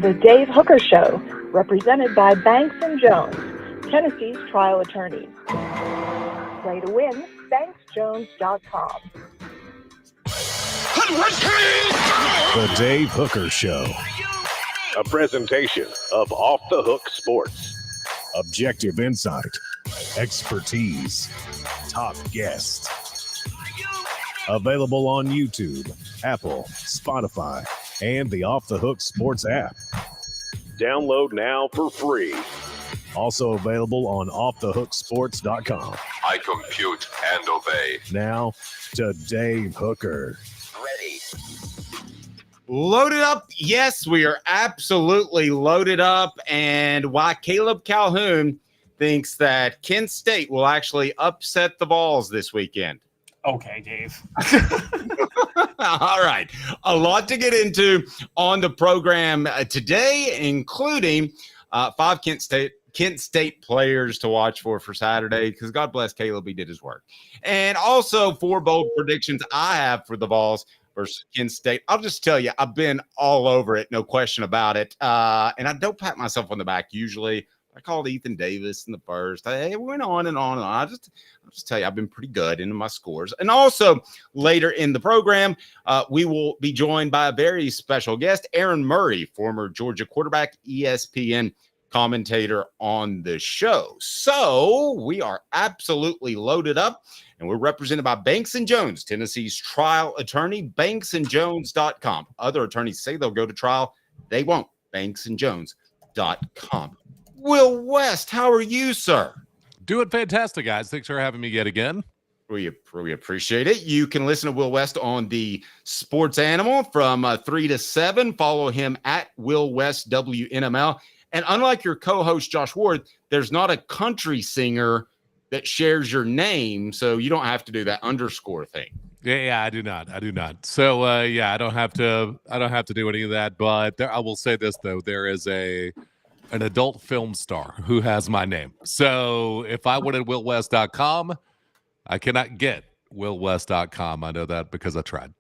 The Dave Hooker Show, represented by Banks & Jones, Tennessee's trial attorneys. Play to win, banksjones.com. The Dave Hooker Show. A presentation of Off the Hook Sports. Objective insight, expertise, top guests. Available on YouTube, Apple, Spotify, and the Off the Hook Sports app. Download now for free. Also available on offthehooksports.com. I compute and obey. Now to Dave Hooker. Ready. Loaded up. Yes, we are absolutely loaded up. And why Caleb Calhoun thinks that Kent State will actually upset the Vols this weekend. Okay, Dave. All right. A lot to get into on the program today, including 5 Kent State players to watch for Saturday, because God bless Caleb, he did his work. And also 4 bold predictions I have for the Vols versus Kent State. I'll just tell you, I've been all over it, no question about it. And I don't pat myself on the back usually. I called Ethan Davis in the first. Hey, we went on and on and on. I'll just tell you, I've been pretty good into my scores. And also later in the program, we will be joined by a very special guest, Aaron Murray, former Georgia quarterback, ESPN commentator on the show. So we are absolutely loaded up, and we're represented by Banks & Jones, Tennessee's trial attorney, banksandjones.com. Other attorneys say they'll go to trial. They won't. banksandjones.com. Will West, how are you, sir? Doing fantastic, guys. Thanks for having me yet again. We appreciate it. You can listen to Will West on the Sports Animal from 3 to 7. Follow him at Will West WNML. And unlike your co-host, Josh Ward, there's not a country singer that shares your name, so you don't have to do that underscore thing. Yeah, I do not. So, I don't have to do any of that. But I will say this though: there is an adult film star who has my name. So if I went at willwest.com, I cannot get willwest.com. I know that because I tried.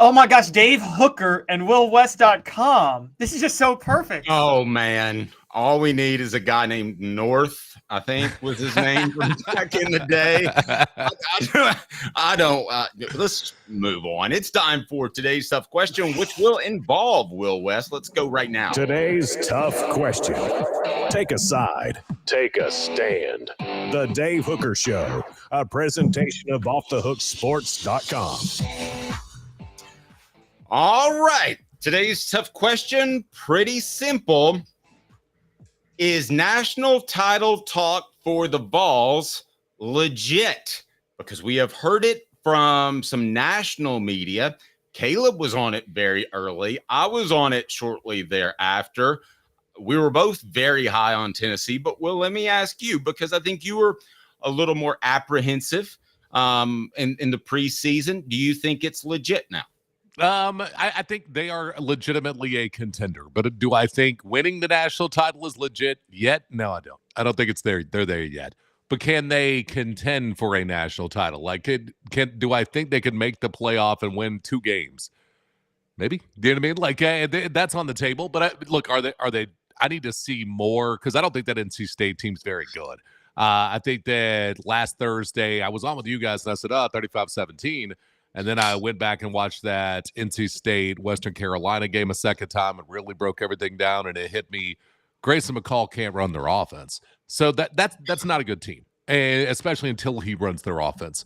Oh my gosh, Dave Hooker and willwest.com. This is just so perfect. Oh man. All we need is a guy named North, I think was his name from back in the day. I don't, let's move on. It's time for today's tough question, which will involve Will West. Let's go right now. Today's tough question. Take a side. Take a stand. The Dave Hooker Show, a presentation of offthehooksports.com. All right. Today's tough question, pretty simple. Is national title talk for the Vols legit? Because we have heard it from some national media. Caleb was on it very early. I was on it shortly thereafter. We were both very high on Tennessee. But, Will, let me ask you, because I think you were a little more apprehensive in the preseason. Do you think it's legit now? I think they are legitimately a contender, but do I think winning the national title is legit yet? No, I don't. I don't think they're there yet. But can they contend for a national title? Like, do I think they could make the playoff and win 2 games? Maybe. Do you know what I mean? Like, that's on the table. But look, are they? I need to see more because I don't think that NC State team's very good. I think that last Thursday I was on with you guys and I said, 35-17. And then I went back and watched that NC State Western Carolina game a second time and really broke everything down. And it hit me. Grayson McCall can't run their offense, so that's not a good team, especially until he runs their offense.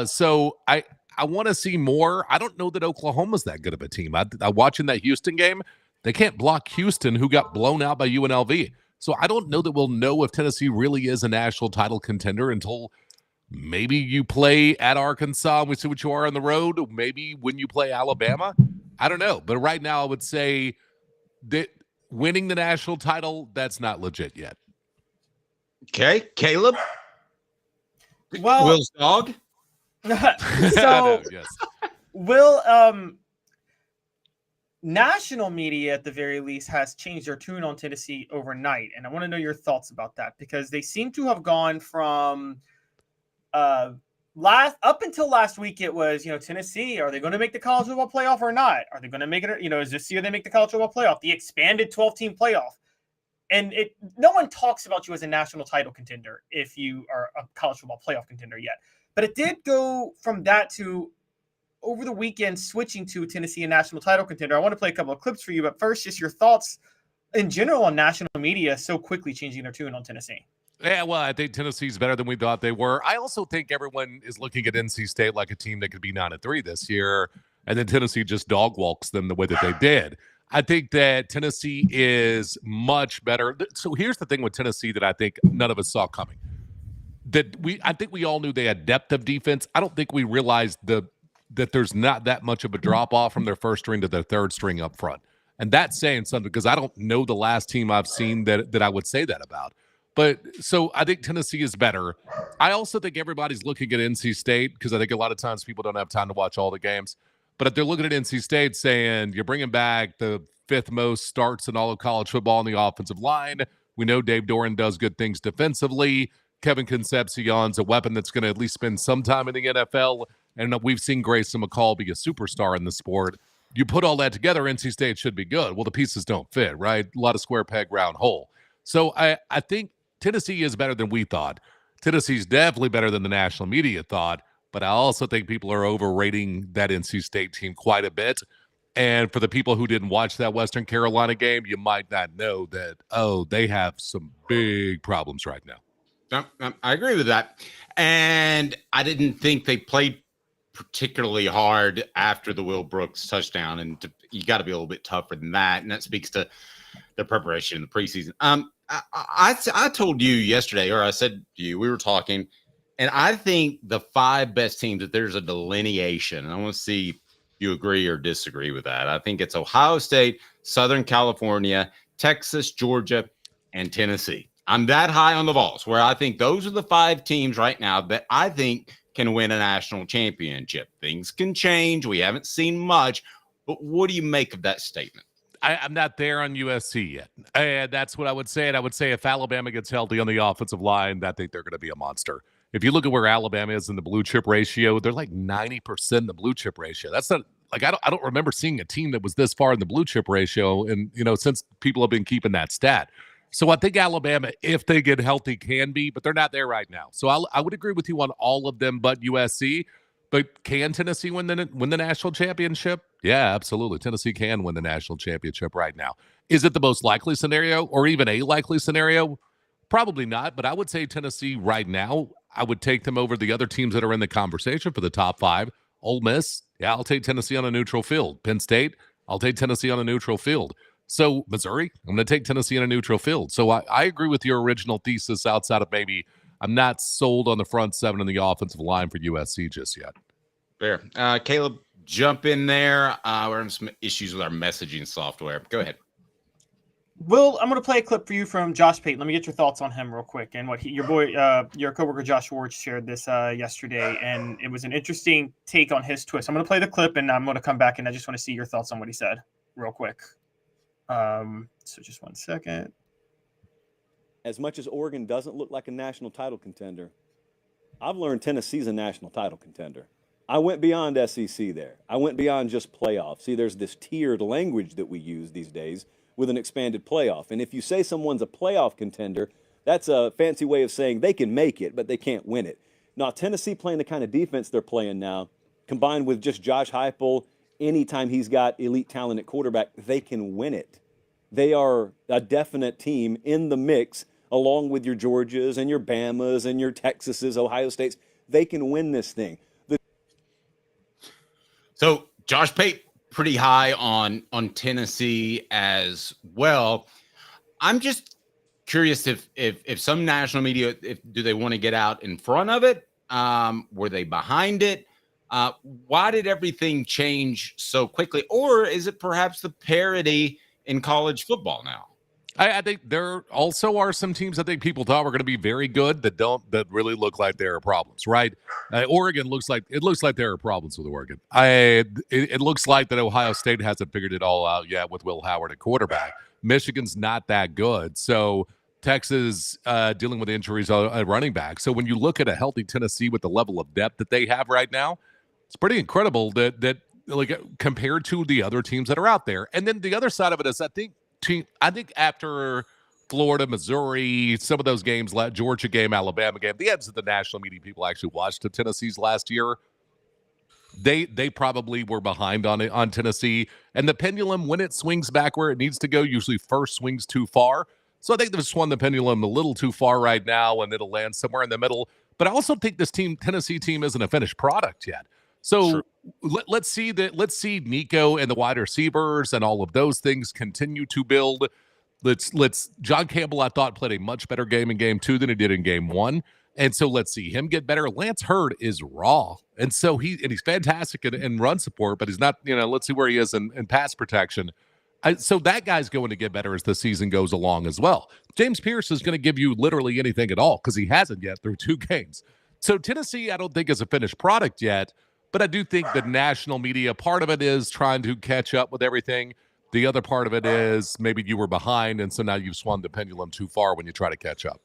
So I want to see more. I don't know that Oklahoma's that good of a team. I watching that Houston game, they can't block Houston, who got blown out by UNLV. So I don't know that we'll know if Tennessee really is a national title contender until maybe you play at Arkansas and we see what you are on the road. Maybe when you play Alabama. I don't know. But right now I would say that winning the national title, that's not legit yet. Okay. Caleb? Well, Will's dog? So, yes. Will, national media at the very least has changed their tune on Tennessee overnight. And I want to know your thoughts about that because they seem to have gone from up until last week, it was, Tennessee, are they going to make the college football playoff or not? Are they going to make it, is this year they make the college football playoff, the expanded 12-team playoff? And no one talks about you as a national title contender if you are a college football playoff contender yet. But it did go from that to over the weekend switching to Tennessee a national title contender. I want to play a couple of clips for you, but first, just your thoughts in general on national media so quickly changing their tune on Tennessee. Yeah, well, I think Tennessee's better than we thought they were. I also think everyone is looking at NC State like a team that could be 9-3 this year, and then Tennessee just dog walks them the way that they did. I think that Tennessee is much better. So here's the thing with Tennessee that I think none of us saw coming. I think we all knew they had depth of defense. I don't think we realized that there's not that much of a drop off from their first string to their third string up front. And that's saying something because I don't know the last team I've seen that I would say that about. But so I think Tennessee is better. I also think everybody's looking at NC State because I think a lot of times people don't have time to watch all the games. But if they're looking at NC State saying you're bringing back the 5th most starts in all of college football on the offensive line, we know Dave Doran does good things defensively. Kevin Concepcion's a weapon that's going to at least spend some time in the NFL. And we've seen Grayson McCall be a superstar in the sport. You put all that together, NC State should be good. Well, the pieces don't fit, right? A lot of square peg, round hole. So I think Tennessee is better than we thought. Tennessee's definitely better than the national media thought, but I also think people are overrating that NC State team quite a bit. And for the people who didn't watch that Western Carolina game, you might not know that, they have some big problems right now. I agree with that. And I didn't think they played particularly hard after the Will Brooks touchdown. And you got to be a little bit tougher than that. And that speaks to the preparation in the preseason. I told you yesterday, or I said to you, we were talking, and I think the 5 best teams, that there's a delineation. And I want to see if you agree or disagree with that. I think it's Ohio State, Southern California, Texas, Georgia, and Tennessee. I'm that high on the Vols, where I think those are the 5 teams right now that I think can win a national championship. Things can change. We haven't seen much, but what do you make of that statement? I'm not there on USC yet. And that's what I would say. And I would say if Alabama gets healthy on the offensive line, I think they're going to be a monster. If you look at where Alabama is in the blue chip ratio, they're like 90% in the blue chip ratio. That's not like I don't remember seeing a team that was this far in the blue chip ratio. And, since people have been keeping that stat. So I think Alabama, if they get healthy, can be, but they're not there right now. So I would agree with you on all of them but USC. But can Tennessee win the national championship? Yeah, absolutely. Tennessee can win the national championship right now. Is it the most likely scenario or even a likely scenario? Probably not, but I would say Tennessee right now, I would take them over the other teams that are in the conversation for the top 5. Ole Miss, yeah, I'll take Tennessee on a neutral field. Penn State, I'll take Tennessee on a neutral field. So Missouri, I'm going to take Tennessee on a neutral field. So I agree with your original thesis outside of maybe I'm not sold on the front 7 and the offensive line for USC just yet. Fair. Caleb, jump in there. We're having some issues with our messaging software. Go ahead. Will, I'm going to play a clip for you from Josh Payton. Let me get your thoughts on him real quick. And what your coworker Josh Schwartz shared this yesterday, and it was an interesting take on his twist. I'm going to play the clip, and I'm going to come back, and I just want to see your thoughts on what he said real quick. So just one second. As much as Oregon doesn't look like a national title contender, I've learned Tennessee's a national title contender. I went beyond SEC there. I went beyond just playoff. See, there's this tiered language that we use these days with an expanded playoff. And if you say someone's a playoff contender, that's a fancy way of saying they can make it, but they can't win it. Now, Tennessee playing the kind of defense they're playing now, combined with just Josh Heupel, anytime he's got elite talent at quarterback, they can win it. They are a definite team in the mix, along with your Georgias and your Bamas and your Texases, Ohio States. They can win this thing. So Josh Pate, pretty high on Tennessee as well. I'm just curious if some national media, do they want to get out in front of it? Were they behind it? Why did everything change so quickly? Or is it perhaps the parity in college football now? I think there also are some teams I think people thought were going to be very good that really look like there are problems, right? Oregon looks like there are problems with Oregon. It looks like that Ohio State hasn't figured it all out yet with Will Howard at quarterback. Michigan's not that good. So Texas dealing with injuries at running back. So when you look at a healthy Tennessee with the level of depth that they have right now, it's pretty incredible that like compared to the other teams that are out there. And then the other side of it is I think after Florida, Missouri, some of those games, Georgia game, Alabama game, the ends of the national media people actually watched the Tennessee's last year. They probably were behind on Tennessee. And the pendulum, when it swings back where it needs to go, usually first swings too far. So I think they've swung the pendulum a little too far right now, and it'll land somewhere in the middle. But I also think this Tennessee team isn't a finished product yet. So let's see Nico and the wide receivers and all of those things continue to build. John Campbell, I thought, played a much better game in game 2 than he did in game 1. And so let's see him get better. Lance Hurd is raw. And so he's fantastic in run support, but he's not, let's see where he is in pass protection. So that guy's going to get better as the season goes along as well. James Pierce is going to give you literally anything at all because he hasn't yet through 2 games. So Tennessee, I don't think is a finished product yet, but I do think the national media, part of it is trying to catch up with everything. The other part of it is maybe you were behind, and so now you've swung the pendulum too far when you try to catch up.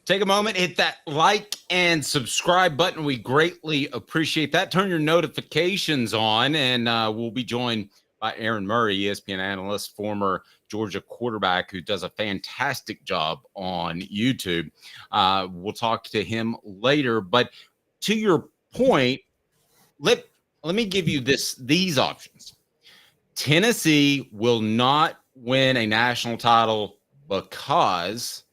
Take a moment, hit that like and subscribe button. We greatly appreciate that. Turn your notifications on, and we'll be joined by Aaron Murray, ESPN analyst, former Georgia quarterback, who does a fantastic job on YouTube. We'll talk to him later. But to your point, let me give you these options. Tennessee will not win a national title because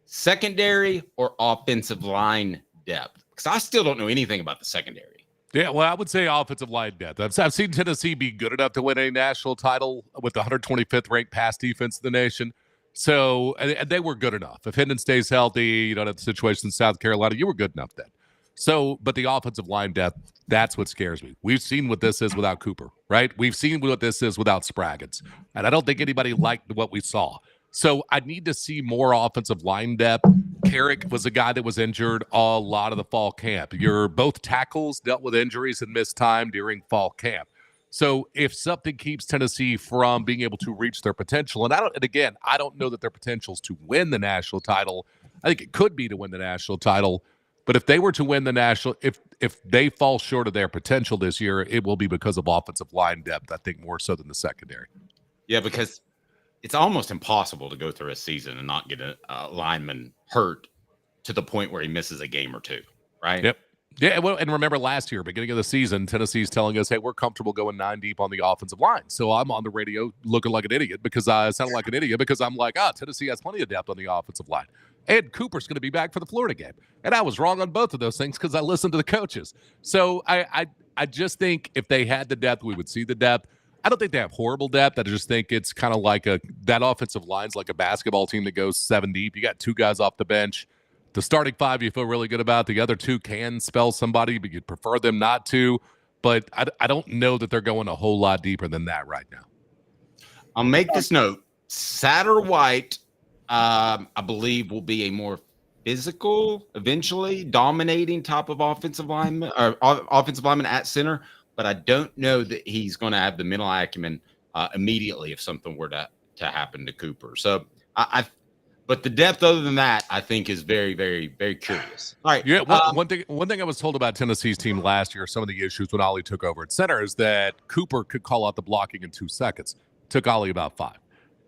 secondary or offensive line depth. Because I still don't know anything about the secondary. Yeah, well, I would say offensive line depth. I've seen Tennessee be good enough to win a national title with the 125th ranked pass defense in the nation. So and they were good enough. If Hendon stays healthy, you don't have the situation in South Carolina, you were good enough then. So, but the offensive line depth, that's what scares me. We've seen what this is without Cooper, right? We've seen what this is without Spraggins. And I don't think anybody liked what we saw. So I need to see more offensive line depth. Carrick was a guy that was injured a lot of the fall camp. Both tackles dealt with injuries and missed time during fall camp. So if something keeps Tennessee from being able to reach their potential, and I don't know that their potential is to win the national title. I think it could be to win the national title. But if they were to win the national, if they fall short of their potential this year, it will be because of offensive line depth, I think, more so than the secondary. Yeah, because it's almost impossible to go through a season and not get a lineman hurt to the point where he misses a game or two, right? Yep. Yeah, well, and remember last year, beginning of the season, Tennessee's telling us, hey, we're comfortable going 9 deep on the offensive line. So I'm on the radio looking like an idiot because I sound like an idiot because I'm like, Tennessee has plenty of depth on the offensive line. And Cooper's going to be back for the Florida game. And I was wrong on both of those things because I listened to the coaches. So I just think if they had the depth, we would see the depth. I don't think they have horrible depth. I just think it's kind of like that offensive line's like a basketball team that goes 7 deep. You got 2 guys off the bench. The starting 5 you feel really good about. The other 2 can spell somebody, but you'd prefer them not to. But I don't know that they're going a whole lot deeper than that right now. I'll make this note. Satterwhite, I believe, will be a more physical, eventually dominating type of offensive lineman at center. But I don't know that he's going to have the mental acumen immediately if something were to happen to Cooper. So but the depth other than that, I think is very, very, very curious. All right. Yeah. One thing I was told about Tennessee's team last year, some of the issues when Ollie took over at center, is that Cooper could call out the blocking in 2 seconds. Took Ollie about 5.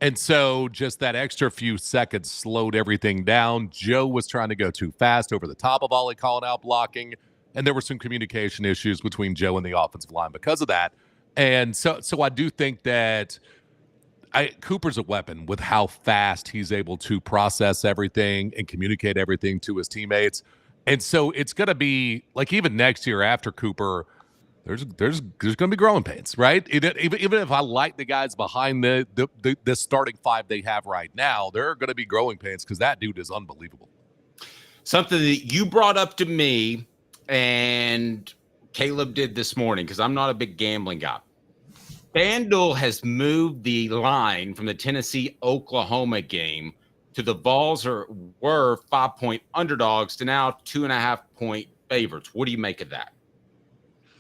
And so just that extra few seconds slowed everything down. Joe was trying to go too fast over the top of Ollie calling out blocking. And there were some communication issues between Joe and the offensive line because of that. And so I do think that Cooper's a weapon with how fast he's able to process everything and communicate everything to his teammates. And so it's going to be like even next year after Cooper, there's going to be growing pains, right? Even if I like the guys behind the starting 5 they have right now, there are going to be growing pains because that dude is unbelievable. Something that you brought up to me and Caleb did this morning, because I'm not a big gambling guy. FanDuel has moved the line from the Tennessee-Oklahoma game to the Vols were 5-point underdogs to now 2.5-point favorites. What do you make of that?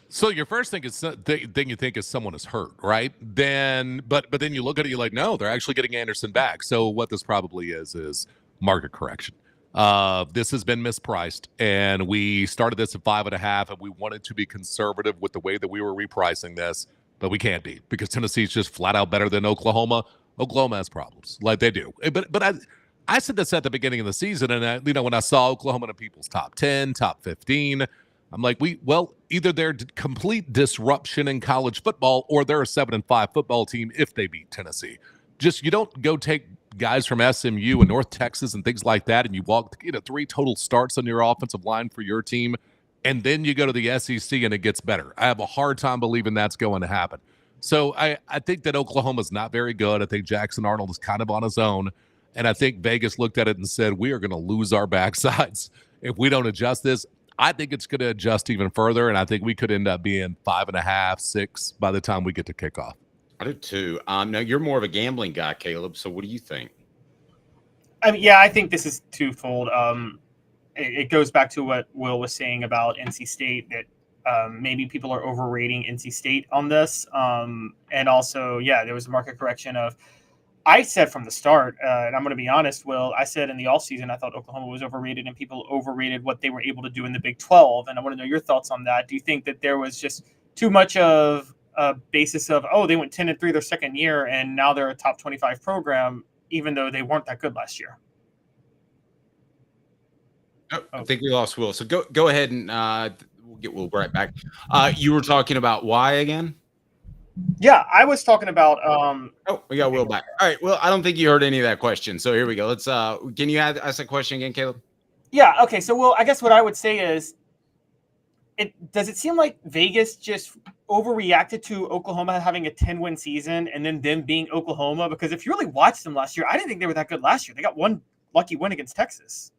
So your first thing you think is someone is hurt, right? But then you look at it, you're like, no, they're actually getting Anderson back. So what this probably is market correction. This has been mispriced, and we started this at 5.5, and we wanted to be conservative with the way that we were repricing this, but we can't be because Tennessee's just flat out better than Oklahoma. Oklahoma has problems, like they do. But I said this at the beginning of the season, and when I saw Oklahoma in people's top 10, top 15, I'm like, either they're complete disruption in college football, or they're a 7-5 football team if they beat Tennessee. Just you don't go take guys from SMU and North Texas and things like that, and you walk 3 total starts on your offensive line for your team, and then you go to the SEC and it gets better. I have a hard time believing that's going to happen. So I think that Oklahoma's not very good. I think Jackson Arnold is kind of on his own, and I think Vegas looked at it and said, we are going to lose our backsides if we don't adjust this. I think it's going to adjust even further, and I think we could end up being 5.5, 6 by the time we get to kickoff. I do too. Now you're more of a gambling guy, Caleb. So what do you think? I think this is twofold. It goes back to what Will was saying about NC State, that maybe people are overrating NC State on this. And also, there was a market correction of, I said from the start, and I'm going to be honest, Will, I said in the offseason, I thought Oklahoma was overrated and people overrated what they were able to do in the Big 12. And I want to know your thoughts on that. Do you think that there was just too much of a basis of, they went 10-3 their second year and now they're a top 25 program, even though they weren't that good last year? I think we lost Will. So go ahead and we'll get Will right back. You were talking about why again? Yeah, I was talking about. We got Will back. All right. Well, I don't think you heard any of that question. So here we go. Let's. Can you ask that question again, Caleb? Yeah. Okay. So, Will, I guess what I would say is, does it seem like Vegas just overreacted to Oklahoma having a 10-win season and then them being Oklahoma? Because if you really watched them last year, I didn't think they were that good last year. They got one lucky win against Texas.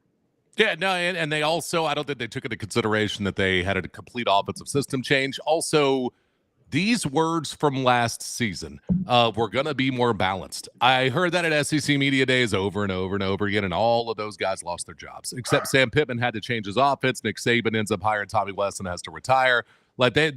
Yeah, no, and they also, I don't think they took into consideration that they had a complete offensive system change. Also, these words from last season were going to be more balanced. I heard that at SEC Media Days over and over and over again, and all of those guys lost their jobs, except Sam Pittman had to change his offense. Nick Saban ends up hiring Tommy Weston, has to retire. Like they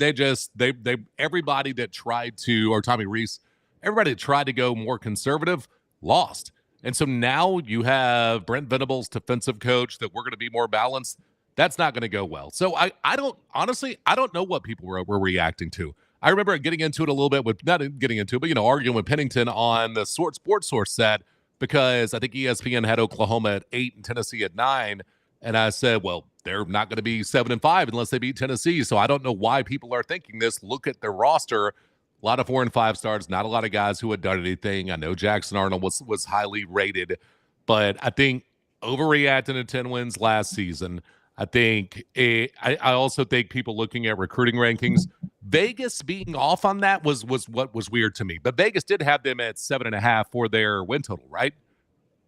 everybody that tried to, or Tommy Reese, everybody that tried to go more conservative lost. And so now you have Brent Venables, defensive coach, that we're going to be more balanced. That's not going to go well. So I don't know what people were reacting to. I remember getting into it a little bit with, not getting into it, but, arguing with Pennington on the Sports Source set, because I think ESPN had Oklahoma at 8 and Tennessee at 9. And I said, well, they're not going to be 7-5 unless they beat Tennessee. So I don't know why people are thinking this. Look at their roster. A lot of 4 and 5 stars, not a lot of guys who had done anything. I know Jackson Arnold was highly rated, but I think overreacting to 10 wins last season. I think I also think people looking at recruiting rankings, Vegas being off on that was what was weird to me. But Vegas did have them at 7.5 for their win total, right?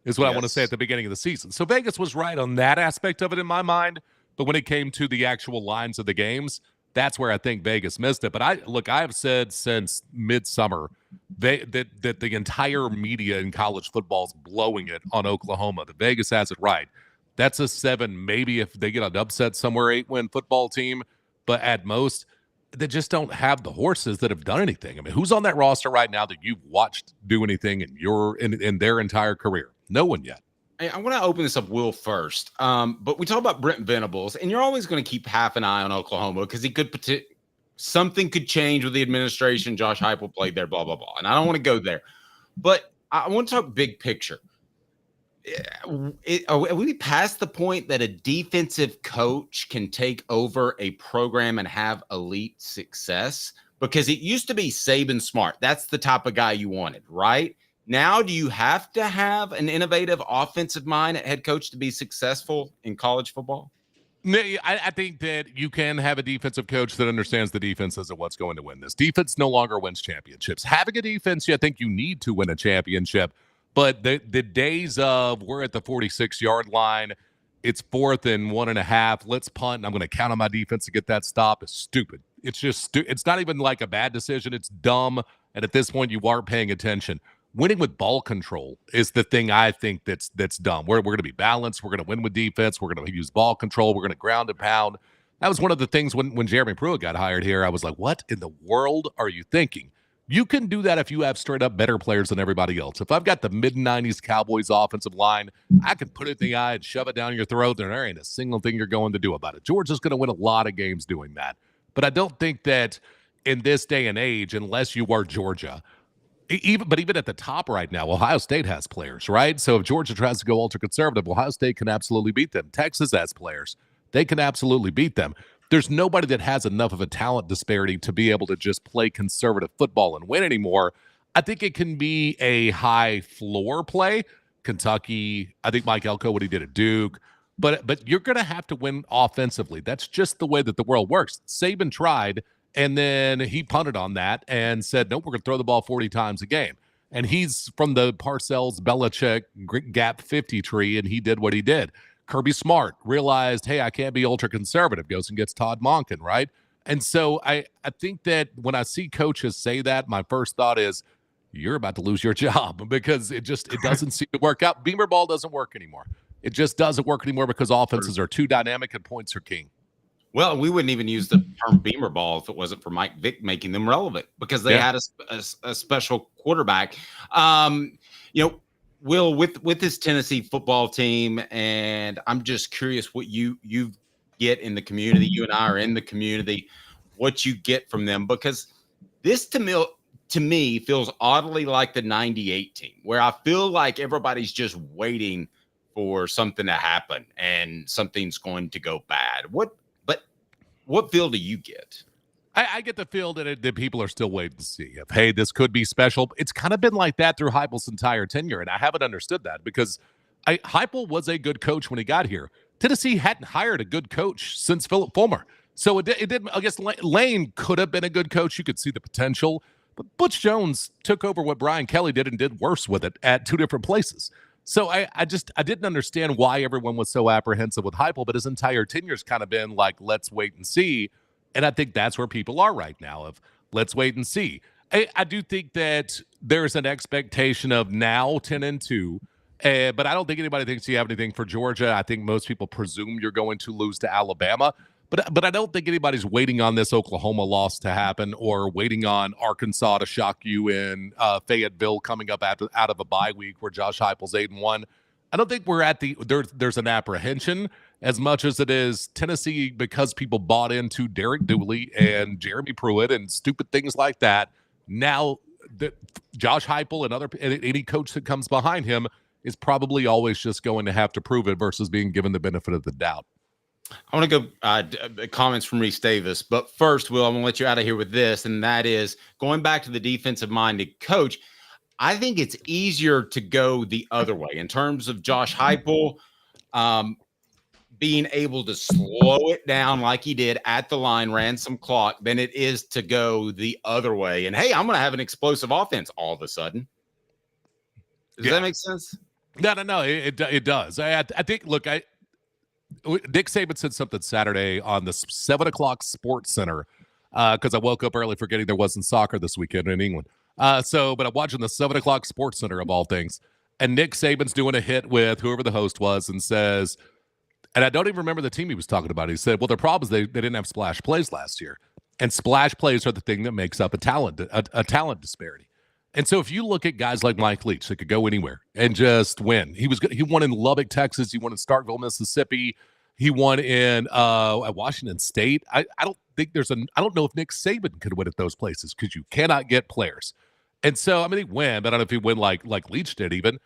Is what I want to say at the beginning of the season. So Vegas was right on that aspect of it in my mind. But when it came to the actual lines of the games, that's where I think Vegas missed it. But I've said since midsummer that the entire media in college football is blowing it on Oklahoma. The Vegas has it right. That's a 7, maybe if they get an upset somewhere, 8-win football team. But at most, they just don't have the horses that have done anything. I mean, who's on that roster right now that you've watched do anything in their entire career? No one yet. I want to open this up, Will, first. But we talk about Brent Venables, and you're always going to keep half an eye on Oklahoma because something could change with the administration. Josh Heupel played there, blah, blah, blah. And I don't want to go there. But I want to talk big picture. Are we past the point that a defensive coach can take over a program and have elite success? Because it used to be Saban Smart. That's the type of guy you wanted, right? Now, do you have to have an innovative offensive mind at head coach to be successful in college football? I think that you can have a defensive coach that understands the defenses and what's going to win this. Defense no longer wins championships. Having a defense, I think you need to win a championship. But the days of we're at the 46-yard line, it's 4th and 1.5, let's punt, and I'm going to count on my defense to get that stop is stupid. It's just it's not even like a bad decision. It's dumb, and at this point, you aren't paying attention. Winning with ball control is the thing I think that's dumb. We're going to be balanced. We're going to win with defense. We're going to use ball control. We're going to ground and pound. That was one of the things when Jeremy Pruitt got hired here. I was like, what in the world are you thinking? You can do that if you have straight up better players than everybody else. If I've got the mid-90s Cowboys offensive line, I can put it in the eye and shove it down your throat, and there ain't a single thing you're going to do about it. Georgia's going to win a lot of games doing that. But I don't think that in this day and age, unless you are Georgia, even at the top right now, Ohio State has players, right? So if Georgia tries to go ultra-conservative, Ohio State can absolutely beat them. Texas has players. They can absolutely beat them. There's nobody that has enough of a talent disparity to be able to just play conservative football and win anymore. I think it can be a high floor play. Kentucky, I think Mike Elko, what he did at Duke. But you're going to have to win offensively. That's just the way that the world works. Saban tried, and then he punted on that and said, nope, we're going to throw the ball 40 times a game. And he's from the Parcells, Belichick, Gap 50 tree, and he did what he did. Kirby Smart realized, hey, I can't be ultra-conservative, goes and gets Todd Monken, right? And so I think that when I see coaches say that, my first thought is, you're about to lose your job because it doesn't seem to work out. Beamer ball doesn't work anymore. It just doesn't work anymore because offenses are too dynamic and points are king. Well, we wouldn't even use the term Beamer ball if it wasn't for Mike Vick making them relevant because they had a special quarterback. Will, with this Tennessee football team, and I'm just curious what you get in the community. You and I are in the community. What you get from them, because this to me feels oddly like the '98 team, where I feel like everybody's just waiting for something to happen and something's going to go bad. What feel do you get? I get the feel that people are still waiting to see if, hey, this could be special. It's kind of been like that through Heupel's entire tenure, and I haven't understood that because Heupel was a good coach when he got here. Tennessee hadn't hired a good coach since Philip Fulmer. So it did. I guess Lane could have been a good coach. You could see the potential. But Butch Jones took over what Brian Kelly did and did worse with it at two different places. So I didn't understand why everyone was so apprehensive with Heupel, but his entire tenure's kind of been like, let's wait and see. And I think that's where people are right now of let's wait and see. I do think that there's an expectation of now 10-2, but I don't think anybody thinks you have anything for Georgia. I think most people presume you're going to lose to Alabama. But I don't think anybody's waiting on this Oklahoma loss to happen or waiting on Arkansas to shock you in Fayetteville coming up out of a bye week where Josh Heupel's 8-1. I don't think we're at there's an apprehension as much as it is Tennessee because people bought into Derek Dooley and Jeremy Pruitt and stupid things like that. Now that Josh Heupel and any coach that comes behind him is probably always just going to have to prove it versus being given the benefit of the doubt. I want to go comments from Reese Davis, but first, Will, I'm going to let you out of here with this, and that is going back to the defensive-minded coach. I think it's easier to go the other way in terms of Josh Heupel being able to slow it down like he did at the line, ran some clock, than it is to go the other way. And, hey, I'm going to have an explosive offense all of a sudden. Does that make sense? No, it does. I think, look, Nick Saban said something Saturday on the 7 o'clock Sports Center because I woke up early forgetting there wasn't soccer this weekend in England. But I'm watching the 7 o'clock Sports Center of all things. And Nick Saban's doing a hit with whoever the host was and says, and I don't even remember the team he was talking about. He said, well, their problem is they didn't have splash plays last year. And splash plays are the thing that makes up a talent disparity. And so if you look at guys like Mike Leach that could go anywhere and just win, he won in Lubbock, Texas. He won in Starkville, Mississippi. He won in at Washington State. I don't know if Nick Saban could win at those places because you cannot get players. And so, I mean, he win, but I don't know if he win like Leach did even.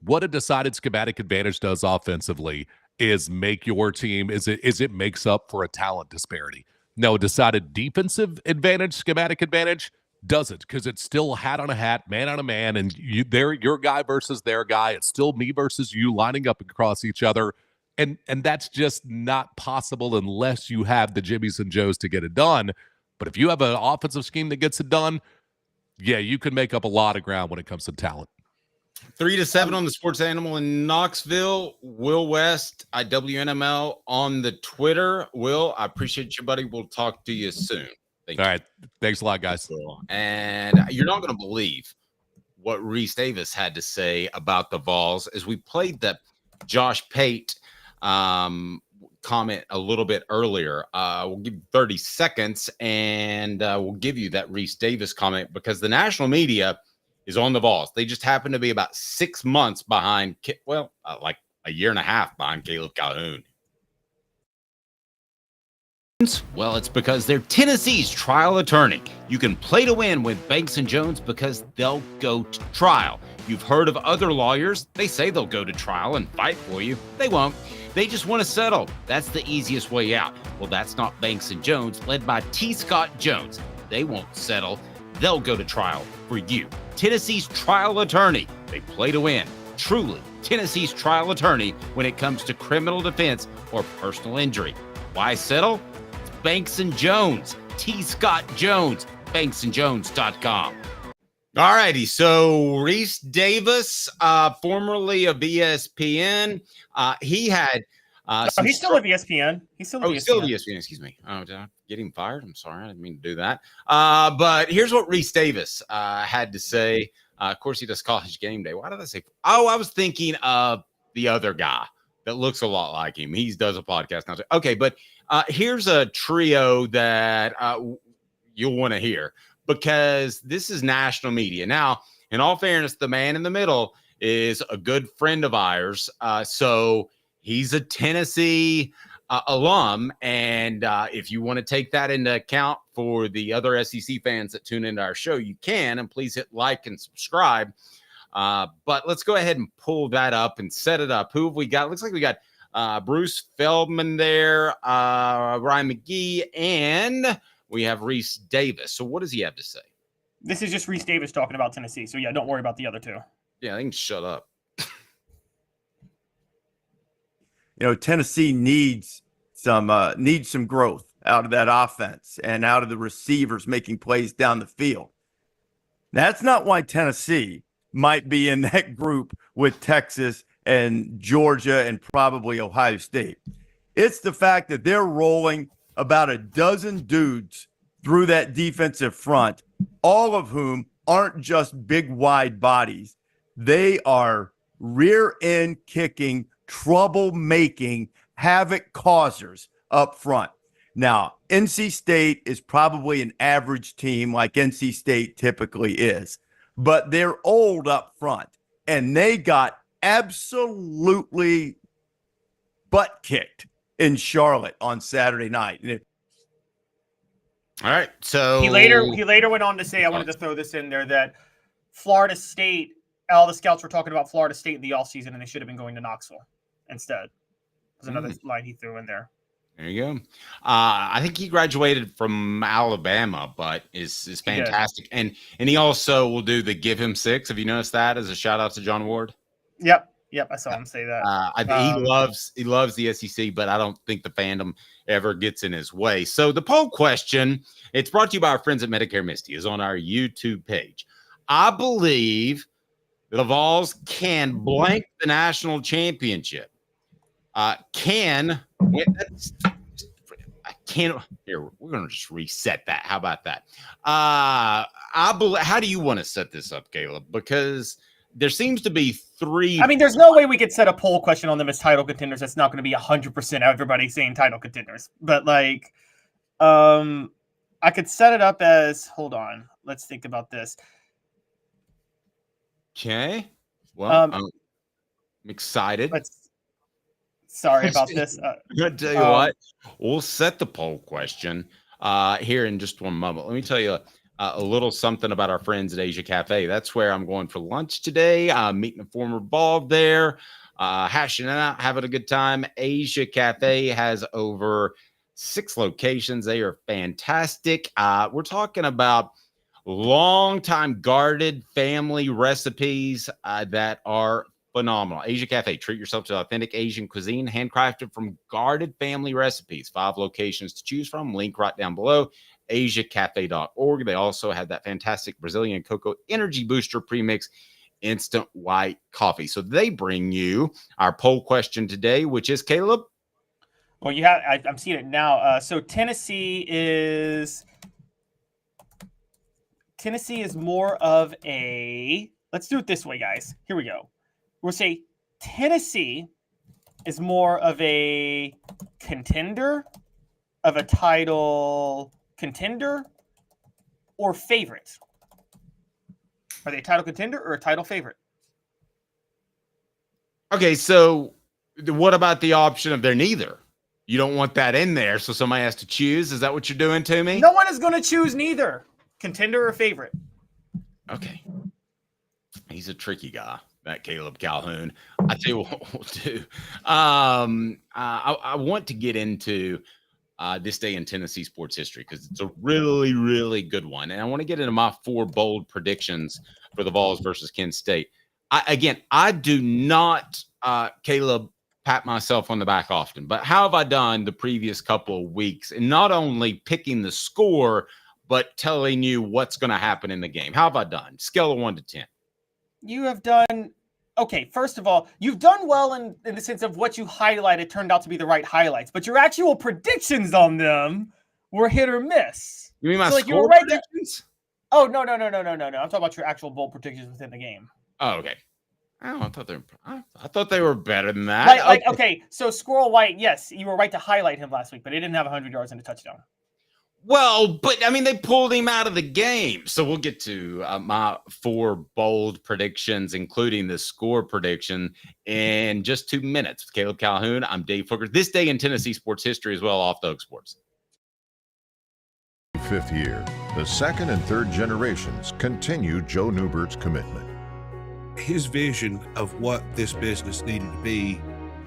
What a decided schematic advantage does offensively is make your team, it makes up for a talent disparity. No, a decided defensive advantage, schematic advantage, doesn't, because it's still hat on a hat, man on a man, and they're your guy versus their guy. It's still me versus you lining up across each other. And that's just not possible unless you have the Jimmies and Joes to get it done. But if you have an offensive scheme that gets it done, yeah, you can make up a lot of ground when it comes to talent. 3-7 on the Sports Animal in Knoxville. Will West, IWNML on the Twitter. Will, I appreciate you, buddy. We'll talk to you soon. All right. Thanks a lot, guys. And you're not going to believe what Reese Davis had to say about the Vols as we played the Josh Pate comment a little bit earlier. We'll give you 30 seconds, and we'll give you that Reese Davis comment because the national media is on the Vols. They just happen to be about 6 months behind, like a year and a half behind Caleb Calhoun. Well, it's because they're Tennessee's trial attorney. You can play to win with Banks and Jones because they'll go to trial. You've heard of other lawyers. They say they'll go to trial and fight for you. They won't. They just want to settle. That's the easiest way out. Well, that's not Banks and Jones, led by T. Scott Jones. They won't settle. They'll go to trial for you. Tennessee's trial attorney. They play to win. Truly, Tennessee's trial attorney when it comes to criminal defense or personal injury. Why settle? It's Banks and Jones. T. Scott Jones. BanksandJones.com. All righty. So Reese Davis, formerly of ESPN, he had. He's still at ESPN. He's still at ESPN. Still at ESPN. Excuse me. Oh, did I get him fired? I'm sorry. I didn't mean to do that. But here's what Reese Davis had to say. Of course, he does College Game Day. Why did I say? Oh, I was thinking of the other guy that looks a lot like him. He does a podcast now. Okay, but here's a trio that you'll want to hear because this is national media. Now, in all fairness, the man in the middle is a good friend of ours. So he's a Tennessee alum. And if you want to take that into account for the other SEC fans that tune into our show, you can. And please hit like and subscribe. But let's go ahead and pull that up and set it up. Who have we got? Looks like we got Bruce Feldman there, Ryan McGee, and we have Reese Davis. So what does he have to say? This is just Reese Davis talking about Tennessee. So, yeah, don't worry about the other two. Yeah, they can shut up. Tennessee needs some growth out of that offense and out of the receivers making plays down the field. That's not why Tennessee might be in that group with Texas and Georgia and probably Ohio State. It's the fact that they're rolling about a dozen dudes through that defensive front, all of whom aren't just big, wide bodies. They are rear end kicking, trouble-making, havoc causers up front. Now, NC State is probably an average team like NC State typically is, but they're old up front, and they got absolutely butt kicked in Charlotte on Saturday night. All right, so he later went on to say, I wanted to throw this in there, that Florida State, all the scouts were talking about Florida State in the offseason, and they should have been going to Knoxville instead. Was another line he threw in there. There you go. I think he graduated from Alabama, but is fantastic. And he also will do the Give Him Six. Have you noticed that as a shout out to John Ward? Yep. I saw him say that. He loves the SEC, but I don't think the fandom ever gets in his way. So the poll question, it's brought to you by our friends at Medicare Misty, is on our YouTube page. I believe the Vols can blank the national championship. Here, we're going to just reset that. How about that? How do you want to set this up, Caleb? Because there seems to be three. I mean, there's no way we could set a poll question on them as title contenders. That's not going to be 100% everybody saying title contenders. But I could set it up as, hold on, let's think about this. Okay. Well, I'm excited. Sorry about this. I'll tell you what, we'll set the poll question here in just one moment. Let me tell you a little something about our friends at Asia Cafe. That's where I'm going for lunch today. I'm meeting a former Vol there, hashing it out, having a good time. Asia Cafe has over 6 locations. They are fantastic. We're talking about long-time guarded family recipes that are phenomenal. Asia Cafe, treat yourself to authentic Asian cuisine, handcrafted from guarded family recipes. 5 locations to choose from. Link right down below, asiacafe.org. They also have that fantastic Brazilian cocoa energy booster premix instant white coffee. So they bring you our poll question today, which is, Caleb? Well, I'm seeing it now. So Tennessee is more of a, let's do it this way, guys. Here we go. We'll say Tennessee is more of a contender, of a title contender, or favorite? Are they a title contender or a title favorite? Okay, so what about the option of they're neither? You don't want that in there, so somebody has to choose. Is that what you're doing to me? No one is going to choose neither. Contender or favorite? Okay. He's a tricky guy, that Caleb Calhoun. I tell you what we'll do. I want to get into this day in Tennessee sports history because it's a really, really good one. And I want to get into my 4 bold predictions for the Vols versus Kent State. I do not, Caleb, pat myself on the back often, but how have I done the previous couple of weeks in not only picking the score, but telling you what's going to happen in the game? How have I done? Scale of 1 to 10. You have done, okay, first of all, you've done well in the sense of what you highlighted turned out to be the right highlights, but your actual predictions on them were hit or miss. You mean my So, score predictions? Oh, no. I'm talking about your actual bold predictions within the game. Oh, okay. Oh, I thought they were better than that. Okay. So Squirrel White, yes, you were right to highlight him last week, but he didn't have 100 yards and a touchdown. Well, but I mean, they pulled him out of the game. So we'll get to my 4 bold predictions, including the score prediction, in just 2 minutes. With Caleb Calhoun, I'm Dave Hooker. This day in Tennessee sports history as well, Off the Hook Sports. 5th year, the second and third generations continue Joe Neubert's commitment. His vision of what this business needed to be,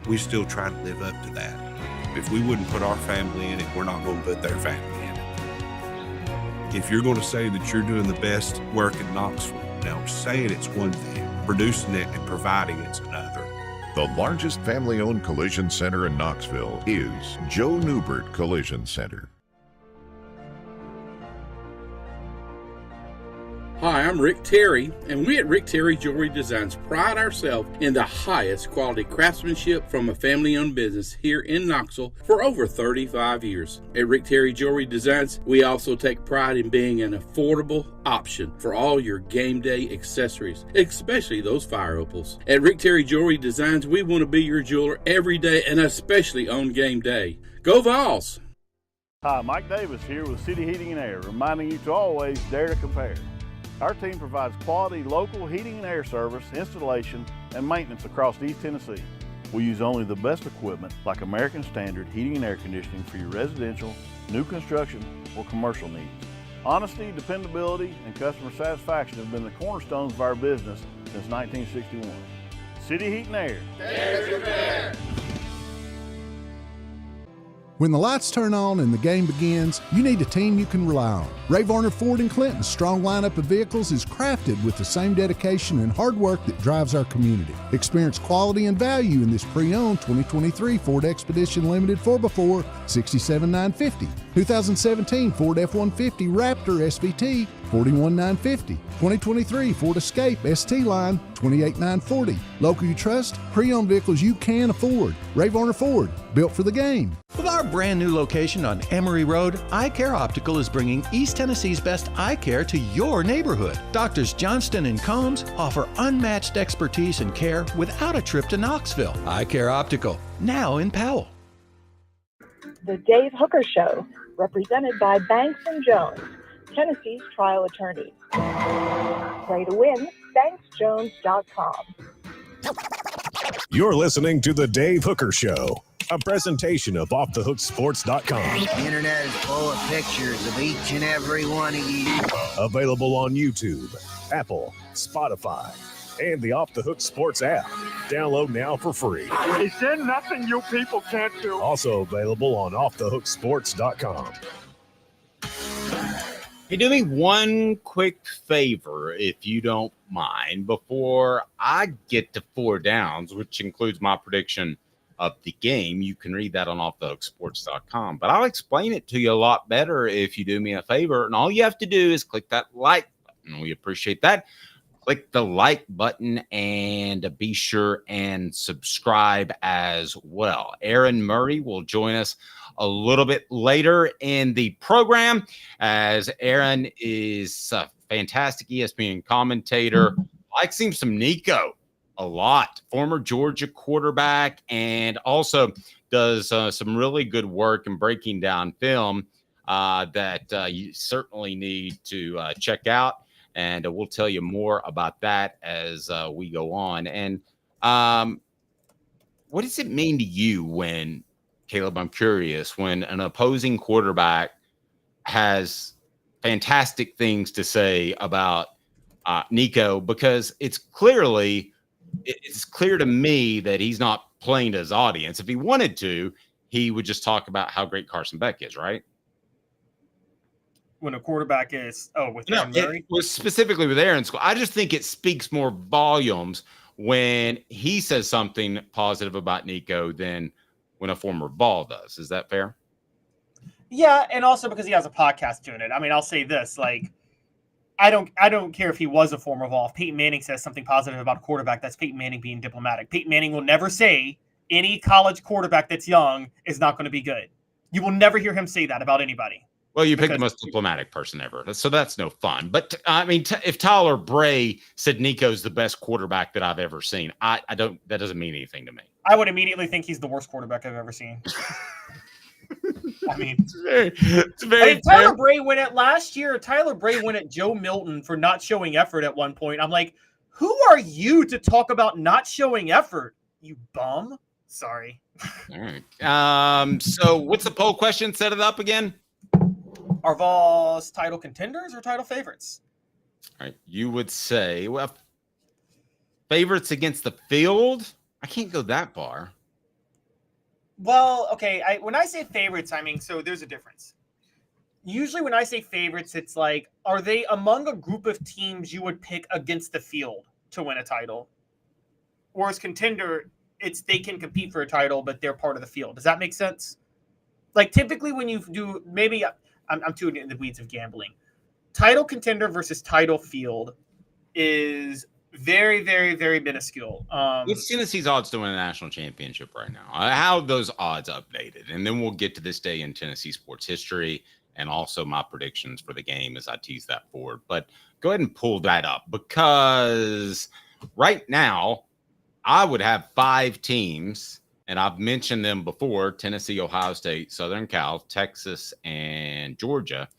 we still try to live up to that. If we wouldn't put our family in it, we're not going to put their family in it. If you're going to say that you're doing the best work in Knoxville, now saying it's one thing, producing it and providing it's another. The largest family-owned collision center in Knoxville is Joe Neubert Collision Center. Hi, I'm Rick Terry, and we at Rick Terry Jewelry Designs pride ourselves in the highest quality craftsmanship from a family-owned business here in Knoxville for over 35 years. At Rick Terry Jewelry Designs, we also take pride in being an affordable option for all your game day accessories, especially those fire opals. At Rick Terry Jewelry Designs, we want to be your jeweler every day and especially on game day. Go Vols! Hi, Mike Davis here with City Heating and Air, reminding you to always dare to compare. Our team provides quality local heating and air service, installation, and maintenance across East Tennessee. We use only the best equipment like American Standard heating and air conditioning for your residential, new construction, or commercial needs. Honesty, dependability, and customer satisfaction have been the cornerstones of our business since 1961. City Heat and Air. Dare to compare. When the lights turn on and the game begins, you need a team you can rely on. Ray Varner Ford & Clinton's strong lineup of vehicles is crafted with the same dedication and hard work that drives our community. Experience quality and value in this pre-owned 2023 Ford Expedition Limited 4x4 $67,950, 2017 Ford F-150 Raptor SVT $41,950, 2023 Ford Escape ST Line $28,940. Local you trust, pre-owned vehicles you can afford. Ray Varner Ford, built for the game. With our brand new location on Emory Road, Eye Care Optical is bringing East Tennessee's best eye care to your neighborhood. Doctors Johnston and Combs offer unmatched expertise and care without a trip to Knoxville. Eye Care Optical, now in Powell. The Dave Hooker Show, represented by Banks & Jones, Tennessee's trial attorney. Play to win, banksjones.com. You're listening to The Dave Hooker Show, a presentation of offthehooksports.com. The internet is full of pictures of each and every one of you. Available on YouTube, Apple, Spotify, and the Off the Hook Sports app. Download now for free. Is there nothing you people can't do? Also available on offthehooksports.com. Hey, do me one quick favor, if you don't mind, before I get to 4 downs, which includes my prediction of the game. You can read that on offthehooksports.com, but I'll explain it to you a lot better if you do me a favor. And all you have to do is click that like button. We appreciate that. Click the like button and be sure and subscribe as well. Aaron Murray will join us a little bit later in the program, as Aaron is a fantastic ESPN commentator. Likes him some Nico a lot. Former Georgia quarterback, and also does some really good work in breaking down film that you certainly need to check out. And we'll tell you more about that as we go on. And what does it mean to you when, Caleb, I'm curious, when an opposing quarterback has fantastic things to say about Nico? Because it's clear to me that he's not playing to his audience. If he wanted to, he would just talk about how great Carson Beck is, right? When a quarterback is, with No, Aaron Murray? it was specifically with Aaron. I just think it speaks more volumes when he says something positive about Nico than when a former Ball does. Is that fair? Yeah, and also because he has a podcast doing it. I mean, I'll say this, like, I don't care if he was a former Vol. If Peyton Manning says something positive about a quarterback, that's Peyton Manning being diplomatic. Peyton Manning will never say any college quarterback that's young is not going to be good. You will never hear him say that about anybody. Well, you picked the most diplomatic person ever, so that's no fun. But I mean, if Tyler Bray said Nico's the best quarterback that I've ever seen, I don't. That doesn't mean anything to me. I would immediately think he's the worst quarterback I've ever seen. I mean, it's very. Tyler Bray went at last year. Tyler Bray went at Joe Milton for not showing effort at one point. I'm like, who are you to talk about not showing effort? You bum. Sorry. All right. So, what's the poll question? Set it up again. Are Vols title contenders or title favorites? All right. You would say, well, favorites against the field? I can't go that far. Well, okay. When I say favorites, I mean, so there's a difference. Usually when I say favorites, it's like, are they among a group of teams you would pick against the field to win a title? Whereas contender, it's they can compete for a title, but they're part of the field. Does that make sense? Like typically when you do, maybe I'm too in the weeds of gambling. Title contender versus title field is very, very, very minuscule. What's Tennessee's odds to win a national championship right now? How are those odds updated? And then we'll get to this day in Tennessee sports history and also my predictions for the game as I tease that forward. But go ahead and pull that up, because right now I would have 5 teams, and I've mentioned them before: Tennessee, Ohio State, Southern Cal, Texas, and Georgia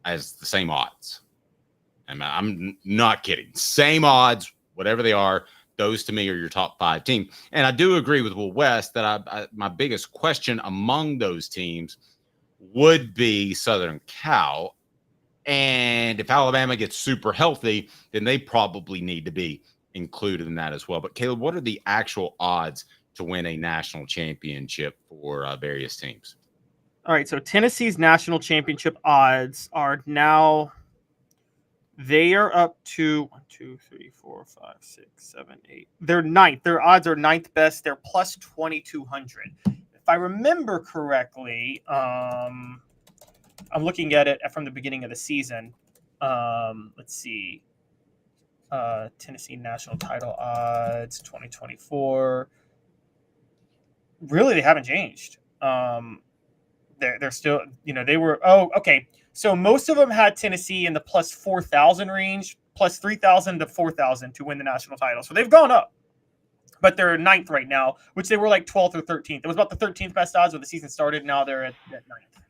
as the same odds. And I'm not kidding. Same odds, whatever they are. Those to me are your top 5 teams. And I do agree with Will West that my biggest question among those teams would be Southern Cal. And if Alabama gets super healthy, then they probably need to be included in that as well. But Caleb, what are the actual odds to win a national championship for various teams? All right, so Tennessee's national championship odds are now, they are up to 1, 2, 3, 4, 5, 6, 7, 8. They're ninth. Their odds are ninth best. They're plus 2,200. If I remember correctly, I'm looking at it from the beginning of the season. Let's see. Tennessee national title odds 2024. Really, they haven't changed. They're still, they were, okay. So most of them had Tennessee in the plus 4,000 range, plus 3,000 to 4,000 to win the national title. So they've gone up, but they're ninth right now, which they were like 12th or 13th. It was about the 13th best odds when the season started. Now they're at ninth.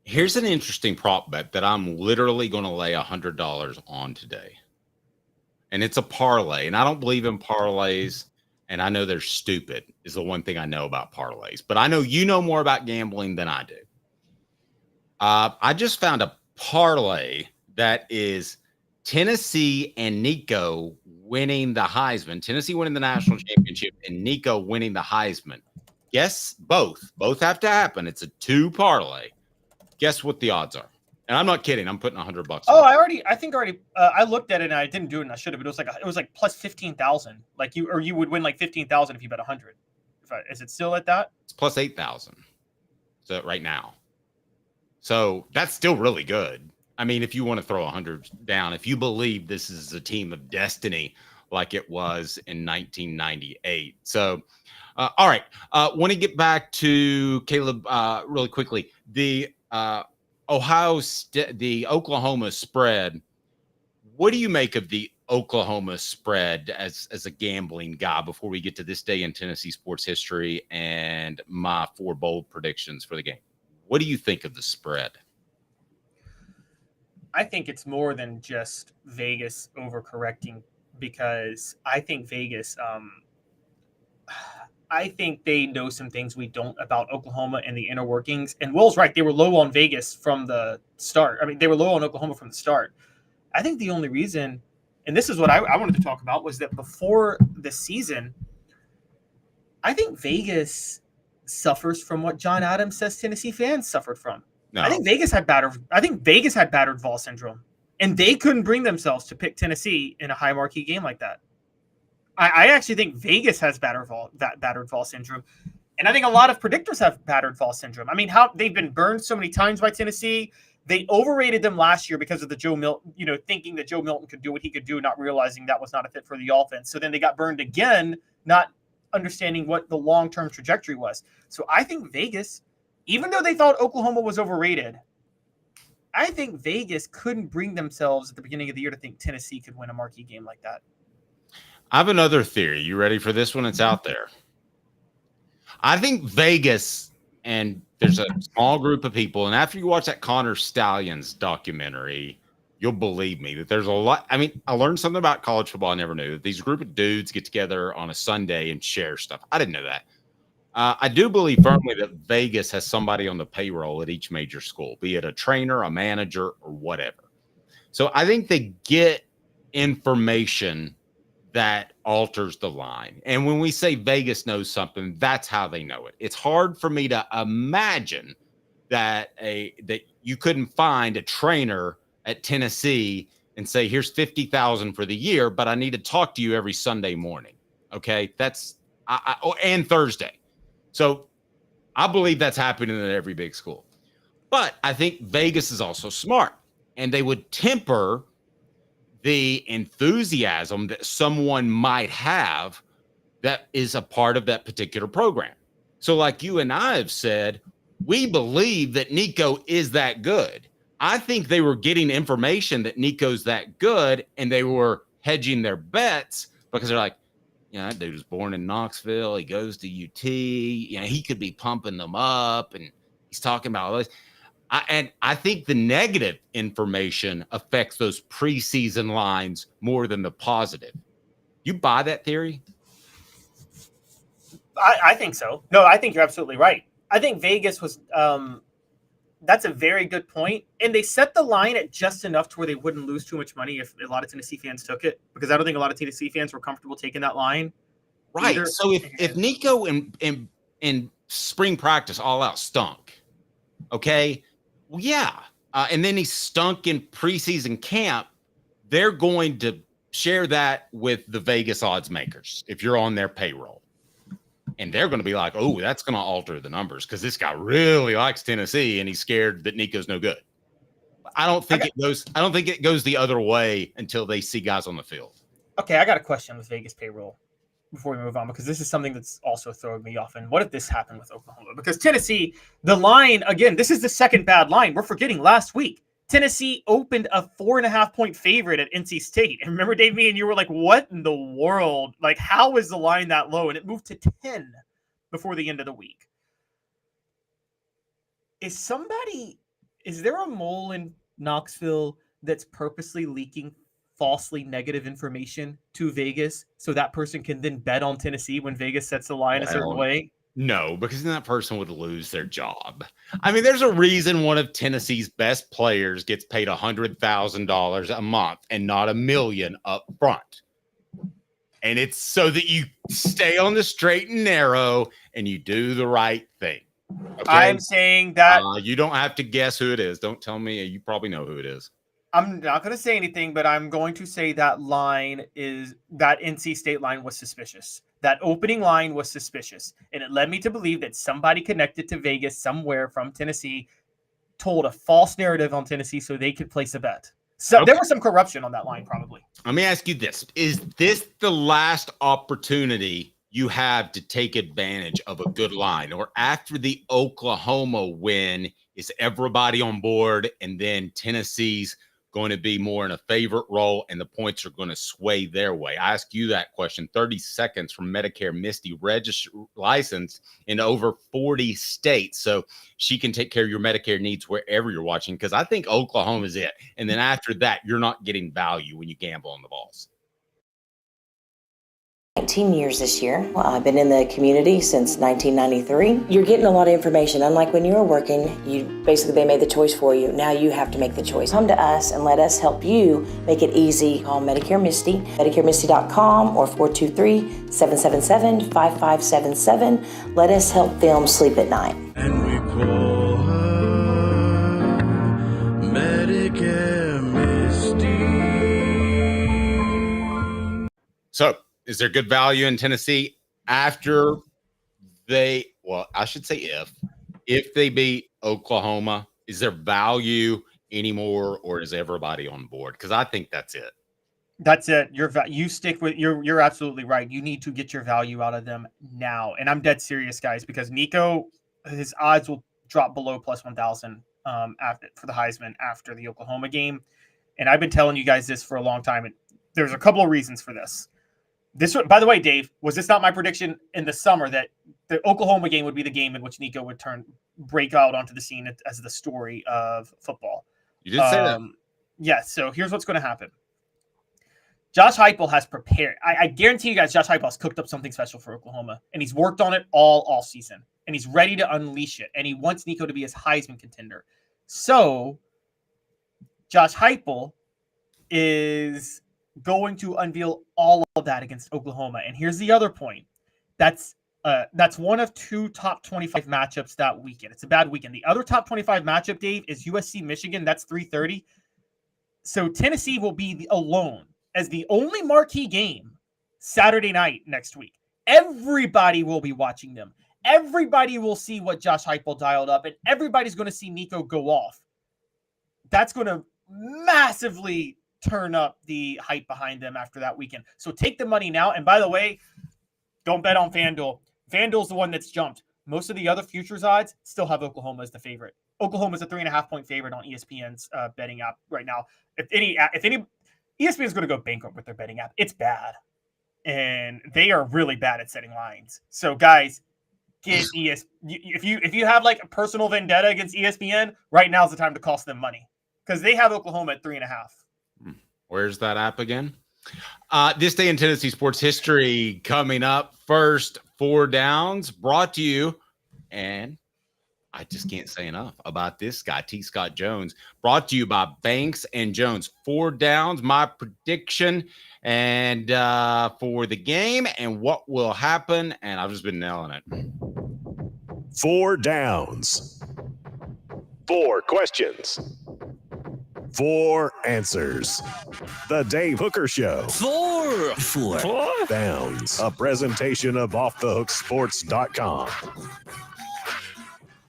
Here's an interesting prop bet that I'm literally going to lay $100 on today. And it's a parlay, and I don't believe in parlays. And I know they're stupid is the one thing I know about parlays, but I know you know more about gambling than I do. I just found a parlay that is Tennessee and Nico winning the Heisman, Tennessee winning the national championship, and Nico winning the Heisman. Guess both have to happen. It's a 2 parlay. Guess what the odds are? And I'm not kidding. I'm putting $100. Oh, I looked at it and I didn't do it, and I should have. But it was like plus 15,000. Like you would win like 15,000 if you bet 100. Is it still at that? It's plus 8,000. So right now. So that's still really good. I mean, if you want to throw 100 down, if you believe this is a team of destiny like it was in 1998. So, all right. Want to get back to Caleb really quickly. The Oklahoma spread. What do you make of the Oklahoma spread as a gambling guy before we get to this day in Tennessee sports history and my 4 bold predictions for the game. What do you think of the spread? I think it's more than just Vegas overcorrecting, because I think Vegas, I think they know some things we don't about Oklahoma and the inner workings. And Will's right. They were low on Vegas from the start. I mean, they were low on Oklahoma from the start. I think the only reason, and this is what I wanted to talk about, was that before the season, I think Vegas suffers from what John Adams says Tennessee fans suffered from. No. I think Vegas had battered Vol syndrome, and they couldn't bring themselves to pick Tennessee in a high marquee game like that. I actually think Vegas has battered Vol syndrome, and I think a lot of predictors have battered Vol syndrome. I mean, how they've been burned so many times by Tennessee. They overrated them last year because of the Joe Milton, thinking that Joe Milton could do what he could do, not realizing that was not a fit for the offense. So then they got burned again, not understanding what the long-term trajectory was. So I think Vegas, even though they thought Oklahoma was overrated, I think Vegas couldn't bring themselves at the beginning of the year to think Tennessee could win a marquee game like that. I have another theory. You ready for this one? It's out there. I think Vegas, and there's a small group of people, and after you watch that Connor Stallions documentary, you'll believe me that there's a lot. I mean, I learned something about college football I never knew. That these group of dudes get together on a Sunday and share stuff. I didn't know that. I do believe firmly that Vegas has somebody on the payroll at each major school, be it a trainer, a manager, or whatever. So I think they get information that alters the line. And when we say Vegas knows something, that's how they know it. It's hard for me to imagine that you couldn't find a trainer at Tennessee and say, here's $50,000 for the year, but I need to talk to you every Sunday morning. Okay. And Thursday. So I believe that's happening at every big school. But I think Vegas is also smart, and they would temper the enthusiasm that someone might have that is a part of that particular program. So like you and I have said, we believe that Nico is that good. I think they were getting information that Nico's that good, and they were hedging their bets because they're like, that dude was born in Knoxville. He goes to UT. He could be pumping them up, and he's talking about all this. I think the negative information affects those preseason lines more than the positive. You buy that theory? I think so. No, I think you're absolutely right. I think Vegas was that's a very good point. And they set the line at just enough to where they wouldn't lose too much money if a lot of Tennessee fans took it, because I don't think a lot of Tennessee fans were comfortable taking that line. Right. Either. So if Nico in spring practice all out stunk, okay, well, yeah. And then he stunk in preseason camp, they're going to share that with the Vegas odds makers if you're on their payroll. And they're going to be like, oh, that's going to alter the numbers because this guy really likes Tennessee and he's scared that Nico's no good. I don't think it goes the other way until they see guys on the field. Okay, I got a question with Vegas payroll before we move on, because this is something that's also throwing me off. And what if this happened with Oklahoma? Because Tennessee, the line, again, this is the second bad line. We're forgetting last week, Tennessee opened a 4.5-point favorite at NC State. And remember, Dave, me and you were like, what in the world? Like, how is the line that low? And it moved to 10 before the end of the week. Is there a mole in Knoxville that's purposely leaking falsely negative information to Vegas so that person can then bet on Tennessee when Vegas sets the line a certain way? No, because then that person would lose their job. I mean, there's a reason one of Tennessee's best players gets paid $100,000 a month and not $1 million up front. And it's so that you stay on the straight and narrow and you do the right thing. Okay? I'm saying that you don't have to guess who it is. Don't tell me. You probably know who it is. I'm not going to say anything, but I'm going to say that NC State line was suspicious. That opening line was suspicious. And it led me to believe that somebody connected to Vegas somewhere from Tennessee told a false narrative on Tennessee so they could place a bet. So okay. There was some corruption on that line, probably. Let me ask you this. Is this the last opportunity you have to take advantage of a good line? Or after the Oklahoma win, is everybody on board and then Tennessee's going to be more in a favorite role and the points are going to sway their way? I ask you that question. 30 seconds from Medicare Misty, licensed in over 40 states. So she can take care of your Medicare needs wherever you're watching, because I think Oklahoma is it. And then after that, you're not getting value when you gamble on the Vols. 19 years this year. Well, I've been in the community since 1993. You're getting a lot of information. Unlike when you were working, they made the choice for you. Now you have to make the choice. Come to us and let us help you make it easy. Call Medicare Misty, MedicareMisty.com or 423-777-5577. Let us help them sleep at night. And we call her Medicare Misty. So, is there good value in Tennessee after I should say if they beat Oklahoma? Is there value anymore, or is everybody on board? Because I think that's it. That's it. You stick with you're absolutely right. You need to get your value out of them now. And I'm dead serious, guys, because Nico, his odds will drop below plus 1,000 for the Heisman after the Oklahoma game. And I've been telling you guys this for a long time. And there's a couple of reasons for this. This, by the way, Dave, was this not my prediction in the summer that the Oklahoma game would be the game in which Nico would break out onto the scene as the story of football? You did say that. Yes. So here's what's going to happen. Josh Heupel has prepared. I guarantee you guys, Josh Heupel has cooked up something special for Oklahoma, and he's worked on it all season, and he's ready to unleash it, and he wants Nico to be his Heisman contender. So Josh Heupel is going to unveil all of that against Oklahoma. And here's the other point. That's one of two top 25 matchups that weekend. It's a bad weekend. The other top 25 matchup, Dave, is USC Michigan. That's 3:30. So Tennessee will be alone as the only marquee game Saturday night next week. Everybody will be watching them. Everybody will see what Josh Heupel dialed up, and everybody's going to see Nico go off. That's going to massively turn up the hype behind them after that weekend. So take the money now. And by the way, don't bet on FanDuel. FanDuel's the one that's jumped. Most of the other futures odds still have Oklahoma as the favorite. Oklahoma's a 3.5-point favorite on ESPN's betting app right now. If any, ESPN's going to go bankrupt with their betting app. It's bad. And they are really bad at setting lines. So guys, get if you have like a personal vendetta against ESPN, right now is the time to cost them money, because they have Oklahoma at 3.5. Where's that app again? This day in Tennessee sports history coming up. First, 4 downs brought to you, and I just can't say enough about this guy, T. Scott Jones, brought to you by Banks and Jones. 4 downs, my prediction, and for the game and what will happen, and I've just been nailing it. 4 downs, 4 questions, 4 answers. The Dave Hooker Show. 4 downs. A presentation of offthehooksports.com.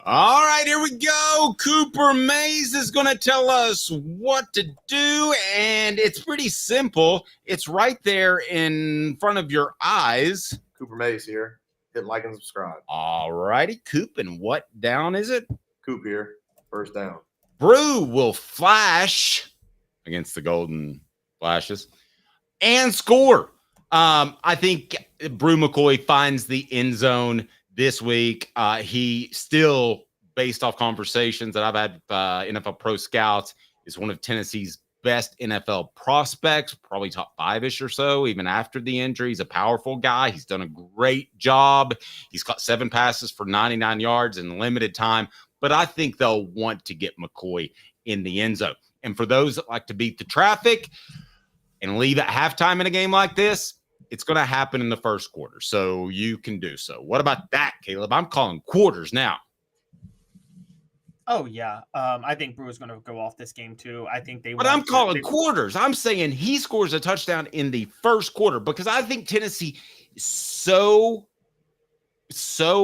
All right, here we go. Cooper Mays is going to tell us what to do, and it's pretty simple. It's right there in front of your eyes. Cooper Mays here. Hit like and subscribe. All righty, Coop, and what down is it? Coop here. First down. Brew will flash against the Golden Flashes and score. I think Brew McCoy finds the end zone this week. He still, based off conversations that I've had, NFL Pro Scouts, is one of Tennessee's best NFL prospects, probably top 5-ish or so, even after the injury. He's a powerful guy. He's done a great job. He's caught 7 passes for 99 yards in limited time. But I think they'll want to get McCoy in the end zone. And for those that like to beat the traffic and leave at halftime in a game like this, it's going to happen in the first quarter. So you can do so. What about that, Caleb? I'm calling quarters now. Oh, yeah. I think Brew is going to go off this game, too. I think they. But I'm calling quarters. I'm saying he scores a touchdown in the first quarter, because I think Tennessee is so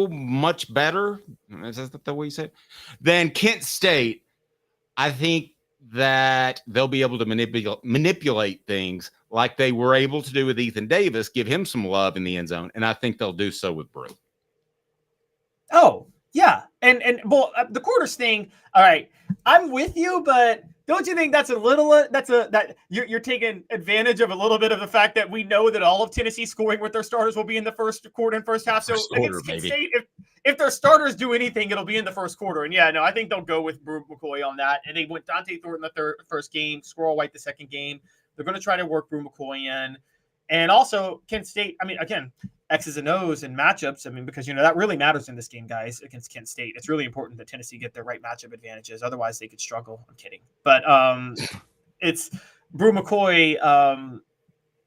much better. Is that the way you say it? Than Kent State. I think that they'll be able to manipulate things like they were able to do with Ethan Davis, give him some love in the end zone, and I think they'll do so with Brew. Oh, yeah. And well, the quarters thing, all right, I'm with you, but Don't you think that's a little that you're taking advantage of a little bit of the fact that we know that all of Tennessee scoring with their starters will be in the first quarter and first half. So against Kent State, if their starters do anything, it'll be in the first quarter. And yeah, no, I think they'll go with Brew McCoy on that. And they went Dante Thornton the first game, Squirrel White the second game. They're going to try to work Brew McCoy in, and also Kent State. I mean, again, X's and O's and matchups. I mean, because that really matters in this game, guys, against Kent State. It's really important that Tennessee get their right matchup advantages. Otherwise, they could struggle. I'm kidding, but it's Brew McCoy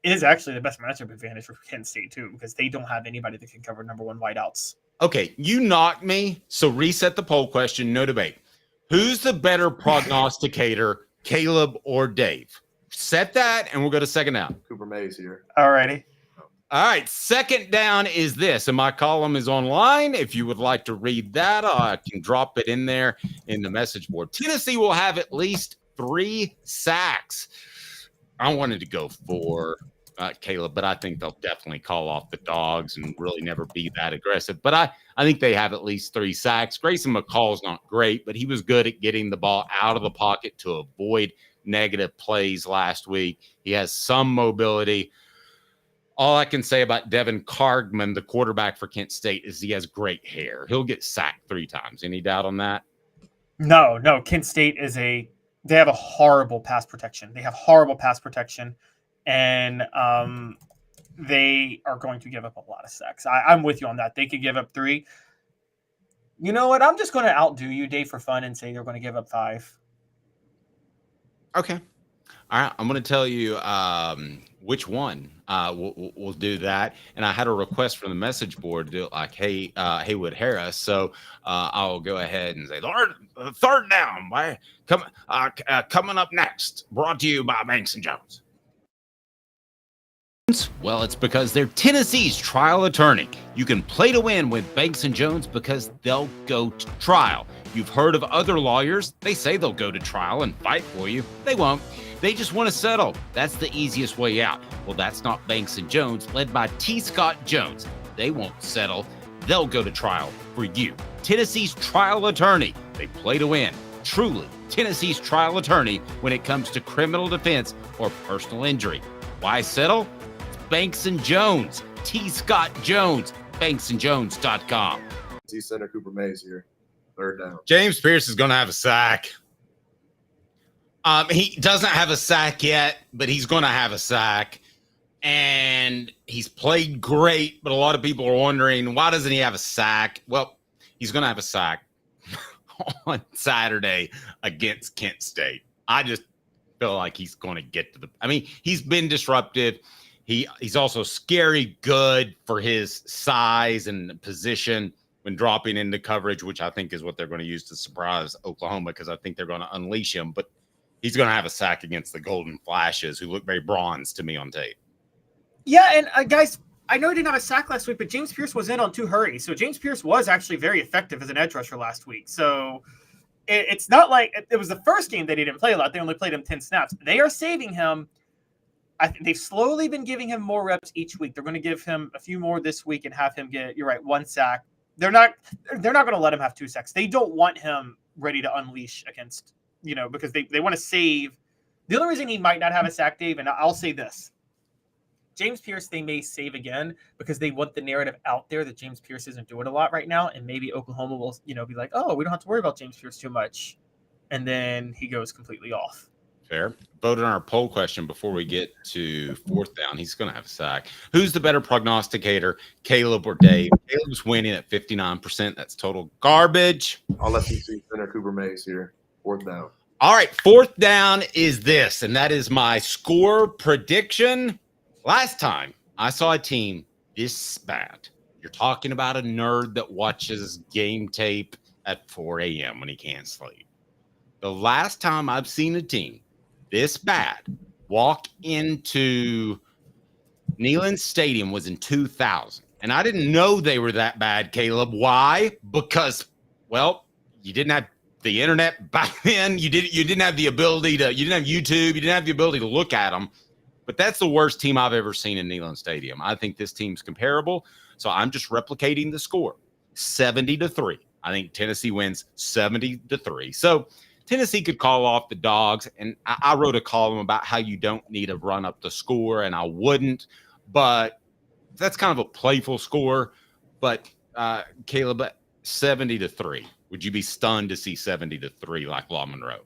is actually the best matchup advantage for Kent State too, because they don't have anybody that can cover number one wideouts. Okay, you knocked me, so reset the poll question. No debate. Who's the better prognosticator, Caleb or Dave? Set that, and we'll go to second down. Cooper Mays here. All righty. All right, second down is this, and my column is online. If you would like to read that, I can drop it in there in the message board. Tennessee will have at least 3 sacks. I wanted to go for Caleb, but I think they'll definitely call off the Dogs and really never be that aggressive. But I think they have at least 3 sacks. Grayson McCall's not great, but he was good at getting the ball out of the pocket to avoid negative plays last week. He has some mobility. All I can say about Devin Cargman, the quarterback for Kent State, is he has great hair. He'll get sacked 3 times. Any doubt on that? No. Kent State they have a horrible pass protection. They have horrible pass protection, and they are going to give up a lot of sacks. I'm with you on that. They could give up 3. You know what? I'm just going to outdo you, Dave, for fun and say they're going to give up 5. Okay. All right. I'm going to tell you which one we'll do that. And I had a request from the message board to do it like Haywood Harris. So I'll go ahead and say third down. Coming up next, brought to you by Banks & Jones. Well, it's because they're Tennessee's trial attorney. You can play to win with Banks & Jones because they'll go to trial. You've heard of other lawyers. They say they'll go to trial and fight for you. They won't. They just want to settle. That's the easiest way out. Well, that's not Banks & Jones, led by T. Scott Jones. They won't settle. They'll go to trial for you. Tennessee's trial attorney. They play to win. Truly, Tennessee's trial attorney when it comes to criminal defense or personal injury. Why settle? Banks & Jones. T. Scott Jones. BanksandJones.com. T. Center Cooper Mays here. Third down. James Pierce is going to have a sack. He doesn't have a sack yet, but he's going to have a sack. And he's played great, but a lot of people are wondering, why doesn't he have a sack? Well, he's going to have a sack on Saturday against Kent State. I just feel like he's going to get to he's been disruptive. He's also scary good for his size and position when dropping into coverage, which I think is what they're going to use to surprise Oklahoma, because I think they're going to unleash him. But he's going to have a sack against the Golden Flashes, who look very bronze to me on tape. Yeah, and guys, I know he didn't have a sack last week, but James Pierce was in on 2 hurries. So James Pierce was actually very effective as an edge rusher last week. So it's not like it was the first game that he didn't play a lot. They only played him 10 snaps. They are saving him. I think they've slowly been giving him more reps each week. They're going to give him a few more this week and have him get, you're right, 1 sack. They're not going to let him have 2 sacks. They don't want him ready to unleash against, because they want to save. The only reason he might not have a sack, Dave, and I'll say this, James Pierce, they may save again because they want the narrative out there that James Pierce isn't doing a lot right now. And maybe Oklahoma will, be like, oh, we don't have to worry about James Pierce too much. And then he goes completely off. Fair. Vote on our poll question before we get to 4th down. He's going to have a sack. Who's the better prognosticator, Caleb or Dave? Caleb's winning at 59%. That's total garbage. I'll let you see Center Cooper Mays here. 4th down. All right. 4th down is this, and that is my score prediction. Last time I saw a team this bad, you're talking about a nerd that watches game tape at 4 a.m. when he can't sleep. The last time I've seen a team this bad walk into Neyland Stadium was in 2000. And I didn't know they were that bad, Caleb. Why? Because, well, you didn't have the internet back then. You didn't have the ability to, you didn't have YouTube. You didn't have the ability to look at them. But that's the worst team I've ever seen in Neyland Stadium. I think this team's comparable. So I'm just replicating the score, 70-3. I think Tennessee wins 70-3. So Tennessee could call off the Dogs, and I wrote a column about how you don't need to run up the score, and I wouldn't, but that's kind of a playful score. But Caleb, 70-3. Would you be stunned to see 70-3 like Law Monroe?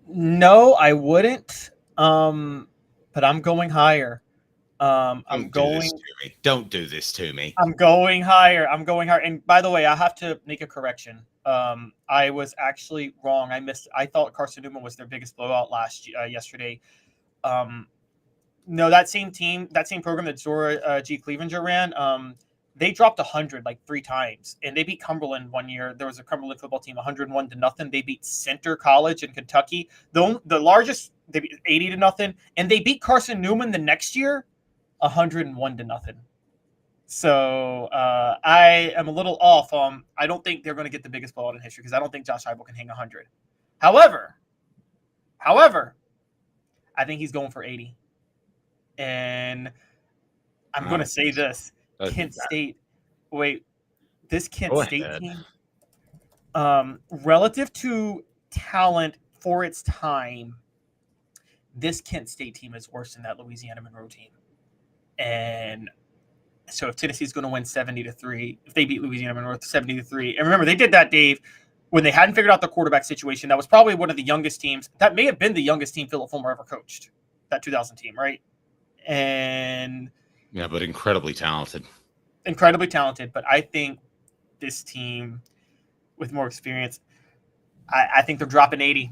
No, I wouldn't. But I'm going higher. Don't do this to me. I'm going higher. And by the way, I have to make a correction. I was actually wrong. I thought Carson Newman was their biggest blowout yesterday. No, that same program that Zora G. Clevenger ran, they dropped 100 like 3 times, and they beat Cumberland one year. There was a Cumberland football team 101-0. They beat Center College in Kentucky, the largest. They beat 80-0, and they beat Carson Newman the next year 101-0. So I am a little off. I don't think they're going to get the biggest blowout in history because I don't think Josh Heupel can hang 100. However, I think he's going for 80. And I'm going to say this. Kent State. Wait, this Kent State team, relative to talent for its time, this Kent State team is worse than that Louisiana Monroe team. And so if Tennessee's going to win 70-3, if they beat Louisiana Monroe 70-3, and remember, they did that, Dave, when they hadn't figured out the quarterback situation. That was probably one of the youngest teams. That may have been the youngest team Philip Fulmer ever coached, that 2000 team, right? And yeah, but incredibly talented. But I think this team with more experience, I think they're dropping 80.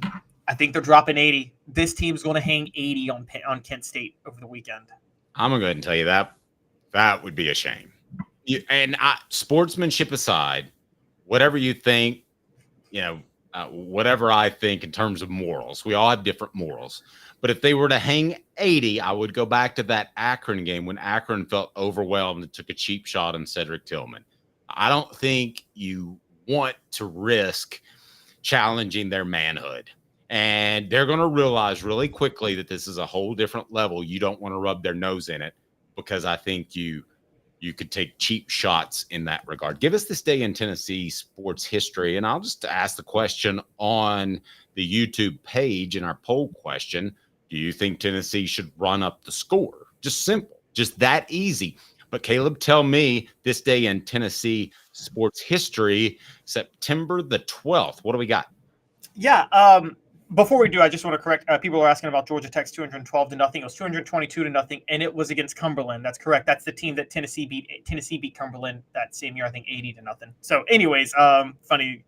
This team's going to hang 80 on Kent State over the weekend. I'm going to go ahead and tell you that would be a shame. Sportsmanship aside, whatever you think, whatever I think in terms of morals, we all have different morals. But if they were to hang 80, I would go back to that Akron game when Akron felt overwhelmed and took a cheap shot on Cedric Tillman. I don't think you want to risk challenging their manhood. And they're going to realize really quickly that this is a whole different level. You don't want to rub their nose in it because I think you could take cheap shots in that regard. Give us this day in Tennessee sports history, and I'll just ask the question on the YouTube page in our poll question. Do you think Tennessee should run up the score? Just simple, just that easy. But Caleb, tell me this day in Tennessee sports history, September the 12th. What do we got? Yeah. Before we do, I just want to correct. People are asking about Georgia Tech's 212-0. It was 222-0, and it was against Cumberland. That's correct. That's the team that Tennessee beat. Tennessee beat Cumberland that same year, I think 80-0. So, anyways, funny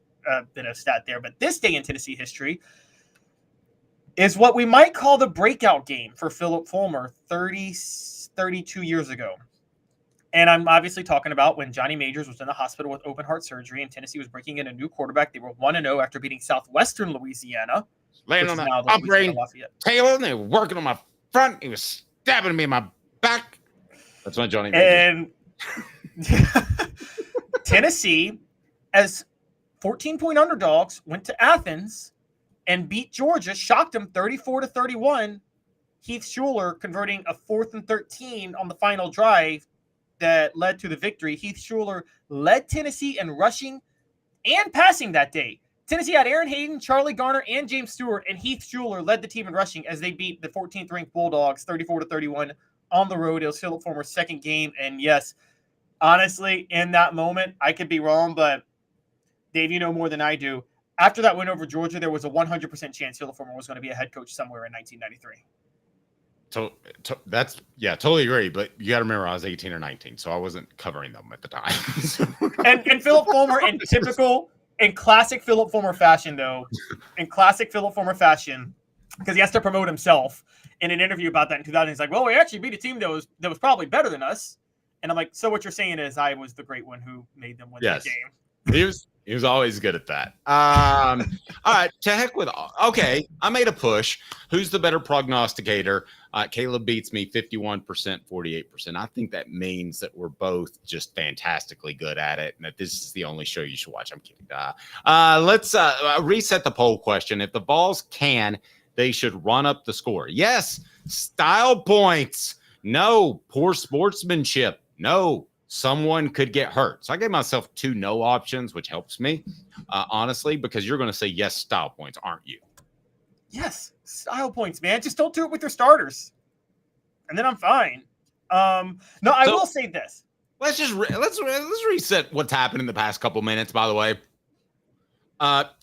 bit of stat there. But this day in Tennessee history is what we might call the breakout game for Philip Fulmer 32 years ago. And I'm obviously talking about when Johnny Majors was in the hospital with open heart surgery and Tennessee was breaking in a new quarterback. They were 1-0 after beating Southwestern Louisiana. Laying on my brain, Taylor, and they were working on my front. He was stabbing me in my back. That's when Johnny Majors. And Tennessee, as 14-point underdogs, went to Athens and beat Georgia, shocked them 34-31. Heath Schuler converting a 4th and 13 on the final drive that led to the victory. Heath Schuler led Tennessee in rushing and passing that day. Tennessee had Aaron Hayden, Charlie Garner, and James Stewart, and Heath Schuler led the team in rushing as they beat the 14th-ranked Bulldogs 34-31 on the road. It was Philip Fulmer's second game, and yes, honestly, in that moment, I could be wrong, but Dave, you know more than I do. After that win over Georgia, there was a 100% chance Philip Fulmer was going to be a head coach somewhere in 1993. So that's, yeah, totally agree. But you got to remember, I was 18 or 19, so I wasn't covering them at the time. and Philip Fulmer, in classic Philip Fulmer fashion, because he has to promote himself in an interview about that in 2000. He's like, well, we actually beat a team that was probably better than us. And I'm like, so what you're saying is I was the great one who made them win that game. He was always good at that. All right, to heck with all. Okay, I made a push. Who's the better prognosticator? Caleb beats me 51%, 48%. I think that means that we're both just fantastically good at it, and that this is the only show you should watch. I'm kidding. Let's reset the poll question. If the Vols can, they should run up the score. Yes, style points. No, poor sportsmanship. No, someone could get hurt. So I gave myself 2 no options, which helps me, honestly, because you're going to say yes, style points, aren't you? Yes, style points, man. Just don't do it with your starters, and then I'm fine. No, I will say this. Let's just let's reset what's happened in the past couple minutes. By the way,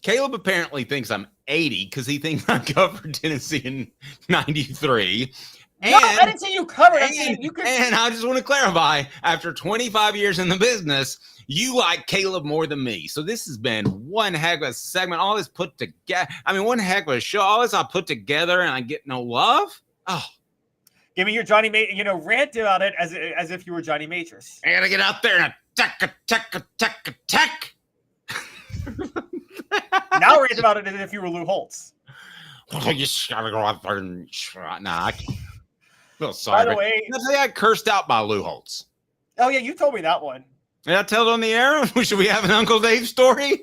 Caleb apparently thinks I'm 80 because he thinks I covered Tennessee in '93. No, I didn't say you covered. I'm saying you could. And I just want to clarify: after 25 years in the business, you like Caleb more than me. So this has been one heck of a segment. All this put together. I mean, one heck of a show. All this I put together, and I get no love. Oh. Give me your Johnny rant about it as if you were Johnny Matrix. I gotta get out there and attack. Now rant about it as if you were Lou Holtz. Oh, you gotta go out there and I feel sorry. By the way, I got cursed out by Lou Holtz. Oh yeah, you told me that one. Did I tell it on the air? Should we have an Uncle Dave story?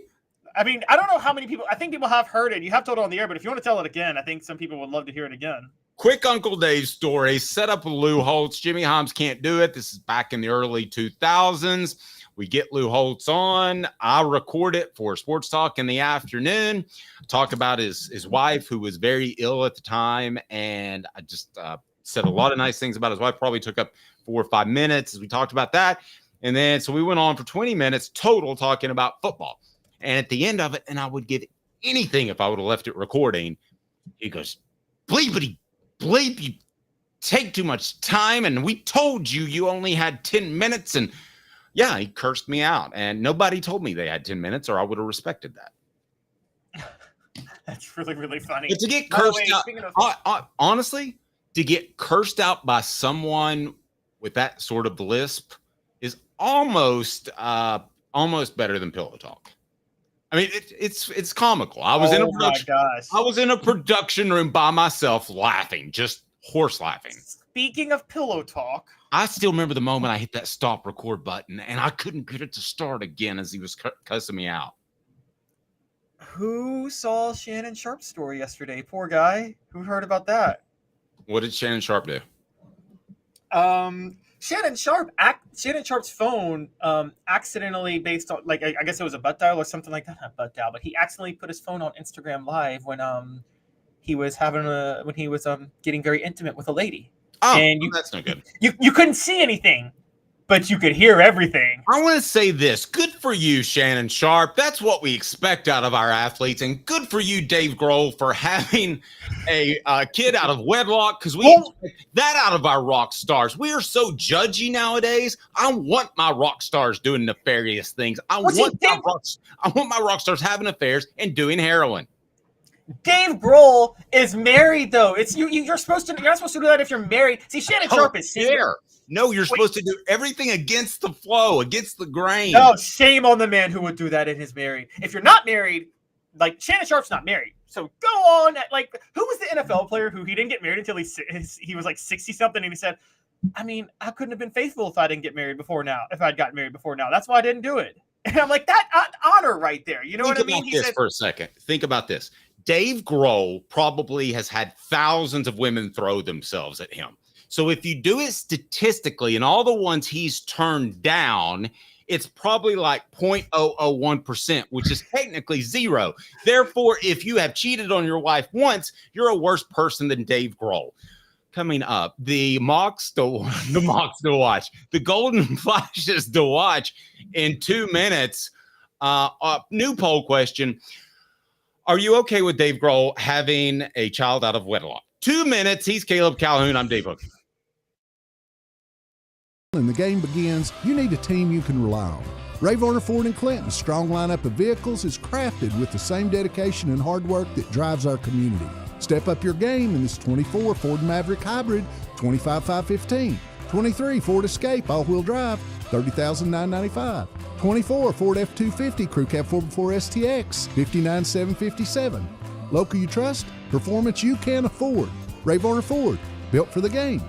I mean, I don't know how many people. I think people have heard it. You have told it on the air, but if you want to tell it again, I think some people would love to hear it again. Quick Uncle Dave story. Set up with Lou Holtz. Jimmy Holmes can't do it. This is back in the early 2000s. We get Lou Holtz on. I record it for Sports Talk in the afternoon. Talk about his wife, who was very ill at the time. And I just said a lot of nice things about his wife. Probably took up 4 or 5 minutes as we talked about that. And then so we went on for 20 minutes total talking about football. And at the end of it, and I would give anything if I would have left it recording, he goes, bleep, you take too much time, and we told you only had 10 minutes. And yeah, he cursed me out, and nobody told me they had 10 minutes, or I would have respected that. That's really, really funny. But to get cursed out, honestly, to get cursed out by someone with that sort of lisp is almost better than pillow talk. I mean, it's comical. I was in a production room by myself laughing, just horse laughing. Speaking of pillow talk, I still remember the moment I hit that stop record button and I couldn't get it to start again as he was cussing me out. Who saw Shannon Sharp's story yesterday? Poor guy. Who heard about that? What did Shannon Sharp do? Shannon Sharp's phone accidentally, based on I guess it was a butt dial or something like that. Not butt dial, but he accidentally put his phone on Instagram Live when he was getting very intimate with a lady. Oh, and that's no good. You couldn't see anything, but you could hear everything. I want to say this. Good for you, Shannon Sharp. That's what we expect out of our athletes. And good for you, Dave Grohl, for having a kid out of wedlock, because we expect that out of our rock stars. We are so judgy nowadays. I want my rock stars doing nefarious things. I want my rock stars having affairs and doing heroin. Dave Grohl is married, though. You're not supposed to do that if you're married. See, Shannon Sharp is single. No, you're supposed to do everything against the flow, against the grain. No, shame on the man who would do that and is married. If you're not married, like Shannon Sharp's not married. So go on. Who was the NFL player who he didn't get married until he was like 60 something, and he said, I mean, I couldn't have been faithful if I didn't get married before now. If I'd gotten married before now, that's why I didn't do it. And I'm like, that honor right there. You know what I mean? Think about this for a second. Think about this. Dave Grohl probably has had thousands of women throw themselves at him. So if you do it statistically, and all the ones he's turned down, it's probably like 0.001%, which is technically zero. Therefore, if you have cheated on your wife once, you're a worse person than Dave Grohl. Coming up, the mocks to watch, the Golden Flashes to watch in 2 minutes. New poll question. Are you okay with Dave Grohl having a child out of wedlock? 2 minutes. He's Caleb Calhoun. I'm Dave Hooker. When the game begins, you need a team you can rely on. Ray Varner Ford and Clinton's strong lineup of vehicles is crafted with the same dedication and hard work that drives our community. Step up your game in this 24 Ford Maverick Hybrid, $25,515. 23 Ford Escape all-wheel drive, $30,995. 24 Ford F-250 Crew Cab 4x4 STX, $59,757. Local you trust, performance you can afford. Ray Varner Ford, built for the game.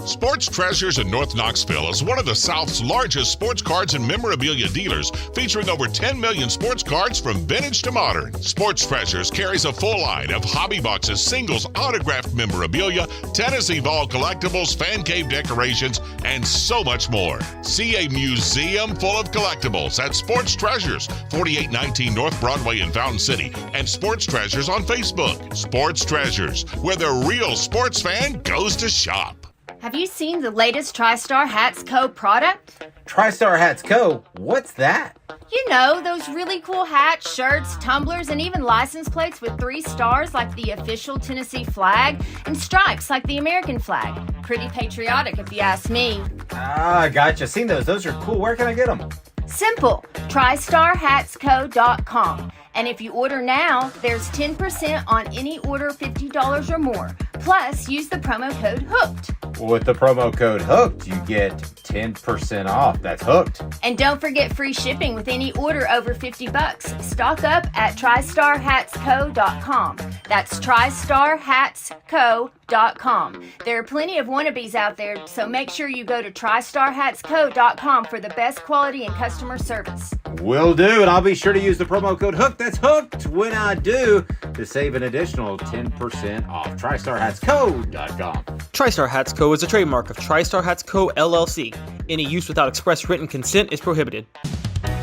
Sports Treasures in North Knoxville is one of the South's largest sports cards and memorabilia dealers, featuring over 10 million sports cards from vintage to modern. Sports Treasures carries a full line of hobby boxes, singles, autographed memorabilia, Tennessee Vol collectibles, fan cave decorations, and so much more. See a museum full of collectibles at Sports Treasures, 4819 North Broadway in Fountain City, and Sports Treasures on Facebook. Sports Treasures, where the real sports fan goes to shop. Have you seen the latest TriStar Hats Co. product? TriStar Hats Co.? What's that? You know, those really cool hats, shirts, tumblers, and even license plates with 3 stars like the official Tennessee flag and stripes like the American flag. Pretty patriotic if you ask me. Ah, gotcha. Seen those. Those are cool. Where can I get them? Simple. TriStarHatsCo.com. And if you order now, there's 10% on any order $50 or more. Plus, use the promo code HOOKED. With the promo code HOOKED, you get 10% off. That's hooked. And don't forget free shipping with any order over $50. Stock up at TriStarHatsCo.com. That's TriStarHatsCo.com. There are plenty of wannabes out there, so make sure you go to TriStarHatsCo.com for the best quality and customer service. Will do, and I'll be sure to use the promo code HOOKED. That's hooked when I do, to save an additional 10% off. TriStarHatsCo.com. TriStar Hats Co. is a trademark of TriStar Hats Co. LLC. Any use without express written consent is prohibited.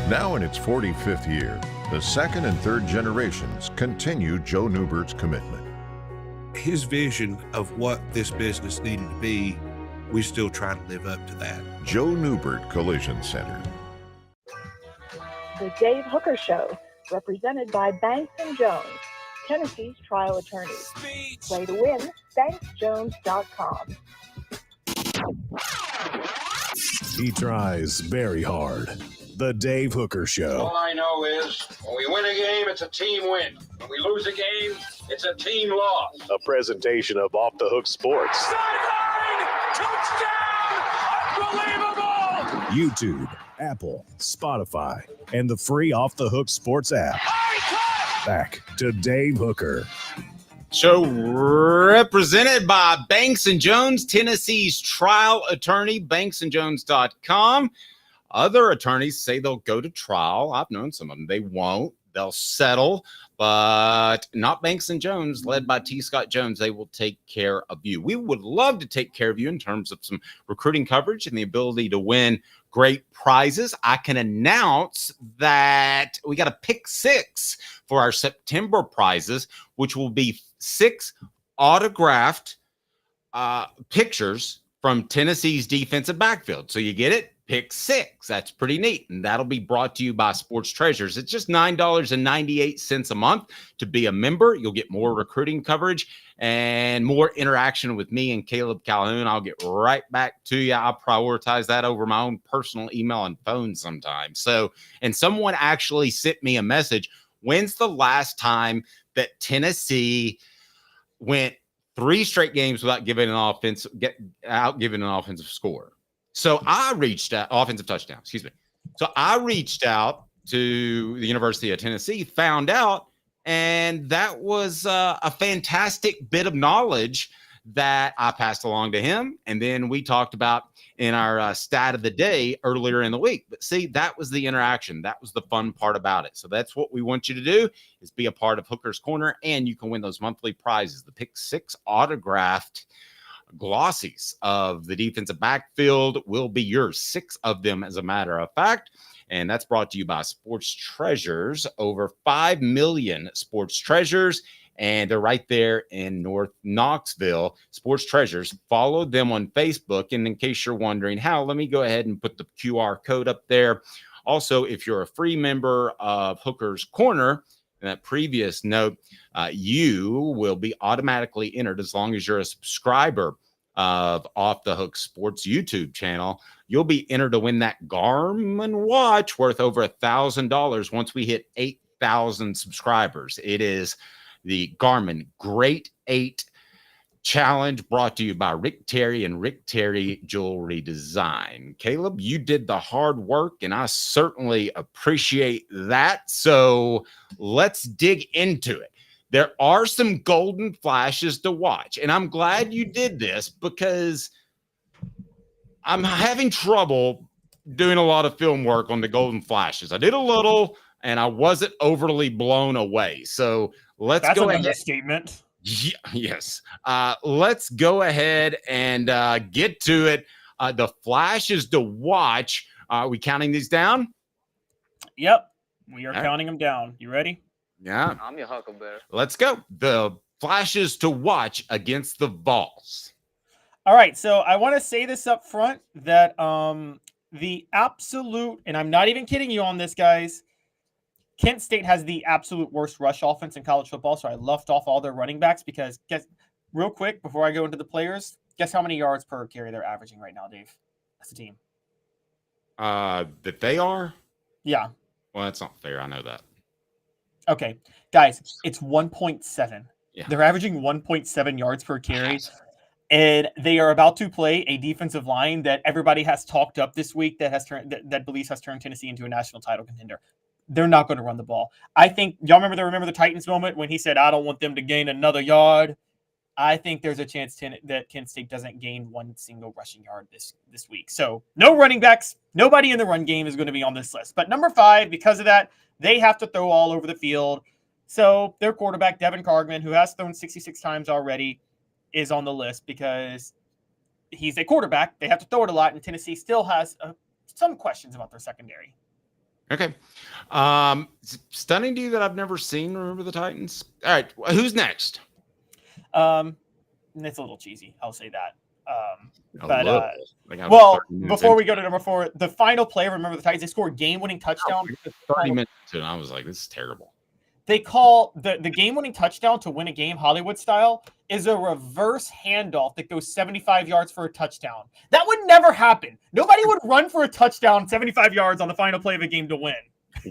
Now in its 45th year, the second and third generations continue Joe Neubert's commitment. His vision of what this business needed to be, we still try to live up to that. Joe Neubert Collision Center. The Dave Hooker Show, represented by Banks & Jones, Tennessee's trial attorneys. Play to win, banksjones.com. He tries very hard. The Dave Hooker Show. All I know is when we win a game, it's a team win. When we lose a game, it's a team loss. A presentation of Off the Hook Sports. Sideline! Touchdown! Unbelievable! YouTube, Apple, Spotify, and the free Off the Hook Sports app. Back to Dave Hooker. Show represented by Banks & Jones, Tennessee's trial attorney, banksandjones.com. Other attorneys say they'll go to trial. I've known some of them. They won't. They'll settle, but not Banks & Jones, led by T. Scott Jones. They will take care of you. We would love to take care of you in terms of some recruiting coverage and the ability to win great prizes. I can announce that we got a pick 6 for our September prizes, which will be 6 autographed pictures from Tennessee's defensive backfield. So you get it? Pick 6. That's pretty neat. And that'll be brought to you by Sports Treasures. It's just $9.98 a month to be a member. You'll get more recruiting coverage and more interaction with me and Caleb Calhoun. I'll get right back to you. I'll prioritize that over my own personal email and phone sometimes. So, and someone actually sent me a message. When's the last time that Tennessee went 3 straight games without giving an offensive score? So I reached out, offensive touchdown, excuse me. So I reached out to the University of Tennessee, found out, and that was a fantastic bit of knowledge that I passed along to him. And then we talked about in our stat of the day earlier in the week. But see, that was the interaction. That was the fun part about it. So that's what we want you to do, is be a part of Hooker's Corner, and you can win those monthly prizes. The Pick 6 autographed glossies of the defensive backfield will be yours. 6 of them, as a matter of fact. And that's brought to you by Sports Treasures. Over 5 million Sports Treasures. And they're right there in North Knoxville. Sports Treasures. Follow them on Facebook. And in case you're wondering how, let me go ahead and put the QR code up there. Also, if you're a free member of Hooker's Corner, in that previous note, you will be automatically entered as long as you're a subscriber of Off the Hook Sports YouTube channel. You'll be entered to win that Garmin watch worth over $1,000 once we hit 8,000 subscribers. It is the Garmin Great 8 Challenge, brought to you by Rick Terry and Rick Terry Jewelry Design. Caleb, you did the hard work, and I certainly appreciate that. So let's dig into it. There are some golden flashes to watch, and I'm glad you did this because I'm having trouble doing a lot of film work on the Golden Flashes. I did a little, and I wasn't overly blown away. So let's That's go another ahead. statement. Yes. Let's go ahead and get to it. The Flashes to watch. Are we counting these down? Yep. We are All right. counting them down. You ready? Yeah. I'm your Huckleberry. Let's go. The Flashes to watch against the Vols. All right. So I want to say this up front that the absolute, and I'm not even kidding you on this, guys, Kent State has the absolute worst rush offense in college football. So I left off all their running backs because, guess, real quick, before I go into the players, guess how many yards per carry they're averaging right now, Dave, as a team? That they are? Yeah. Well, that's not fair. I know that. Okay. Guys, it's 1.7. Yeah. They're averaging 1.7 yards per carry. And they are about to play a defensive line that everybody has talked up this week that believes has turned Tennessee into a national title contender. They're not going to run the ball. I think y'all remember the Titans moment when he said, "I don't want them to gain another yard." I think there's a chance that Kent State doesn't gain one single rushing yard this week. So no running backs. Nobody in the run game is going to be on this list. But number 5, because of that, they have to throw all over the field. So their quarterback, Devin Cargman, who has thrown 66 times already, is on the list because he's a quarterback. They have to throw it a lot, and Tennessee still has some questions about their secondary. Okay. Stunning to you that I've never seen Remember the Titans. All right. Who's next? It's a little cheesy. I'll say that. Before we go to number 4, the final play, Remember the Titans, they scored game-winning touchdown. 30 minutes and I was like, this is terrible. They call the game-winning touchdown to win a game, Hollywood style, is a reverse handoff that goes 75 yards for a touchdown. That would never happen. Nobody would run for a touchdown 75 yards on the final play of a game to win.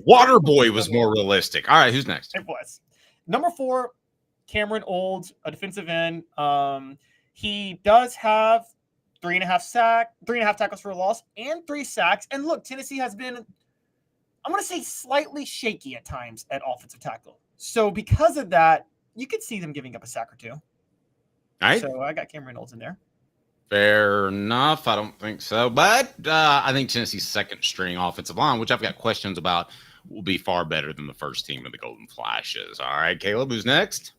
Waterboy was more realistic. All right, who's next? It was. Number 4, Cameron Olds, a defensive end. He does have 3.5 tackles for a loss and 3 sacks. And look, Tennessee has been, I'm going to say, slightly shaky at times at offensive tackle. So because of that, you could see them giving up a sack or 2. All right. So I got Cameron Olds in there. Fair enough. I don't think so. But I think Tennessee's second string offensive line, which I've got questions about, will be far better than the first team of the Golden Flashes. All right, Caleb, who's next?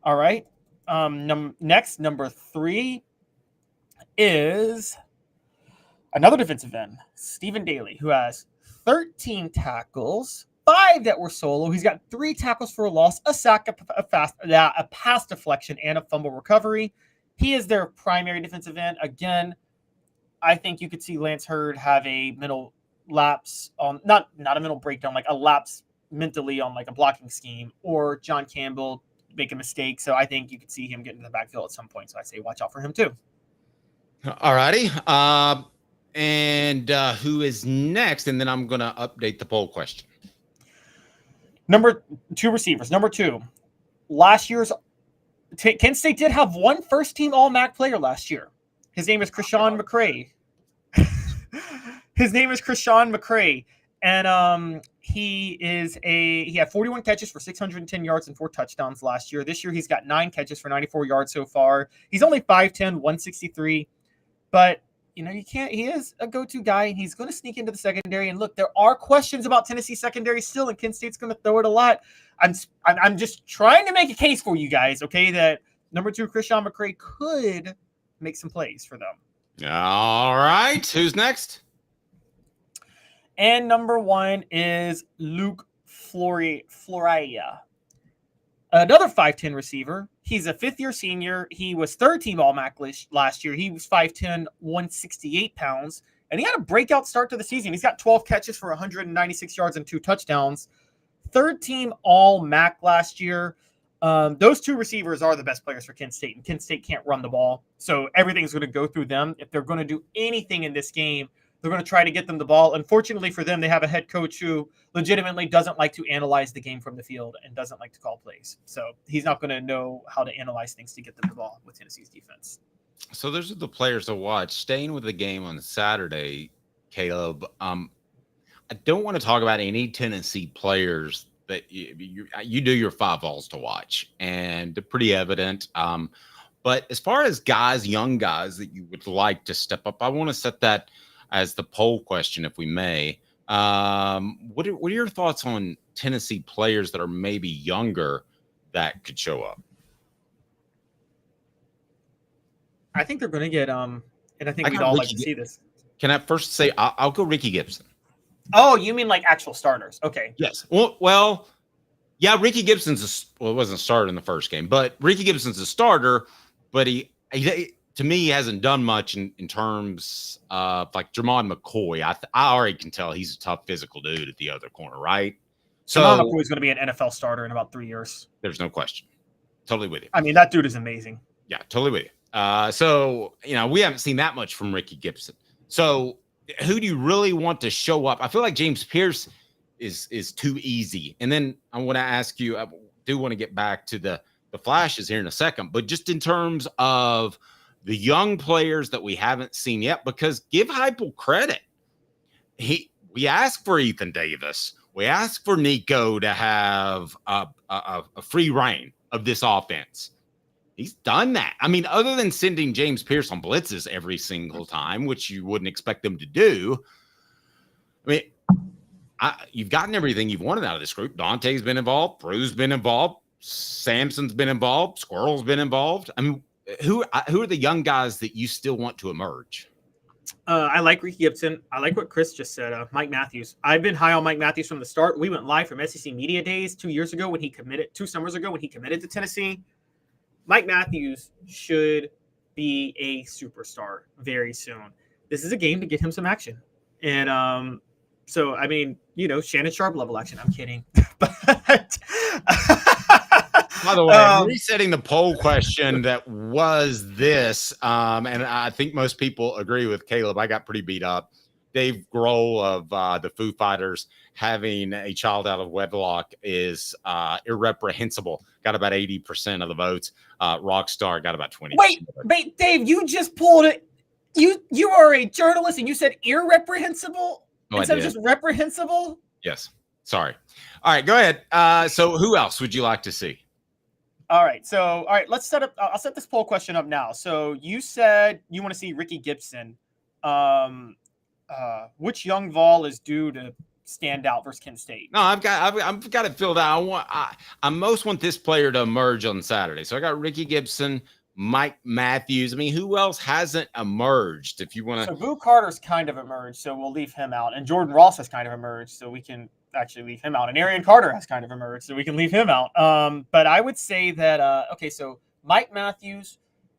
All right. Next, number 3 is another defensive end, Stephen Daly, who has 13 tackles, 5 that were solo. He's got 3 tackles for a loss, a sack, a pass deflection, and a fumble recovery. He is their primary defensive end. Again, I think you could see Lance Hurd have a mental lapse on not a mental breakdown, like a lapse mentally on like a blocking scheme, or John Campbell make a mistake. So I think you could see him get into the backfield at some point. So I say watch out for him too. All righty. And who is next? And then I'm going to update the poll question. Number 2 receivers. Number 2, last year's Kent State did have one first-team All-MAC player last year. His name is Krishan McCray. And he had 41 catches for 610 yards and 4 touchdowns last year. This year he's got 9 catches for 94 yards so far. He's only 5'10", 163, but he is a go-to guy, and he's going to sneak into the secondary. And look, there are questions about Tennessee secondary still, and Kent State's going to throw it a lot. I'm just trying to make a case for you guys, okay, that number 2, Krishan McCray, could make some plays for them. All right. Who's next? And number 1 is Luke Floria, another 5'10" receiver. He's a 5th-year senior. He was 3rd-team All-MAC last year. He was 5'10", 168 pounds. And he had a breakout start to the season. He's got 12 catches for 196 yards and 2 touchdowns. 3rd-team All-MAC last year. Those 2 receivers are the best players for Kent State, and Kent State can't run the ball. So everything's going to go through them. If they're going to do anything in this game, they're going to try to get them the ball. Unfortunately for them, they have a head coach who legitimately doesn't like to analyze the game from the field and doesn't like to call plays. So he's not going to know how to analyze things to get them the ball with Tennessee's defense. So those are the players to watch. Staying with the game on Saturday, Caleb, I don't want to talk about any Tennessee players that you do your 5 Vols to watch, and they're pretty evident. But as far as guys, young guys that you would like to step up, I want to set that as the poll question, if we may. What are your thoughts on Tennessee players that are maybe younger that could show up? I think they're going to get and I think we'd all like to see this. Can I first say I'll go Ricky Gibson? Oh, you mean like actual starters? Okay. Yes. Well, yeah. Ricky Gibson's it wasn't a starter in the first game, but Ricky Gibson's a starter. But he to me, he hasn't done much in terms of like Jermon McCoy. I already can tell he's a tough physical dude at the other corner, right? So Jermon McCoy is going to be an NFL starter in about 3 years. There's no question. Totally with you. I mean, that dude is amazing. Yeah, totally with you. So we haven't seen that much from Ricky Gibson. So who do you really want to show up? I feel like James Pierce is too easy. And then I want to ask you, I do want to get back to the flashes here in a second, but just in terms of the young players that we haven't seen yet, because give Heupel credit. We asked for Ethan Davis. We asked for Nico to have a free reign of this offense. He's done that. I mean, other than sending James Pierce on blitzes every single time, which you wouldn't expect them to do. I mean, you've gotten everything you've wanted out of this group. Dante's been involved. Prue's been involved. Samson's been involved. Squirrel's been involved. I mean, who are the young guys that you still want to emerge? I like Ricky Gibson. I like what Chris just said. Mike Matthews. I've been high on Mike Matthews from the start. We went live from SEC Media Days 2 summers ago when he committed to Tennessee. Mike Matthews should be a superstar very soon. This is a game to get him some action. And so, I mean, Shannon Sharp level action. I'm kidding. But by the way, I'm resetting the poll question that was this, and I think most people agree with Caleb. I got pretty beat up. Dave Grohl of the Foo Fighters having a child out of wedlock is irreprehensible. Got about 80% of the votes. Rockstar got about 20%. Wait, Dave, you just pulled it. You are a journalist and you said irreprehensible instead of just reprehensible? Yes. Sorry. All right, go ahead. So who else would you like to see? All right, let's set up. I'll set this poll question up now. So you said you want to see Ricky Gibson. Which young Vol is due to stand out versus Kent State? No, I've got it filled out. I most want this player to emerge on Saturday. So I got Ricky Gibson, Mike Matthews. I mean, who else hasn't emerged? If you want to, so Boo Carter's kind of emerged, so we'll leave him out, and Jordan Ross has kind of emerged, so we can actually leave him out, and Arian Carter has kind of emerged, so we can leave him out. But I would say that so Mike Matthews,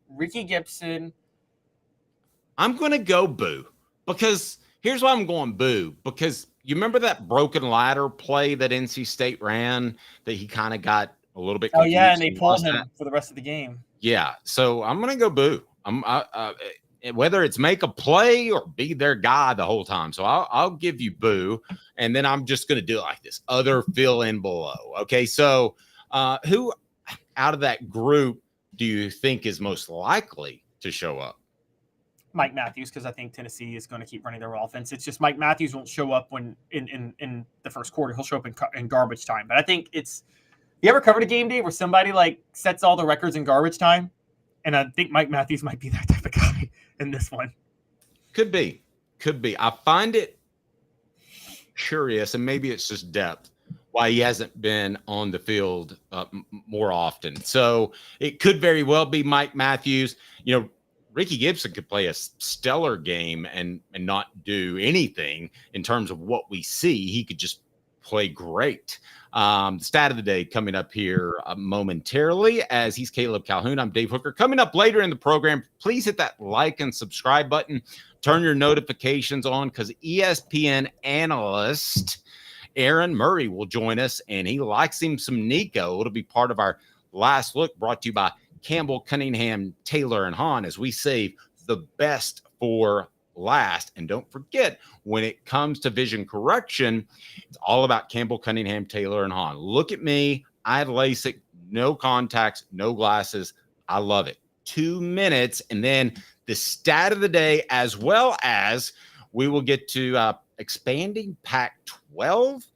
Ricky Gibson. I'm going to go Boo, because here's why I'm going Boo, because you remember that broken ladder play that NC State ran that he kind of got a little bit confused. Oh yeah, and they pulled him for the rest of the game. Yeah, so I'm going to go Boo. Whether it's make a play or be their guy the whole time. So I'll give you Boo, and then I'm just going to do it like this. Other fill in below. Okay, so who out of that group do you think is most likely to show up? Mike Matthews, because I think Tennessee is going to keep running their offense. It's just Mike Matthews won't show up when in the first quarter. He'll show up in garbage time. But I think it's – you ever covered a game day where somebody like sets all the records in garbage time? And I think Mike Matthews might be that type of guy in this one. Could be. I find it curious, and maybe it's just depth, why he hasn't been on the field more often. So it could very well be Mike Matthews. Ricky Gibson could play a stellar game and not do anything in terms of what we see. He could just play great. The stat of the day coming up here momentarily, as he's Caleb Calhoun. I'm Dave Hooker. Coming up later in the program, please hit that like and subscribe button. Turn your notifications on, because ESPN analyst Aaron Murray will join us, and he likes him some Nico. It'll be part of our last look, brought to you by Campbell, Cunningham, Taylor, and Hahn, as we save the best for last. And don't forget, when it comes to vision correction, it's all about Campbell, Cunningham, Taylor, and Hahn. Look at me. I have LASIK, no contacts, no glasses. I love it. 2 minutes. And then the stat of the day, as well as we will get to expanding Pac-12.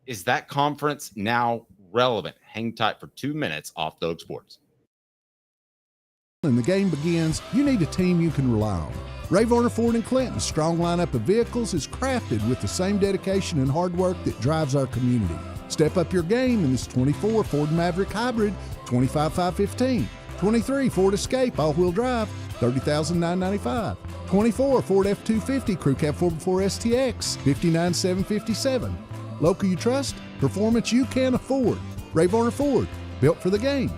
Is that conference now relevant. Hang tight for 2 minutes off the Hook Sports. And the game begins, you need a team you can rely on. Ray Varner Ford and Clinton's strong lineup of vehicles is crafted with the same dedication and hard work that drives our community. Step up your game in this 24 Ford Maverick Hybrid, $25,515. 23 Ford Escape all-wheel drive, $30,995. 24 Ford F-250 Crew Cab 4x4 STX, $59,757. Local you trust, performance you can afford. Ray Varner Ford, built for the game.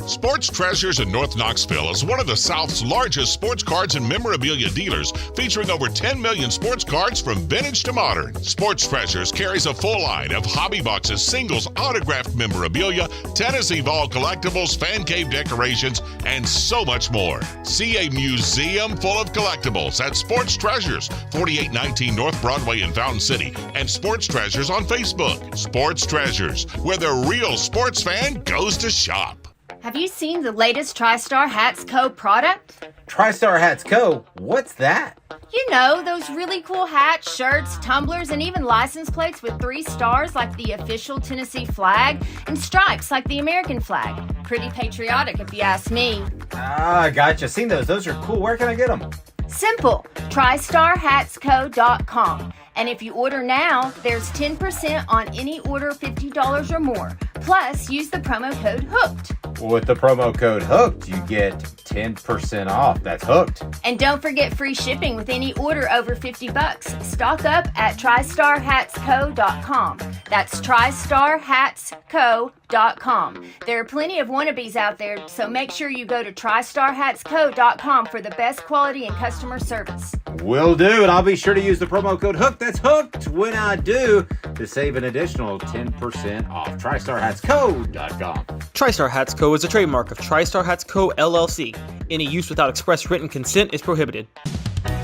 Sports Treasures in North Knoxville is one of the South's largest sports cards and memorabilia dealers, featuring over 10 million sports cards from vintage to modern. Sports Treasures carries a full line of hobby boxes, singles, autographed memorabilia, Tennessee Vols collectibles, fan cave decorations, and so much more. See a museum full of collectibles at Sports Treasures, 4819 North Broadway in Fountain City, and Sports Treasures on Facebook. Sports Treasures, where the real sports fan goes to shop. Have you seen the latest TriStar Hats Co. product? TriStar Hats Co. What's that? You know, those really cool hats, shirts, tumblers, and even license plates with 3 stars like the official Tennessee flag and stripes like the American flag. Pretty patriotic if you ask me. Ah, gotcha. Seen those. Those are cool. Where can I get them? Simple. TriStarHatsCo.com. And if you order now, there's 10% on any order $50 or more. Plus, use the promo code HOOKED. With the promo code HOOKED, you get 10% off. That's hooked. And don't forget free shipping with any order over $50. Stock up at TriStarHatsCo.com. That's TriStarHatsCo.com. There are plenty of wannabes out there, so make sure you go to TriStarHatsCo.com for the best quality and customer service. Will do, and I'll be sure to use the promo code HOOKED. That's hooked when I do, to save an additional 10% off. TriStarHatsCo.com. TriStar Hats Co. is a trademark of TriStar Hats Co. LLC. Any use without express written consent is prohibited.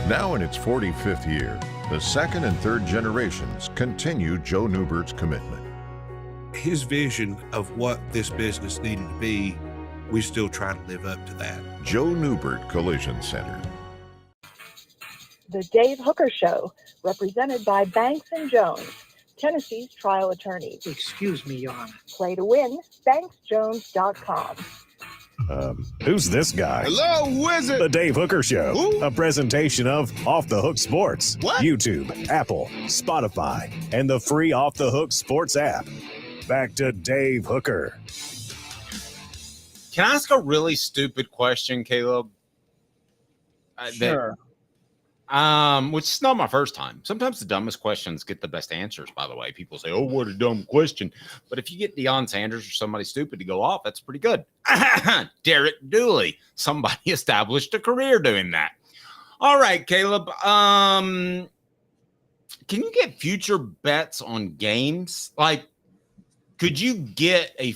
Now in its 45th year, the second and third generations continue Joe Neubert's commitment. His vision of what this business needed to be, we still try to live up to that. Joe Neubert Collision Center. The Dave Hooker Show, represented by Banks and Jones, Tennessee's trial attorneys. Excuse me, Your Honor. Play to win, banksjones.com. Who's this guy? Hello, who is it? The Dave Hooker Show, Who? a presentation of Off the Hook Sports, What? YouTube, Apple, Spotify, and the free Off the Hook Sports app. Back to Dave Hooker. Can I ask a really stupid question, Caleb? Sure. Which is not my first time. Sometimes the dumbest questions get the best answers, by the way. People say, oh, what a dumb question. But if you get Deion Sanders or somebody stupid to go off, that's pretty good. Derek Dooley. Somebody established a career doing that. All right, Caleb. Can you get future bets on games? Like, could you get a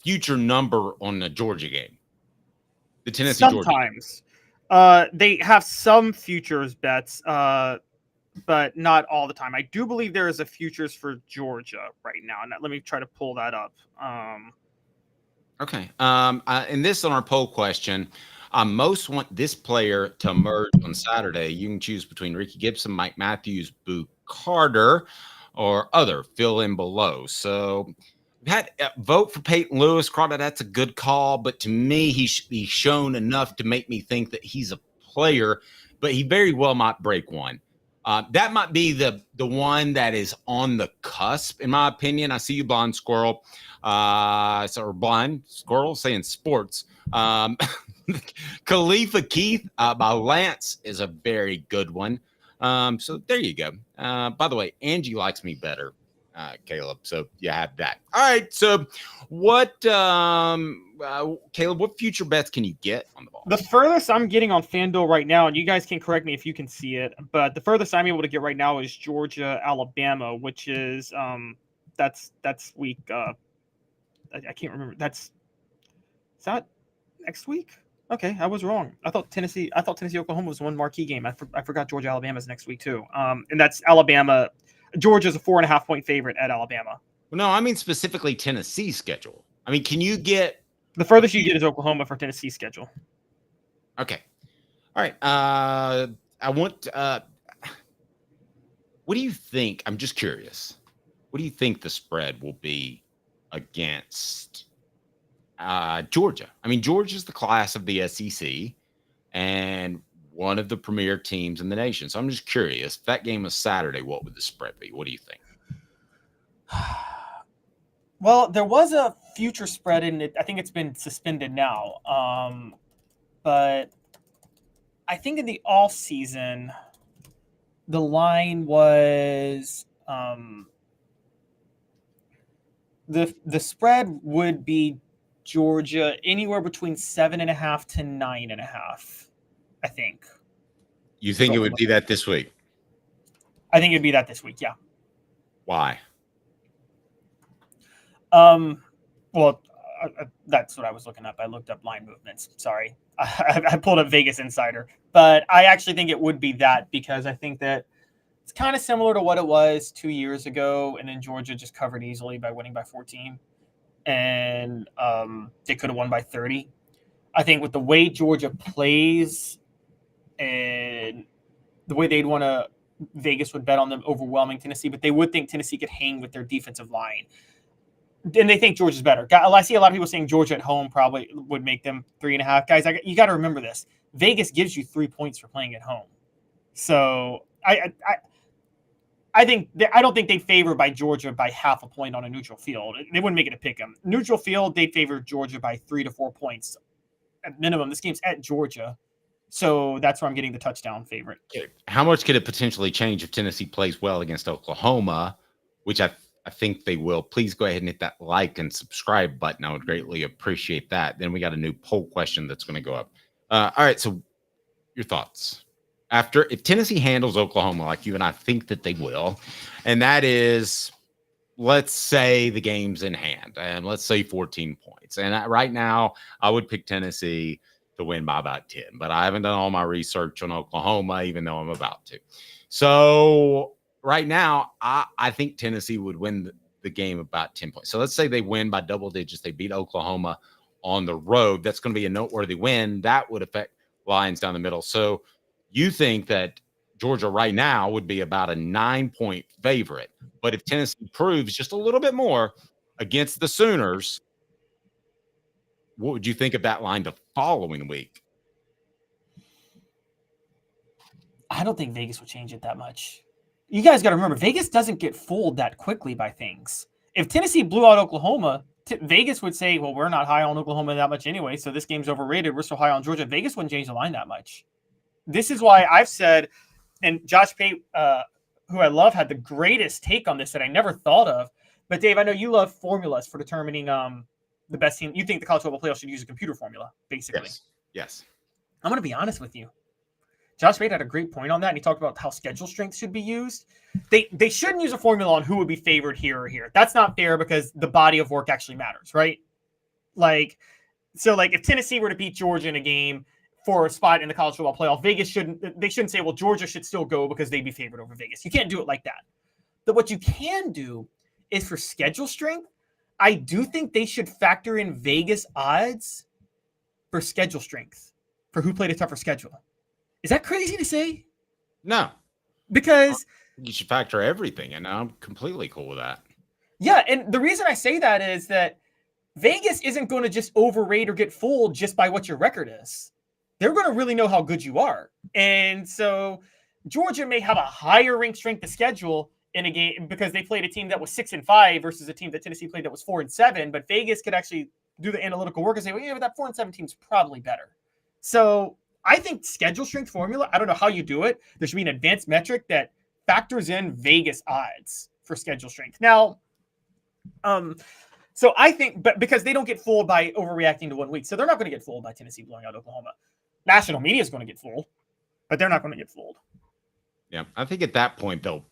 future number on the Georgia game? The Tennessee-Georgia game? Sometimes. They have some futures bets, but not all the time. I do believe there is a futures for Georgia right now. And let me try to pull that up. Okay. And this on our poll question, I most want this player to emerge on Saturday. You can choose between Ricky Gibson, Mike Matthews, Boo Carter, or other. Fill in below. So we had vote for Peyton Lewis. Carter, that's a good call, but to me, he's shown enough to make me think that he's a player, but he very well might break one. That might be the one that is on the cusp, in my opinion. I see you, Blind Squirrel. Or Blind Squirrel saying sports. Khalifa Keith by Lance is a very good one. So there you go. By the way, Angie likes me better, Caleb. So you have that. All right. So what, Caleb, what future bets can you get on the ball? The furthest I'm getting on FanDuel right now, and you guys can correct me if you can see it, but the furthest I'm able to get right now is Georgia, Alabama, which is that's week. I can't remember. Is that next week? Okay, I was wrong. I thought Tennessee, Oklahoma was one marquee game. I forgot Georgia, Alabama's next week too. And that's Alabama. Georgia's a 4.5 point favorite at Alabama. Well, no, I mean specifically Tennessee's schedule. I mean, can you get the furthest you get is Oklahoma for Tennessee's schedule? Okay, all right. I want. What do you think? I'm just curious. what do you think the spread will be against Georgia? I mean, Georgia's the class of the SEC and one of the premier teams in the nation. So I'm just curious, if that game was Saturday, what would the spread be? What do you think? Well, there was a future spread in it. I think it's been suspended now. But I think in the off season, the line was the spread would be Georgia anywhere between 7.5 to 9.5. I think. You think it would be that this week? I think it'd be that this week. Yeah. Why? Well, that's what I was looking up. I looked up line movements. Sorry. I pulled up Vegas Insider, but I actually think it would be that because I think that it's kind of similar to what it was 2 years ago. And then Georgia just covered easily by winning by 14 and they could have won by 30. I think with the way Georgia plays and the way they'd want to, Vegas would bet on them overwhelming Tennessee, but they would think Tennessee could hang with their defensive line. And they think Georgia's better. I see a lot of people saying Georgia at home probably would make them 3.5. Guys, you got to remember this. Vegas gives you 3 points for playing at home. So I don't think they'd favor by Georgia by half a point on a neutral field. They wouldn't make it a pick 'em. Neutral field, they'd favor Georgia by 3 to 4 points at minimum. This game's at Georgia. So that's where I'm getting the touchdown favorite. How much could it potentially change if Tennessee plays well against Oklahoma, which I think they will? Please go ahead and hit that like and subscribe button. I would greatly appreciate that. Then we got a new poll question that's going to go up. All right. So your thoughts if Tennessee handles Oklahoma like you and I think that they will, and that is, let's say the game's in hand and let's say 14 points. And right now I would pick Tennessee to win by about 10, but I haven't done all my research on Oklahoma, even though I'm about to. So right now, I think Tennessee would win the game about 10 points. So let's say they win by double digits. They beat Oklahoma on the road. That's going to be a noteworthy win. That would affect lines down the middle. So you think that Georgia right now would be about a 9-point favorite. But if Tennessee proves just a little bit more against the Sooners, what would you think of that line the following week? I don't think Vegas would change it that much. You guys got to remember, Vegas doesn't get fooled that quickly by things. If Tennessee blew out Oklahoma, Vegas would say, well, we're not high on Oklahoma that much anyway, so this game's overrated. We're so high on Georgia. Vegas wouldn't change the line that much. This is why I've said, and Josh Pate, who I love, had the greatest take on this that I never thought of. But Dave, I know you love formulas for determining the best team. You think the college football playoff should use a computer formula, basically. Yes. I'm going to be honest with you. Josh Pate had a great point on that, and he talked about how schedule strength should be used. They shouldn't use a formula on who would be favored here or here. That's not fair because the body of work actually matters, right? So if Tennessee were to beat Georgia in a game for a spot in the college football playoff, Vegas shouldn't say, well, Georgia should still go because they'd be favored over Vegas. You can't do it like that. But what you can do is for schedule strength, I do think they should factor in Vegas odds for schedule strength for who played a tougher schedule. Is that crazy to say? No. Because you should factor everything, and I'm completely cool with that. Yeah, and the reason I say that is that Vegas isn't going to just overrate or get fooled just by what your record is. They're going to really know how good you are. And so Georgia may have a higher ranked strength of schedule in a game because they played a team that was 6-5 versus a team that Tennessee played that was 4-7. But Vegas could actually do the analytical work and say, well, yeah, but that 4-7 team's probably better. So I think schedule strength formula, I don't know how you do it. There should be an advanced metric that factors in Vegas odds for schedule strength. Now, so I think, but because they don't get fooled by overreacting to 1 week. So they're not going to get fooled by Tennessee blowing out Oklahoma. National media is going to get fooled, but they're not going to get fooled. Yeah, I think at that point they'll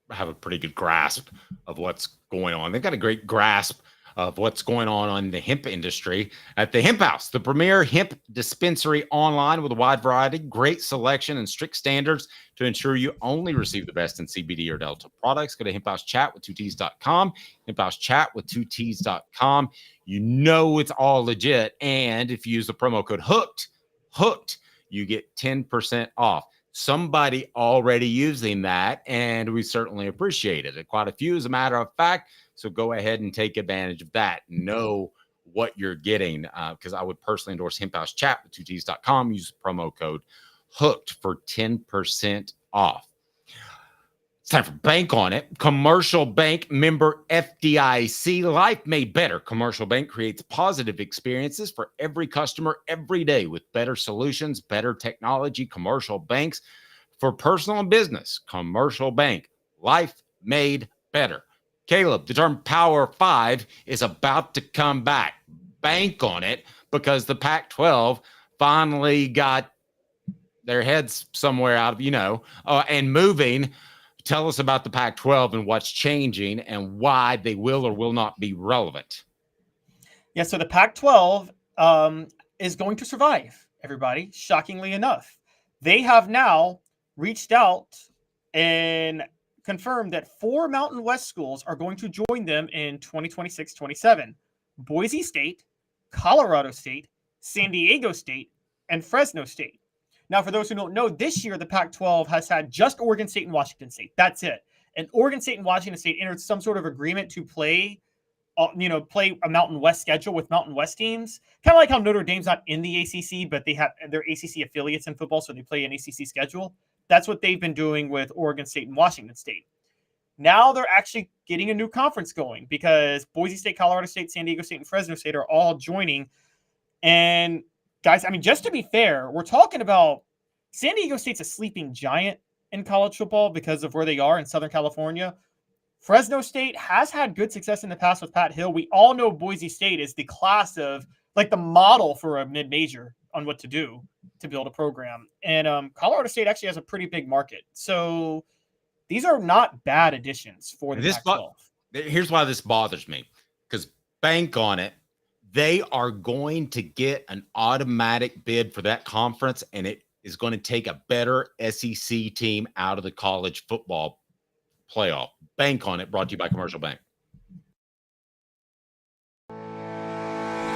have a pretty good grasp of what's going on. They've got a great grasp of what's going on in the hemp industry at the Hemp House, the premier hemp dispensary online with a wide variety, great selection, and strict standards to ensure you only receive the best in CBD or Delta products. Go to hemphousechatwith2ts.com, hemphousechatwith2ts.com. You know it's all legit, and if you use the promo code HOOKED, you get 10% off. somebody already using that, and we certainly appreciate it. Quite a few, as a matter of fact. So go ahead and take advantage of that. Know what you're getting, because I would personally endorse Hemp House Chat with 2ts.com. Use the promo code HOOKED for 10% off. It's time for Bank on It. Commercial Bank, member FDIC. Life made better. Commercial Bank creates positive experiences for every customer every day with better solutions, better technology. Commercial banks for personal and business. Commercial Bank. Life made better. Caleb, the term Power 5 is about to come back. Bank on it, because the Pac-12 finally got their heads somewhere out of, and moving. Tell us about the Pac-12 and what's changing and why they will or will not be relevant. Yeah, so the Pac-12 is going to survive, everybody, shockingly enough. They have now reached out and confirmed that 4 Mountain West schools are going to join them in 2026-27. Boise State, Colorado State, San Diego State, and Fresno State. Now, for those who don't know, this year the Pac-12 has had just Oregon State and Washington State. That's it. And Oregon State and Washington State entered some sort of agreement to play a Mountain West schedule with Mountain West teams. Kind of like how Notre Dame's not in the ACC, but they have their ACC affiliates in football, so they play an ACC schedule. That's what they've been doing with Oregon State and Washington State. Now they're actually getting a new conference going because Boise State, Colorado State, San Diego State, and Fresno State are all joining. And guys, I mean, just to be fair, we're talking about San Diego State's a sleeping giant in college football because of where they are in Southern California. Fresno State has had good success in the past with Pat Hill. We all know Boise State is the class of, like, the model for a mid-major on what to do to build a program. And Colorado State actually has a pretty big market. So these are not bad additions for the Pac-12. Here's why this bothers me, because bank on it. They are going to get an automatic bid for that conference, and it is going to take a better SEC team out of the college football playoff. Bank on it. Brought to you by Commercial Bank.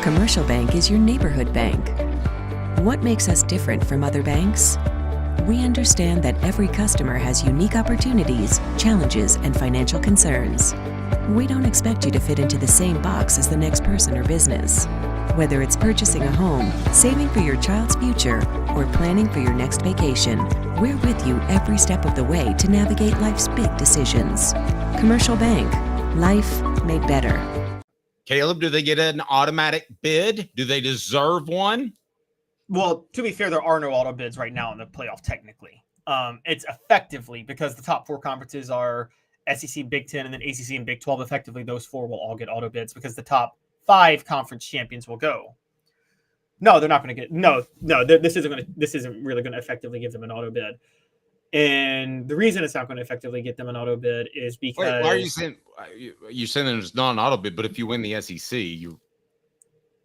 Commercial Bank is your neighborhood bank. What makes us different from other banks? We understand that every customer has unique opportunities, challenges, and financial concerns. We don't expect you to fit into the same box as the next person or business. Whether it's purchasing a home, saving for your child's future, or planning for your next vacation, we're with you every step of the way to navigate life's big decisions. Commercial Bank. Life made better. Caleb, do they get an automatic bid? Do they deserve one? Well, to be fair, there are no auto bids right now in the playoff, technically. It's effectively because the top 4 conferences are SEC, Big Ten, and then ACC and Big 12. Effectively, those 4 will all get auto bids because the top 5 conference champions will go. No, they're not going to get. No. This isn't really going to effectively give them an auto bid. And the reason it's not going to effectively get them an auto bid is because. Wait, why are you saying you're saying there's not an auto bid? But if you win the SEC,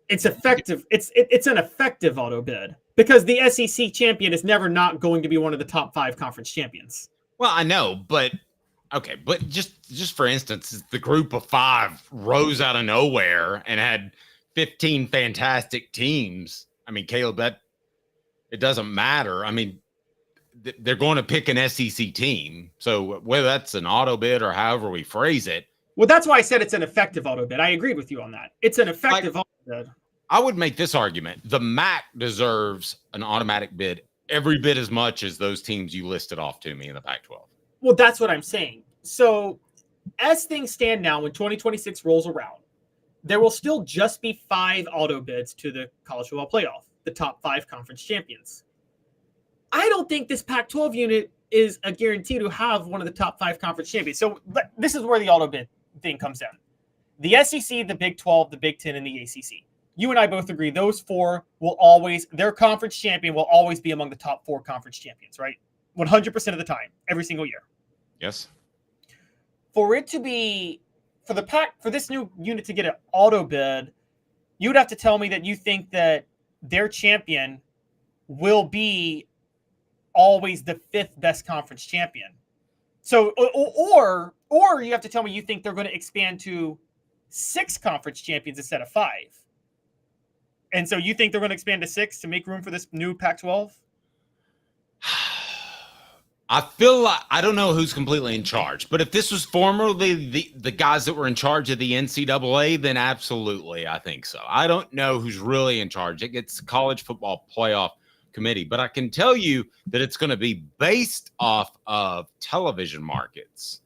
it's effective. It's an effective auto bid because the SEC champion is never not going to be one of the top 5 conference champions. Well, I know, but okay, but just for instance, the group of 5 rose out of nowhere and had 15 fantastic teams. I mean, Caleb, it doesn't matter. I mean, they're going to pick an SEC team. So whether that's an auto bid or however we phrase it. Well, that's why I said it's an effective auto bid. I agreed with you on that. It's an effective auto bid. I would make this argument. The MAC deserves an automatic bid every bit as much as those teams you listed off to me in the Pac-12. Well, that's what I'm saying. So as things stand now, when 2026 rolls around, there will still just be 5 auto bids to the college football playoff, the top 5 conference champions. I don't think this Pac-12 unit is a guarantee to have one of the top 5 conference champions. So this is where the auto bid thing comes in. The SEC, the Big 12, the Big 10, and the ACC. You and I both agree those 4 will always, their conference champion will always be among the top 4 conference champions, right? 100% of the time, every single year. Yes. For it to be, for this new unit to get an auto bid, you would have to tell me that you think that their champion will be always the 5th best conference champion. So, or you have to tell me you think they're going to expand to 6 conference champions instead of 5. And so you think they're going to expand to 6 to make room for this new Pac-12? I feel like I don't know who's completely in charge, but if this was formerly the guys that were in charge of the NCAA, then absolutely, I think so. I don't know who's really in charge. It gets the College Football Playoff Committee, but I can tell you that it's going to be based off of television markets.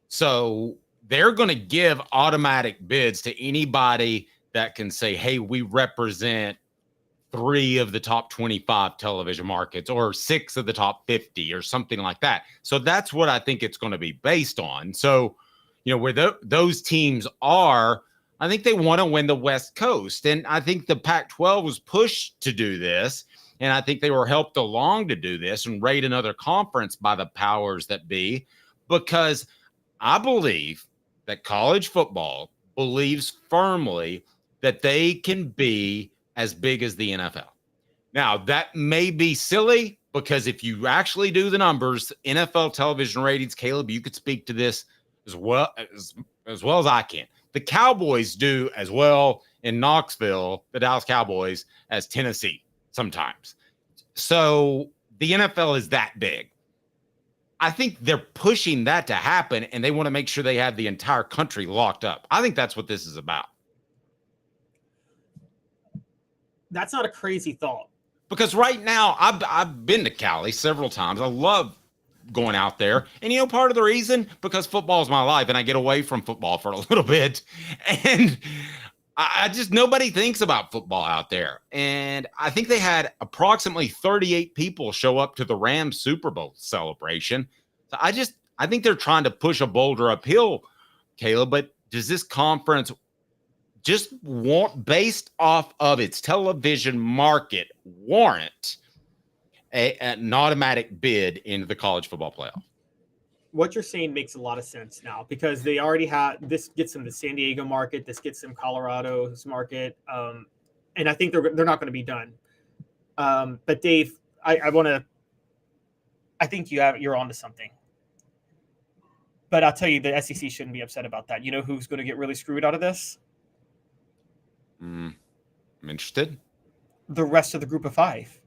So they're going to give automatic bids to anybody that can say, hey, we represent 3 of the top 25 television markets or 6 of the top 50 or something like that. So that's what I think it's going to be based on. So, where those teams are, I think they want to win the West Coast. And I think the Pac-12 was pushed to do this. And I think they were helped along to do this and raid another conference by the powers that be, because I believe that college football believes firmly that they can be as big as the NFL. Now, that may be silly, because if you actually do the numbers, NFL television ratings, Caleb, you could speak to this as well as I can. The Cowboys do as well in Knoxville, the Dallas Cowboys, as Tennessee sometimes. So the NFL is that big. I think they're pushing that to happen, and they want to make sure they have the entire country locked up. I think that's what this is about. That's not a crazy thought. Because right now, I've been to Cali several times. I love going out there. And, part of the reason, because football is my life, and I get away from football for a little bit. And I just, nobody thinks about football out there. And I think they had approximately 38 people show up to the Rams Super Bowl celebration. So I think they're trying to push a boulder uphill, Caleb. But does this conference just based off of its television market, warrant an automatic bid into the college football playoff? What you're saying makes a lot of sense now, because they already have this. Gets them the San Diego market. This gets them Colorado's market, and I think they're not going to be done. But Dave, I think you're onto something. But I'll tell you, the SEC shouldn't be upset about that. You know who's going to get really screwed out of this? I'm interested. The rest of the group of 5,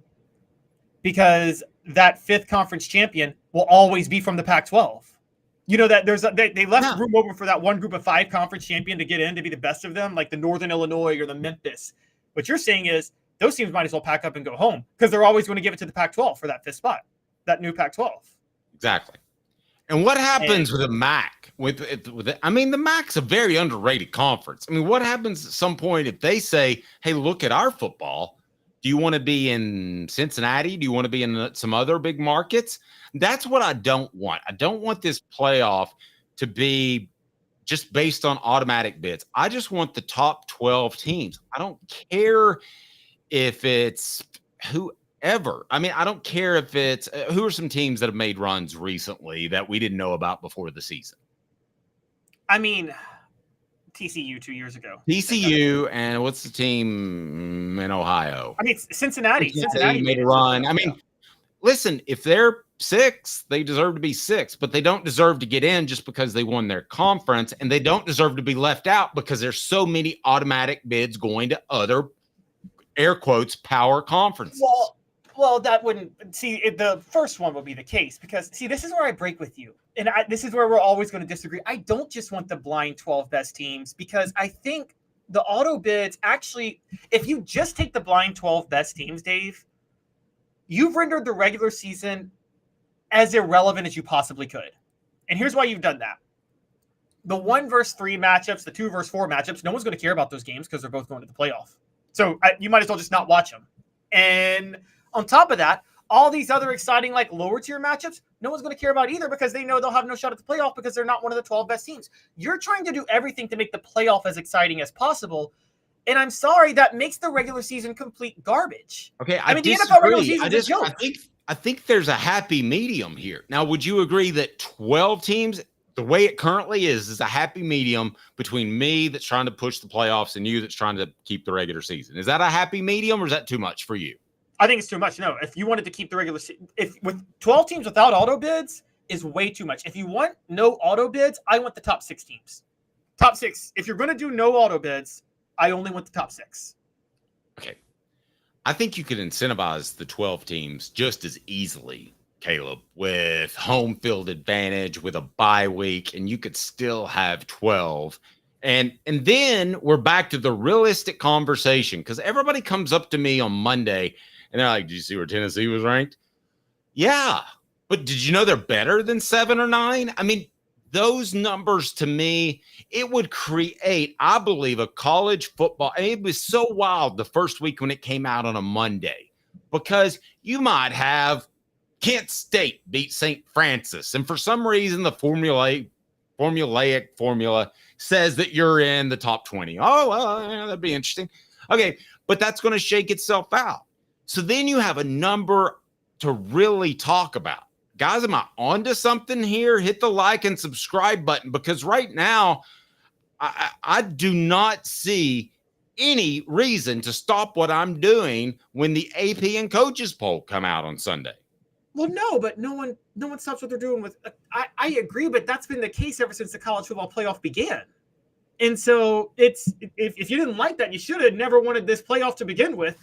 because that 5th conference champion will always be from the Pac-12. You know that they left room over for that one group of 5 conference champion to get in to be the best of them, like the Northern Illinois or the Memphis. What you're saying is those teams might as well pack up and go home, because they're always going to give it to the Pac-12 for that 5th spot, that new Pac-12. Exactly. And what happens with the MAC? The MAC's a very underrated conference. I mean, what happens at some point if they say, hey, look at our football. Do you want to be in Cincinnati? Do you want to be in some other big markets? That's what I don't want. I don't want this playoff to be just based on automatic bids. I just want the top 12 teams. I don't care if it's whoever. I mean, I don't care if it's who are some teams that have made runs recently that we didn't know about before the season. I mean, TCU 2 years ago. TCU, and what's the team in Ohio? I mean, Cincinnati. Cincinnati made a run. I mean, listen, if they're 6, they deserve to be 6, but they don't deserve to get in just because they won their conference, and they don't deserve to be left out because there's so many automatic bids going to other, air quotes, power conferences. Well, that wouldn't the first one would be the case, because this is where I break with you. And this is where we're always going to disagree. I don't just want the blind 12 best teams, because I think the auto bids actually, if you just take the blind 12 best teams, Dave, you've rendered the regular season as irrelevant as you possibly could. And here's why you've done that. The 1 versus 3 matchups, the 2 versus 4 matchups, no one's going to care about those games because they're both going to the playoff. So you might as well just not watch them. And on top of that, all these other exciting, like lower tier matchups, no one's going to care about either, because they know they'll have no shot at the playoff because they're not one of the 12 best teams. You're trying to do everything to make the playoff as exciting as possible. And I'm sorry, that makes the regular season complete garbage. Okay, I mean, the NFL regular season is a joke. I think there's a happy medium here. Now, would you agree that 12 teams, the way it currently is a happy medium between me that's trying to push the playoffs and you that's trying to keep the regular season? Is that a happy medium, or is that too much for you? I think it's too much. No, if you wanted to keep the regular season, with 12 teams without auto bids is way too much. If you want no auto bids, I want the top 6 teams. Top 6. If you're going to do no auto bids, I only want the top 6. Okay. I think you could incentivize the 12 teams just as easily Caleb, with home field advantage, with a bye week, and you could still have 12. And then we're back to the realistic conversation, because everybody comes up to me on Monday and they're like, "Did you see where Tennessee was ranked?" Yeah, but did you know they're better than 7 or 9? I mean, those numbers to me, it would create, I believe, a college football. And it was so wild the first week when it came out on a Monday, because you might have Kent State beat St. Francis, and for some reason the formulaic formula says that you're in the top 20. Oh, well, yeah, that'd be interesting. Okay, but that's going to shake itself out. So then you have a number to really talk about. Guys, am I onto something here? Hit the like and subscribe button, because right now I do not see any reason to stop what I'm doing when the AP and coaches poll come out on Sunday. Well, no, but no one stops what they're doing with. I agree, but that's been the case ever since the college football playoff began. And so it's if you didn't like that, you should have never wanted this playoff to begin with.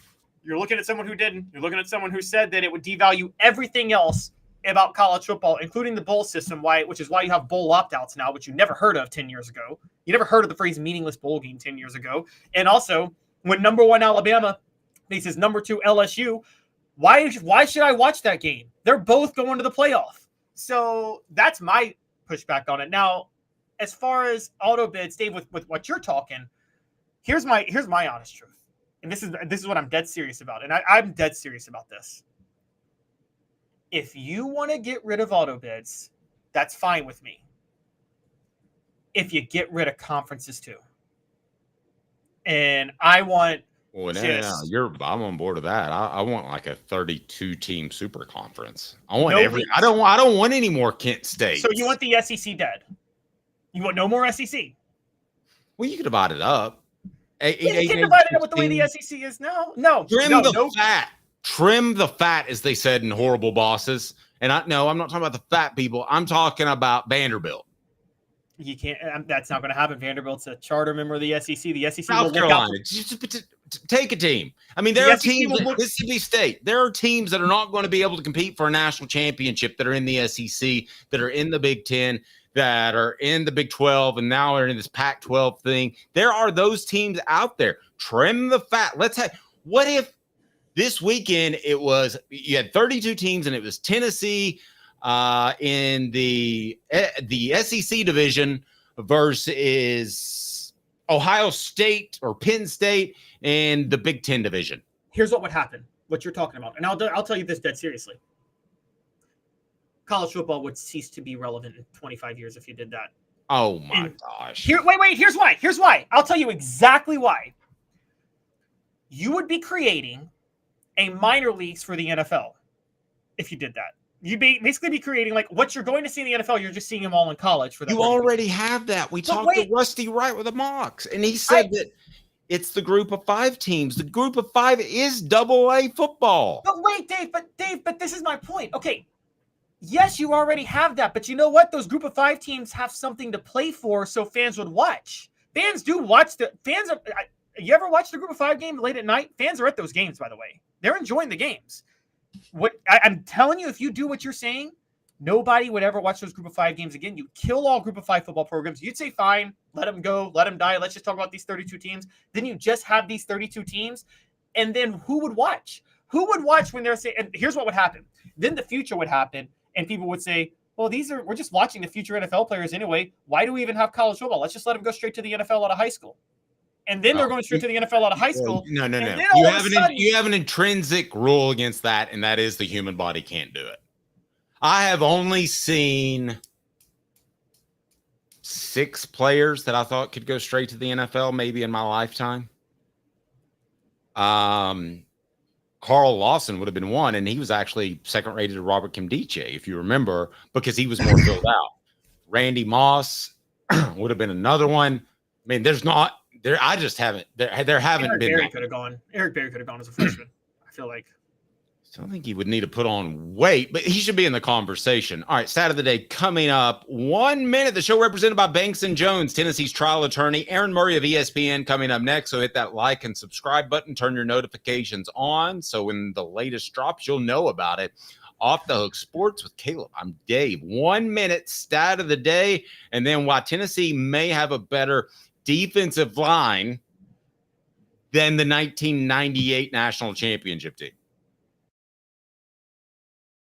You're looking at someone who didn't. You're looking at someone who said that it would devalue everything else about college football, including the bowl system, which is why you have bowl opt-outs now, which you never heard of 10 years ago. You never heard of the phrase meaningless bowl game 10 years ago. And also, when number 1 Alabama faces number 2 LSU, why should I watch that game? They're both going to the playoff. So that's my pushback on it. Now, as far as auto bids, Dave, with what you're talking, here's my honest truth. And this is what I'm dead serious about. And I'm dead serious about this. If you want to get rid of auto bids, that's fine with me. If you get rid of conferences too. And I want I'm on board with that. I want like a 32-team super conference. I want I don't want any more Kent State. So you want the SEC dead? You want no more SEC? Well, you can divide it up. You can divide it up with the way the SEC is now. No. Trim the fat, as they said in Horrible Bosses. And I'm not talking about the fat people. I'm talking about Vanderbilt. You can't. That's not going to happen. Vanderbilt's a charter member of the SEC. The SEC South Carolina. Take a team. I mean, there are teams at Mississippi State. There are teams that are not going to be able to compete for a national championship that are in the SEC, that are in the Big Ten, that are in the Big 12, and now are in this Pac-12 thing. There are those teams out there. Trim the fat. What if this weekend you had 32 teams and it was Tennessee in the SEC division versus Ohio State or Penn State in the Big Ten division? Here's what would happen, what you're talking about. And I'll tell you this dead seriously. College football would cease to be relevant in 25 years if you did that. Oh my gosh. Wait, here's why. I'll tell you exactly why. You would be creating a minor leagues for the NFL if you did that. You'd basically be creating like what you're going to see in the NFL. You're just seeing them all in college for that. You already have that. We talked to Rusty Wright with the Mocks, and he said that it's the group of 5 teams. The group of 5 is AA football. But wait, Dave, but this is my point. Okay. Yes, you already have that, but you know what? Those group of 5 teams have something to play for, so fans would watch. Fans do watch you ever watch the group of 5 game late at night? Fans are at those games, by the way. They're enjoying the games. I'm telling you, if you do what you're saying, nobody would ever watch those group of 5 games again. You kill all group of 5 football programs. You'd say, fine, let them go, let them die. Let's just talk about these 32 teams. Then you just have these 32 teams. And then who would watch? Who would watch when they're saying, and here's what would happen. Then the future would happen. And people would say, well, we're just watching the future NFL players anyway. Why do we even have college football? Let's just let them go straight to the NFL out of high school. And then they're going straight to the NFL out of high school. No. You have an intrinsic rule against that, and that is the human body can't do it. I have only seen 6 players that I thought could go straight to the NFL maybe in my lifetime. Carl Lawson would have been one, and he was actually second-rated to Robert Kimdiche, if you remember, because he was more filled out. Randy Moss would have been another one. I mean, I just haven't. There haven't Eric been. Berry could have gone. Eric Berry could have gone as a freshman. I feel like. I don't think he would need to put on weight, but he should be in the conversation. All right, stat of the day coming up. 1 minute. The show represented by Banks and Jones, Tennessee's trial attorney. Aaron Murray of ESPN coming up next. So hit that like and subscribe button. Turn your notifications on so when the latest drops, you'll know about it. Off the Hook Sports with Caleb. I'm Dave. 1 minute stat of the day. And then while Tennessee may have a better defensive line than the 1998 national championship team.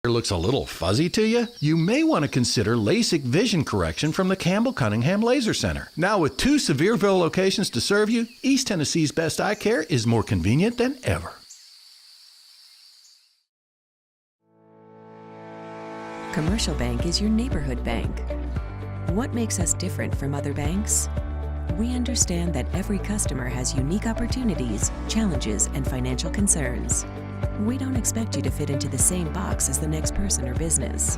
Looks a little fuzzy to you? You may want to consider LASIK vision correction from the Campbell Cunningham Laser Center. Now with 2 Sevierville locations to serve you, East Tennessee's best eye care is more convenient than ever. Commercial Bank is your neighborhood bank. What makes us different from other banks? We understand that every customer has unique opportunities, challenges, and financial concerns. We don't expect you to fit into the same box as the next person or business.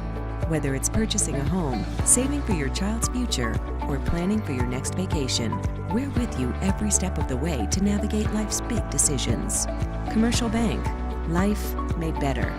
Whether it's purchasing a home, saving for your child's future, or planning for your next vacation, we're with you every step of the way to navigate life's big decisions. Commercial Bank. Life made better.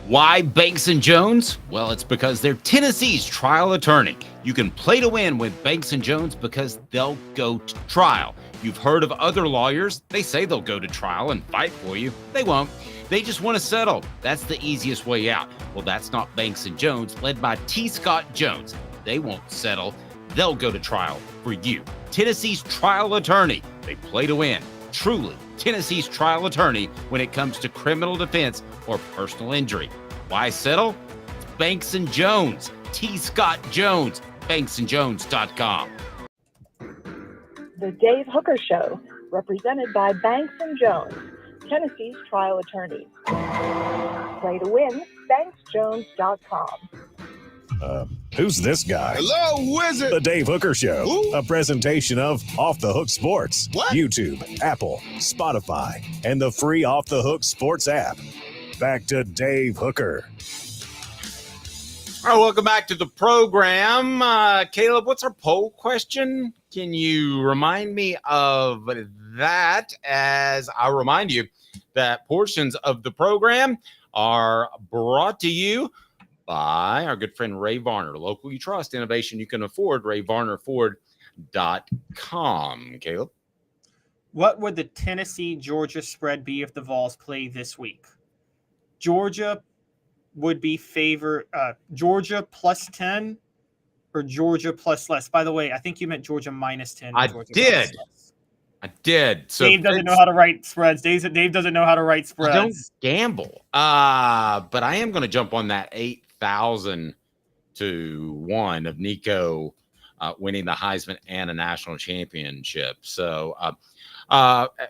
Why Banks & Jones? Well, it's because they're Tennessee's trial attorney. You can play to win with Banks & Jones because they'll go to trial. You've heard of other lawyers. They say they'll go to trial and fight for you. They won't. They just want to settle. That's the easiest way out. Well, that's not Banks & Jones, led by T. Scott Jones. They won't settle. They'll go to trial for you. Tennessee's trial attorney. They play to win. Truly, Tennessee's trial attorney when it comes to criminal defense or personal injury. Why settle? It's Banks & Jones. T. Scott Jones. BanksandJones.com. The Dave Hooker Show, represented by Banks & Jones, Tennessee's trial attorneys. Play to win, BanksJones.com. Who's this guy? Hello, wizard. The Dave Hooker Show, Who? a presentation of Off the Hook Sports, What? YouTube, Apple, Spotify, and the free Off the Hook Sports app. Back to Dave Hooker. All right, welcome back to the program. Caleb, what's our poll question? Can you remind me of that as I remind you that portions of the program are brought to you by our good friend Ray Varner. Local you trust, innovation you can afford, RayVarnerFord.com. Caleb? What would the Tennessee-Georgia spread be if the Vols play this week? Georgia would be favored. Georgia plus 10 or Georgia plus less? By the way, I think you meant Georgia minus 10. I Georgia did. I did. So Dave doesn't know how to write spreads. Dave doesn't know how to write spreads. I don't gamble. But I am going to jump on that 8,000 to 1 of Nico winning the Heisman and a national championship. So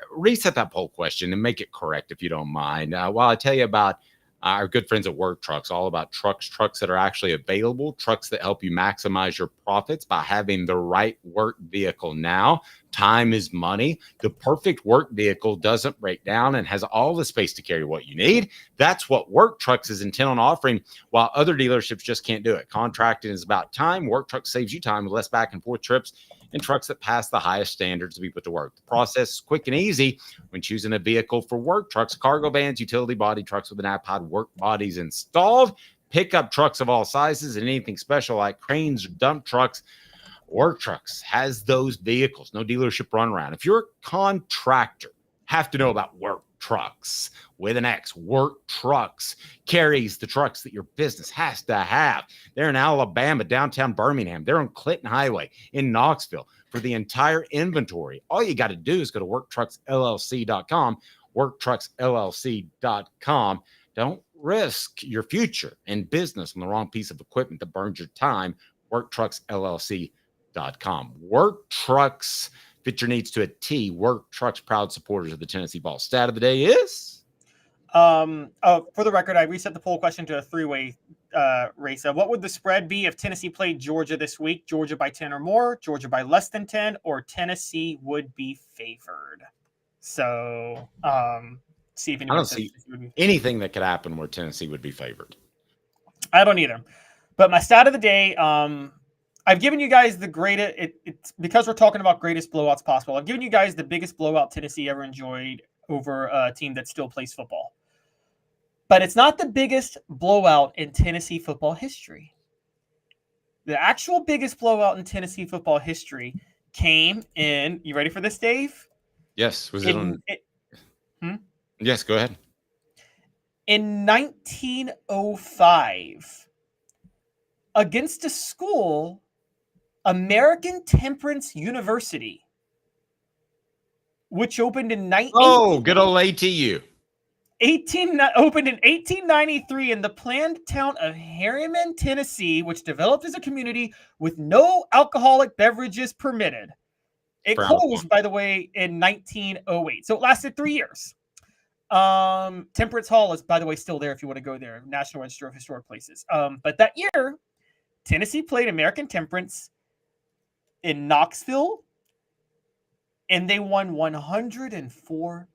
reset that poll question and make it correct if you don't mind. While I tell you about our good friends at Work Trucks, all about trucks that are actually available, trucks that help you maximize your profits by having the right work vehicle. Now, time is money. The perfect work vehicle doesn't break down and has all the space to carry what you need. That's what Work Trucks is intent on offering, while other dealerships just can't do it. Contracting is about time. Work Trucks saves you time with less back and forth trips and trucks that pass the highest standards to be put to work. The process is quick and easy when choosing a vehicle for Work Trucks. Cargo vans, utility body trucks with an iPod work bodies installed, pickup trucks of all sizes, and anything special like cranes or dump trucks. Work Trucks has those vehicles. No dealership runaround. If you're a contractor, have to know about Work Trucks with an X. Work Trucks carries the trucks that your business has to have. They're in Alabama, downtown Birmingham. They're on Clinton Highway in Knoxville. For the entire inventory, all you got to do is go to worktrucksllc.com, worktrucksllc.com. Don't risk your future and business on the wrong piece of equipment that burns your time. Worktrucksllc.com. Work Trucks fit your needs to a T. Work Trucks, proud supporters of the Tennessee Vols. Stat of the day is? For the record, I reset the poll question to a three-way race. What would the spread be if Tennessee played Georgia this week? Georgia by 10 or more, Georgia by less than 10, or Tennessee would be favored? So, see if anyone I don't see anything that could happen where Tennessee would be favored. I don't either. But my stat of the day, I've given you guys the greatest, it's because we're talking about greatest blowouts possible. I've given you guys the biggest blowout Tennessee ever enjoyed over a team that still plays football. But it's not the biggest blowout in Tennessee football history. The actual biggest blowout in Tennessee football history came in, you ready for this, Dave? Yes. Was it on? Yes, go ahead. In 1905, against a school, American Temperance University, which opened in good old ATU. Opened in 1893 in the planned town of Harriman, Tennessee, which developed as a community with no alcoholic beverages permitted. It closed, by the way, in 1908. So it lasted 3 years. Temperance Hall is, by the way, still there if you want to go there. National Register of Historic Places. But that year, Tennessee played American Temperance in Knoxville, and they won 104-0.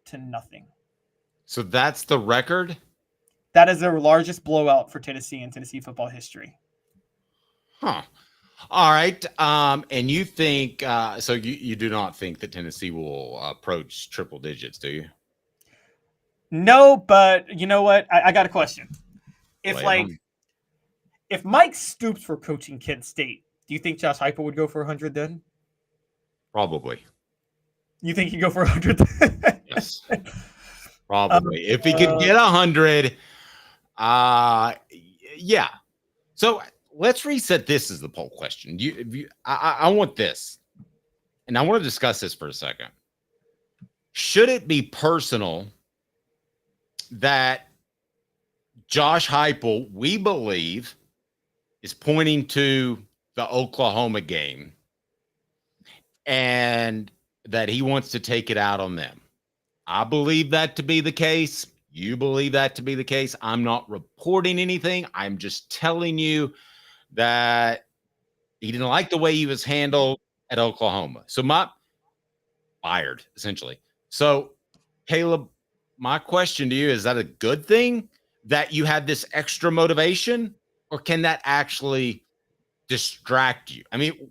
So that's the record? That is their largest blowout for Tennessee in Tennessee football history. Huh. All right. And you think, so you do not think that Tennessee will approach triple digits, do you? No, but you know what? I got a question. If Mike Stoops were coaching Kent State, do you think Josh Heupel would go for 100 then? Probably. You think he'd go for 100? Yes. Probably. If he could get 100, yeah. So let's reset this as the poll question. I want this, and I want to discuss this for a second. Should it be personal that Josh Heupel, we believe, is pointing to the Oklahoma game and that he wants to take it out on them? I believe that to be the case. You believe that to be the case. I'm not reporting anything. I'm just telling you that he didn't like the way he was handled at Oklahoma. So fired, essentially. So, Caleb, my question to you, is that a good thing that you had this extra motivation, or can that actually distract you? I mean,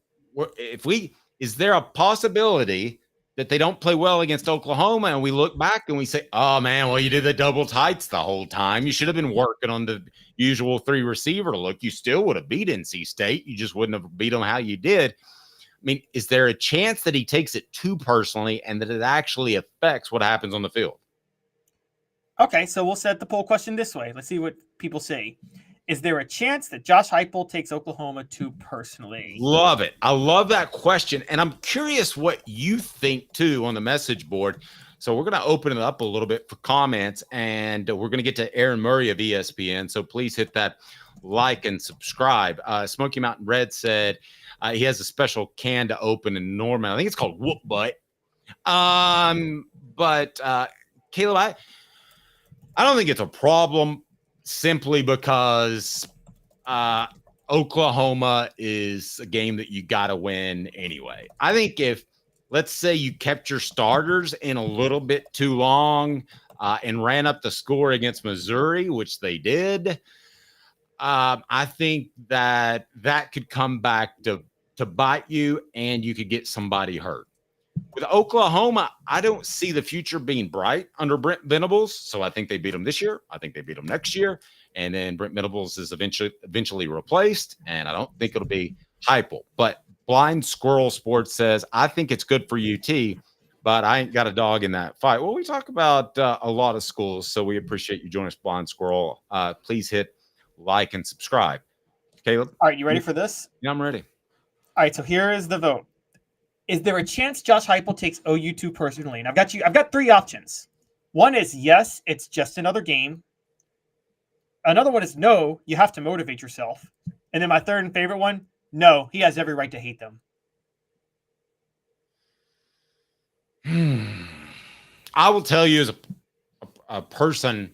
is there a possibility that they don't play well against Oklahoma and we look back and we say, oh man, well, you did the double tights the whole time. You should have been working on the usual 3 receiver look. You still would have beat NC State. You just wouldn't have beat them how you did. I mean, is there a chance that he takes it too personally and that it actually affects what happens on the field? Okay, so we'll set the poll question this way. Let's see what people say. Is there a chance that Josh Heupel takes Oklahoma too personally? Love it. I love that question. And I'm curious what you think, too, on the message board. So we're going to open it up a little bit for comments, and we're going to get to Aaron Murray of ESPN. So please hit that like and subscribe. Smoky Mountain Red said he has a special can to open in Norman. I think it's called Whoop Butt. But Caleb, I don't think it's a problem, simply because Oklahoma is a game that you got to win anyway. I think if, let's say, you kept your starters in a little bit too long and ran up the score against Missouri, which they did, I think that could come back to bite you, and you could get somebody hurt. With Oklahoma, I don't see the future being bright under Brent Venables. So I think they beat them this year. I think they beat them next year. And then Brent Venables is eventually replaced. And I don't think it'll be Heupel. But Blind Squirrel Sports says, I think it's good for UT, but I ain't got a dog in that fight. Well, we talk about a lot of schools, so we appreciate you joining us, Blind Squirrel. Please hit like and subscribe. Caleb? All right, you ready for this? Yeah, I'm ready. All right, so here is the vote. Is there a chance Josh Heupel takes OU too personally? And I've got 3 options. One is yes, it's just another game. Another one is no, you have to motivate yourself. And then my third and favorite one, no, he has every right to hate them. I will tell you, as a person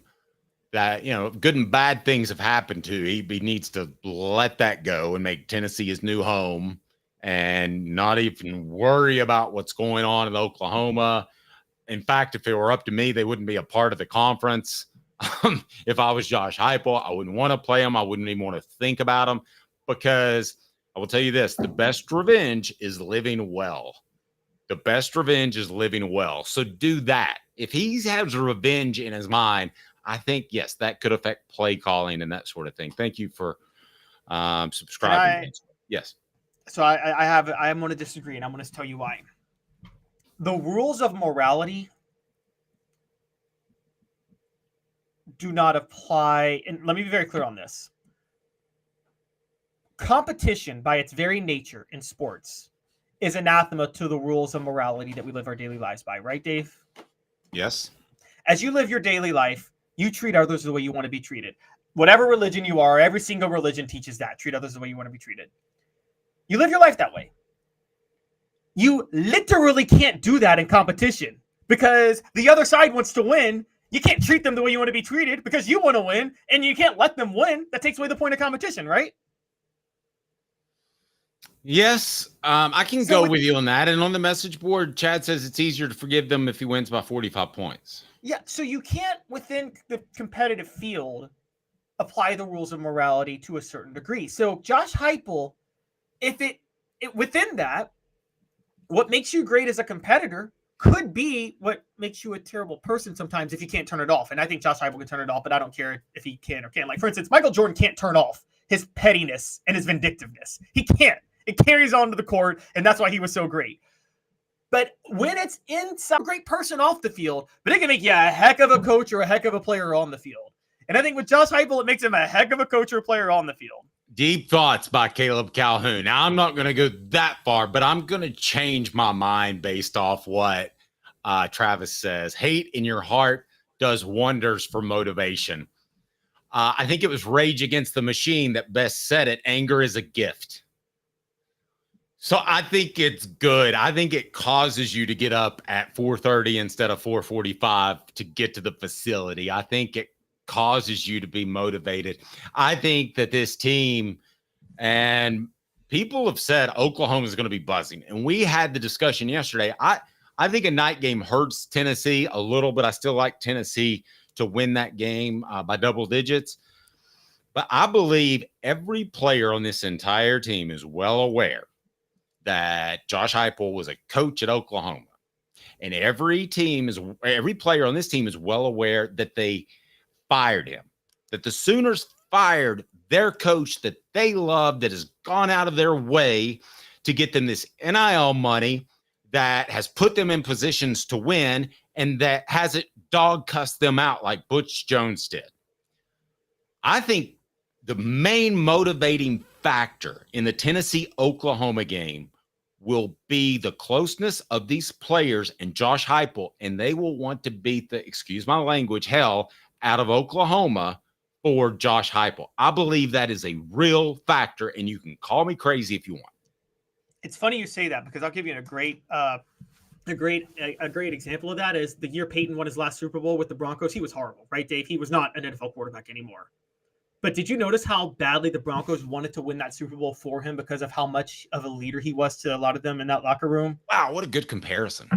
that, good and bad things have happened to, he needs to let that go and make Tennessee his new home and not even worry about what's going on in Oklahoma. In fact, if it were up to me, they wouldn't be a part of the conference. If I was Josh Heupel, I wouldn't want to play them. I wouldn't even want to think about them, because I will tell you this, the best revenge is living well. The best revenge is living well. So do that. If he has revenge in his mind, I think, yes, that could affect play calling and that sort of thing. Thank you for subscribing. Yes. So I'm going to disagree, and I'm going to tell you why. The rules of morality do not apply. And let me be very clear on this. Competition, by its very nature in sports, is anathema to the rules of morality that we live our daily lives by. Right, Dave? Yes. As you live your daily life, you treat others the way you want to be treated. Whatever religion you are, every single religion teaches that. Treat others the way you want to be treated. You live your life that way. You literally can't do that in competition because the other side wants to win. You can't treat them the way you want to be treated because you want to win, and you can't let them win. That takes away the point of competition, right? Yes, I can go with you on that. And on the message board, Chad says it's easier to forgive them if he wins by 45 points. Yeah, so you can't, within the competitive field, apply the rules of morality to a certain degree. So Josh Heupel, if it within that, what makes you great as a competitor could be what makes you a terrible person sometimes if you can't turn it off. And I think Josh Heupel can turn it off, but I don't care if he can or can't. Like, for instance, Michael Jordan can't turn off his pettiness and his vindictiveness. He can't. It carries on to the court, and that's why he was so great. But when it's in some great person off the field, but it can make you a heck of a coach or a heck of a player on the field. And I think with Josh Heupel, it makes him a heck of a coach or a player on the field. Deep thoughts by Caleb Calhoun. Now, I'm not going to go that far, but I'm going to change my mind based off what Travis says. Hate in your heart does wonders for motivation. I think it was Rage Against the Machine that best said it. Anger is a gift. So I think it's good. I think it causes you to get up at 4:30 instead of 4:45 to get to the facility. I think it causes you to be motivated. I think that this team, and people have said Oklahoma is going to be buzzing. And we had the discussion yesterday. I think a night game hurts Tennessee a little, but I still like Tennessee to win that game by double digits. But I believe every player on this entire team is well aware that Josh Heupel was a coach at Oklahoma. And every player on this team is well aware that they fired him, that the Sooners fired their coach that they love, that has gone out of their way to get them this NIL money that has put them in positions to win and that hasn't dog cussed them out like Butch Jones did. I think the main motivating factor in the Tennessee-Oklahoma game will be the closeness of these players and Josh Heupel, and they will want to beat the, excuse my language, hell out of Oklahoma for Josh Heupel. I believe that is a real factor, and you can call me crazy if you want. It's funny you say that because I'll give you a great example of that is the year Peyton won his last Super Bowl with the Broncos. He was horrible, right, Dave? He was not an NFL quarterback anymore. But did you notice how badly the Broncos wanted to win that Super Bowl for him because of how much of a leader he was to a lot of them in that locker room? Wow, what a good comparison.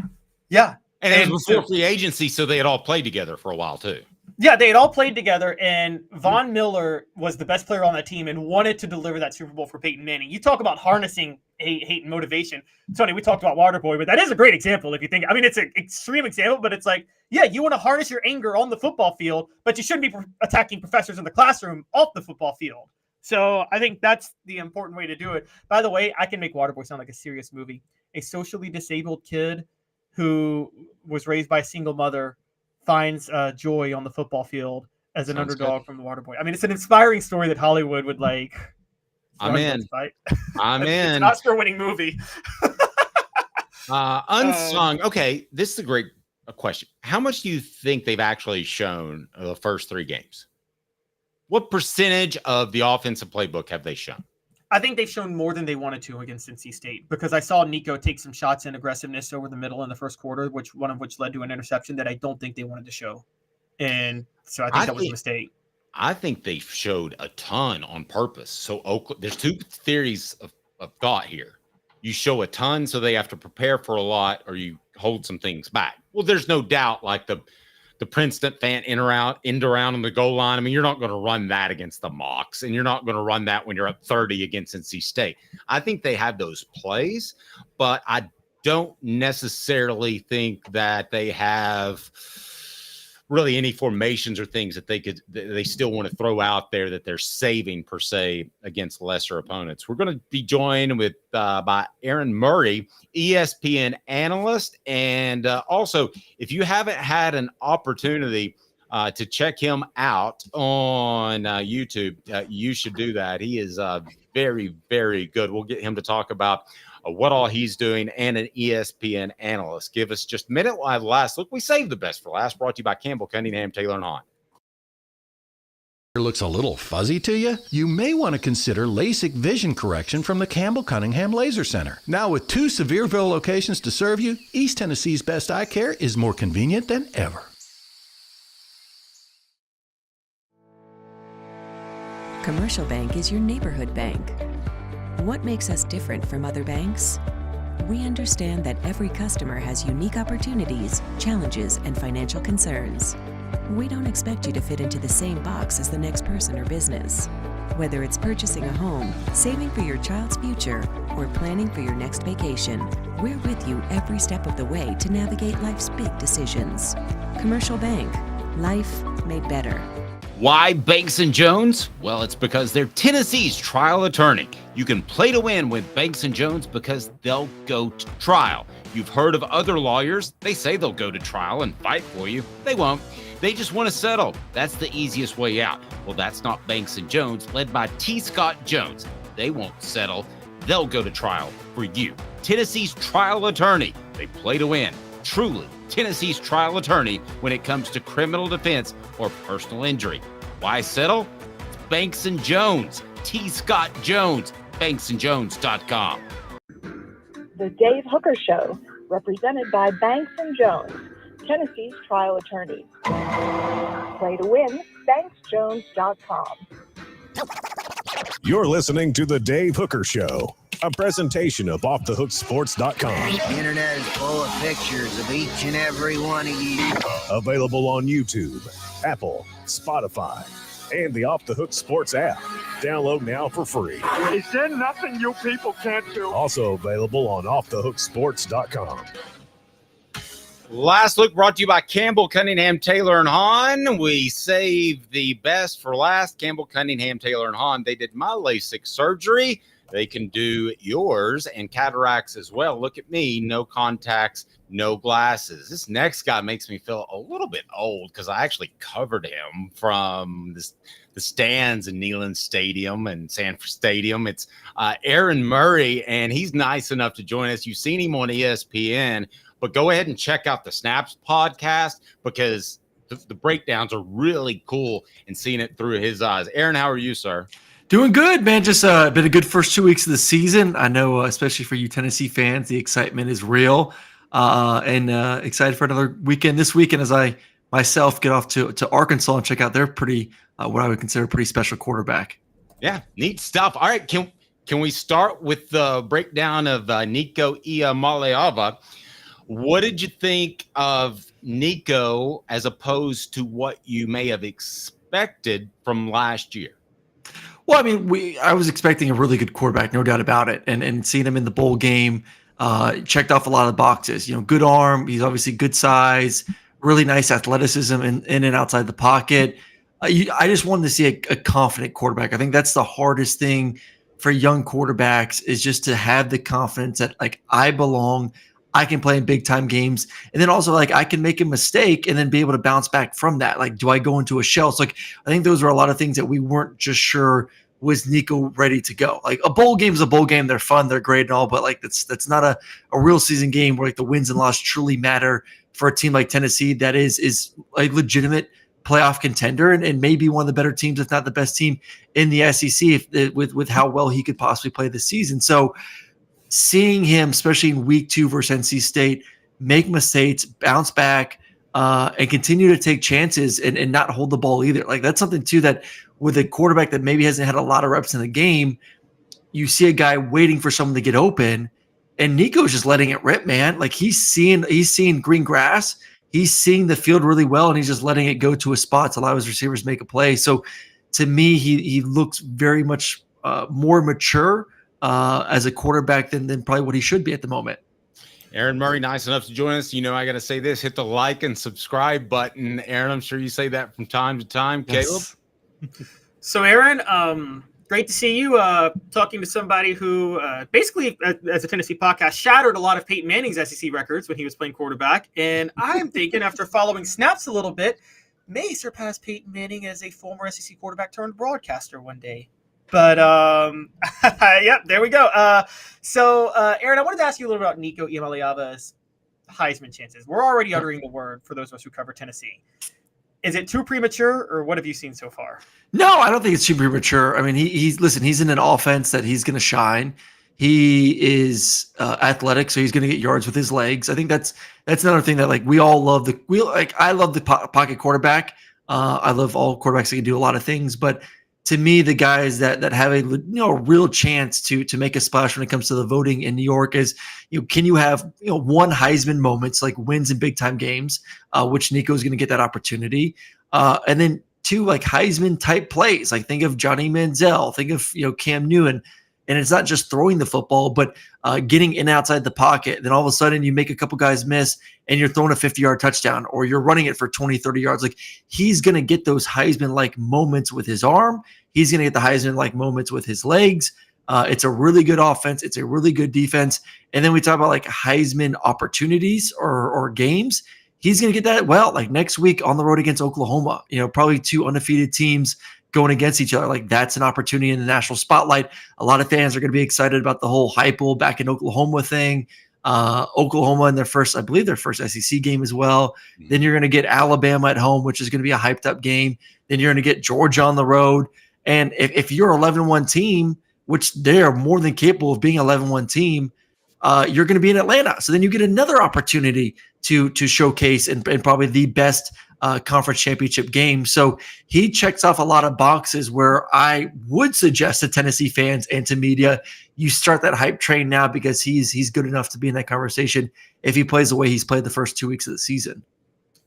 Yeah. And it was before free agency, so they had all played together for a while, too. Yeah, they had all played together, and Von Miller was the best player on that team and wanted to deliver that Super Bowl for Peyton Manning. You talk about harnessing hate and motivation. Tony, we talked about Waterboy, but that is a great example if you think. I mean, it's an extreme example, but it's like, yeah, you want to harness your anger on the football field, but you shouldn't be attacking professors in the classroom off the football field. So I think that's the important way to do it. By the way, I can make Waterboy sound like a serious movie. A socially disabled kid who was raised by a single mother finds joy on the football field as an underdog from the Waterboy. I mean, it's an inspiring story that Hollywood would like. I'm in. I'm in. It's an Oscar-winning movie. Unsung. Okay, this is a great question. How much do you think they've actually shown the first three games? What percentage of the offensive playbook have they shown? I think they've shown more than they wanted to against NC State because I saw Nico take some shots in aggressiveness over the middle in the first quarter, one of which led to an interception that I don't think they wanted to show. And so I think that was a mistake. I think they showed a ton on purpose. So there's two theories of thought here. You show a ton so they have to prepare for a lot, or you hold some things back. Well, there's no doubt like the Princeton fan end around on the goal line. I mean, you're not going to run that against the Mocs, and you're not going to run that when you're up 30 against NC State. I think they have those plays, but I don't necessarily think that they have really any formations or things that they still want to throw out there that they're saving per se against lesser opponents. We're going to be joined with by Aaron Murray, ESPN analyst. And also, if you haven't had an opportunity to check him out on YouTube. You should do that. He is very, very good. We'll get him to talk about what all he's doing and an ESPN analyst. Give us just a minute. We'll have the last look. We saved the best for last. Brought to you by Campbell, Cunningham, Taylor, and Hahn. Looks a little fuzzy to you? You may want to consider LASIK vision correction from the Campbell Cunningham Laser Center. Now with 2 Sevierville locations to serve you, East Tennessee's best eye care is more convenient than ever. Commercial Bank is your neighborhood bank. What makes us different from other banks? We understand that every customer has unique opportunities, challenges, and financial concerns. We don't expect you to fit into the same box as the next person or business. Whether it's purchasing a home, saving for your child's future, or planning for your next vacation, we're with you every step of the way to navigate life's big decisions. Commercial Bank. Life made better. Why Banks & Jones? Well, it's because they're Tennessee's trial attorney. You can play to win with Banks & Jones because they'll go to trial. You've heard of other lawyers. They say they'll go to trial and fight for you. They won't. They just want to settle. That's the easiest way out. Well, that's not Banks & Jones, led by T. Scott Jones. They won't settle. They'll go to trial for you. Tennessee's trial attorney. They play to win. Truly, Tennessee's trial attorney when it comes to criminal defense or personal injury. Why settle? It's Banks & Jones. T. Scott Jones. BanksandJones.com. The Dave Hooker Show, represented by Banks & Jones, Tennessee's trial attorneys. Play to win, BanksJones.com. You're listening to The Dave Hooker Show, a presentation of OffTheHookSports.com. The internet is full of pictures of each and every one of you. Available on YouTube, Apple, Spotify, and the Off the Hook Sports app. Download now for free. Is there nothing you people can't do? Also available on OffTheHookSports.com. Last look brought to you by Campbell, Cunningham, Taylor, and Hahn. We saved the best for last. Campbell, Cunningham, Taylor, and Hahn. They did my LASIK surgery. They can do yours and cataracts as well. Look at me, no contacts, no glasses. This next guy makes me feel a little bit old because I actually covered him from the stands in Neyland Stadium and Sanford Stadium. It's Aaron Murray, and he's nice enough to join us. You've seen him on ESPN, but go ahead and check out the Snaps podcast because the breakdowns are really cool and seeing it through his eyes. Aaron, how are you, sir? Doing good, man. Just been a good first 2 weeks of the season. I know, especially for you Tennessee fans, the excitement is real. And excited for another weekend this weekend as I myself get off to Arkansas and check out their pretty, what I would consider a pretty special quarterback. Yeah, neat stuff. All right, can we start with the breakdown of Nico Iamaleava? What did you think of Nico as opposed to what you may have expected from last year? Well, I mean, I was expecting a really good quarterback, no doubt about it. And seeing him in the bowl game, checked off a lot of the boxes. You know, good arm. He's obviously good size, really nice athleticism in and outside the pocket. I just wanted to see a confident quarterback. I think that's the hardest thing for young quarterbacks is just to have the confidence that, like, I belong. I can play in big time games. And then also, like, I can make a mistake and then be able to bounce back from that. Like, do I go into a shell? So, like, I think those were a lot of things that we weren't just sure was Nico ready to go. Like, a bowl game is a bowl game. They're fun. They're great and all, but like, that's not a real season game where like the wins and loss truly matter for a team like Tennessee. That is a legitimate playoff contender and maybe one of the better teams, if not the best team in the SEC with how well he could possibly play this season. So, seeing him, especially in week 2 versus NC State, make mistakes, bounce back, and continue to take chances and not hold the ball either. Like, that's something too that with a quarterback that maybe hasn't had a lot of reps in the game, you see a guy waiting for someone to get open, and Nico's just letting it rip, man. Like, he's seeing green grass, he's seeing the field really well, and he's just letting it go to his spots, allow his receivers to make a play. So, to me, he looks very much more mature as a quarterback than probably what he should be at the moment. Aaron Murray, nice enough to join us. You know, I got to say this, hit the like and subscribe button. Aaron, I'm sure you say that from time to time. Yes. Caleb? So, Aaron, great to see you talking to somebody who basically, as a Tennessee podcast, shattered a lot of Peyton Manning's SEC records when he was playing quarterback. And I'm thinking, after following snaps a little bit, may surpass Peyton Manning as a former SEC quarterback turned broadcaster one day. But yep, there we go. So Aaron, I wanted to ask you a little bit about Nico Iamaleava's Heisman chances. We're already uttering the word for those of us who cover Tennessee. Is it too premature, or what have you seen so far? No, I don't think it's too premature. I mean, he's in an offense that he's going to shine. He is athletic, so he's going to get yards with his legs. I think that's another thing that we all love. I love the pocket quarterback. I love all quarterbacks that can do a lot of things, but to me, the guys that have a real chance to make a splash when it comes to the voting in New York is can you have one Heisman moments like wins in big time games, which Nico is going to get that opportunity, and then two Heisman type plays. Like think of Johnny Manziel, think of Cam Newton. And it's not just throwing the football, but getting in outside the pocket. Then all of a sudden you make a couple guys miss and you're throwing a 50-yard touchdown or you're running it for 20, 30 yards. He's going to get those Heisman-like moments with his arm. He's going to get the Heisman-like moments with his legs. It's a really good offense. It's a really good defense. And then we talk about Heisman opportunities or games. He's going to get that next week on the road against Oklahoma. Probably two undefeated teams going against each other. That's an opportunity in the national spotlight. A lot of fans are going to be excited about the whole Heupel back in Oklahoma thing. Oklahoma in their first SEC game as well. Mm-hmm. Then you're going to get Alabama at home, which is going to be a hyped up game. Then you're going to get Georgia on the road. And if you're an 11-1 team, which they are more than capable of being an 11-1 team, you're going to be in Atlanta. So then you get another opportunity to showcase and probably the best conference championship game. So he checks off a lot of boxes where I would suggest to Tennessee fans and to media, you start that hype train now because he's good enough to be in that conversation if he plays the way he's played the first 2 weeks of the season.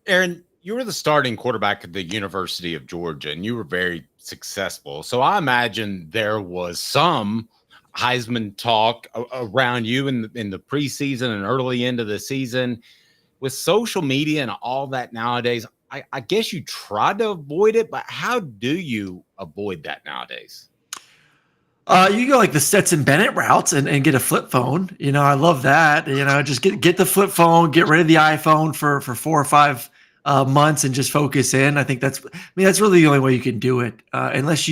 Aaron, you were the starting quarterback at the University of Georgia, and you were very successful. So I imagine there was some Heisman talk around you in the preseason and early into the season. With social media and all that nowadays, I guess you try to avoid it, but how do you avoid that nowadays? You go the Stetson Bennett routes and get a flip phone. I love that. Just get the flip phone, get rid of the iPhone for 4 or 5 months and just focus in. I think that's really the only way you can do it. Unless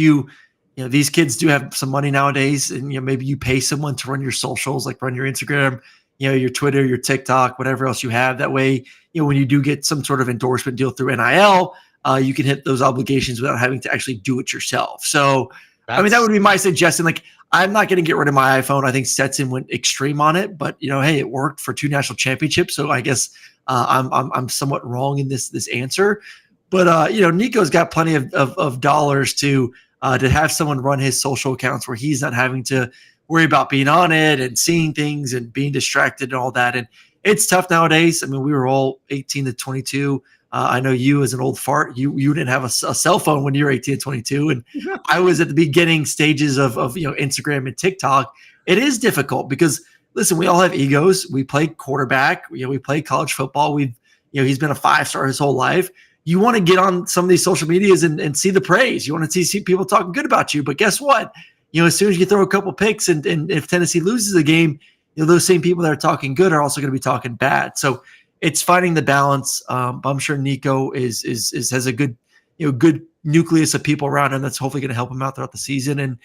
these kids do have some money nowadays and maybe you pay someone to run your socials, run your Instagram, your Twitter, your TikTok, whatever else you have. That way, when you do get some sort of endorsement deal through NIL, you can hit those obligations without having to actually do it yourself. So, that would be my suggestion. I'm not going to get rid of my iPhone. I think Stetson went extreme on it, but hey, it worked for 2 national championships. So I guess I'm somewhat wrong in this answer. But Nico's got plenty of dollars to have someone run his social accounts where he's not having to worry about being on it and seeing things and being distracted and all that. And it's tough nowadays. I mean, we were all 18 to 22. I know you as an old fart, you didn't have a cell phone when you were 18 to 22. And I was at the beginning stages of Instagram and TikTok. It is difficult because, listen, we all have egos. We play quarterback. We play college football. He's been a 5-star his whole life. You want to get on some of these social medias and see the praise. You want to see people talking good about you. But guess what? As soon as you throw a couple picks and if Tennessee loses a game, those same people that are talking good are also going to be talking bad. So it's finding the balance. But I'm sure Nico has a good nucleus of people around him that's hopefully going to help him out throughout the season and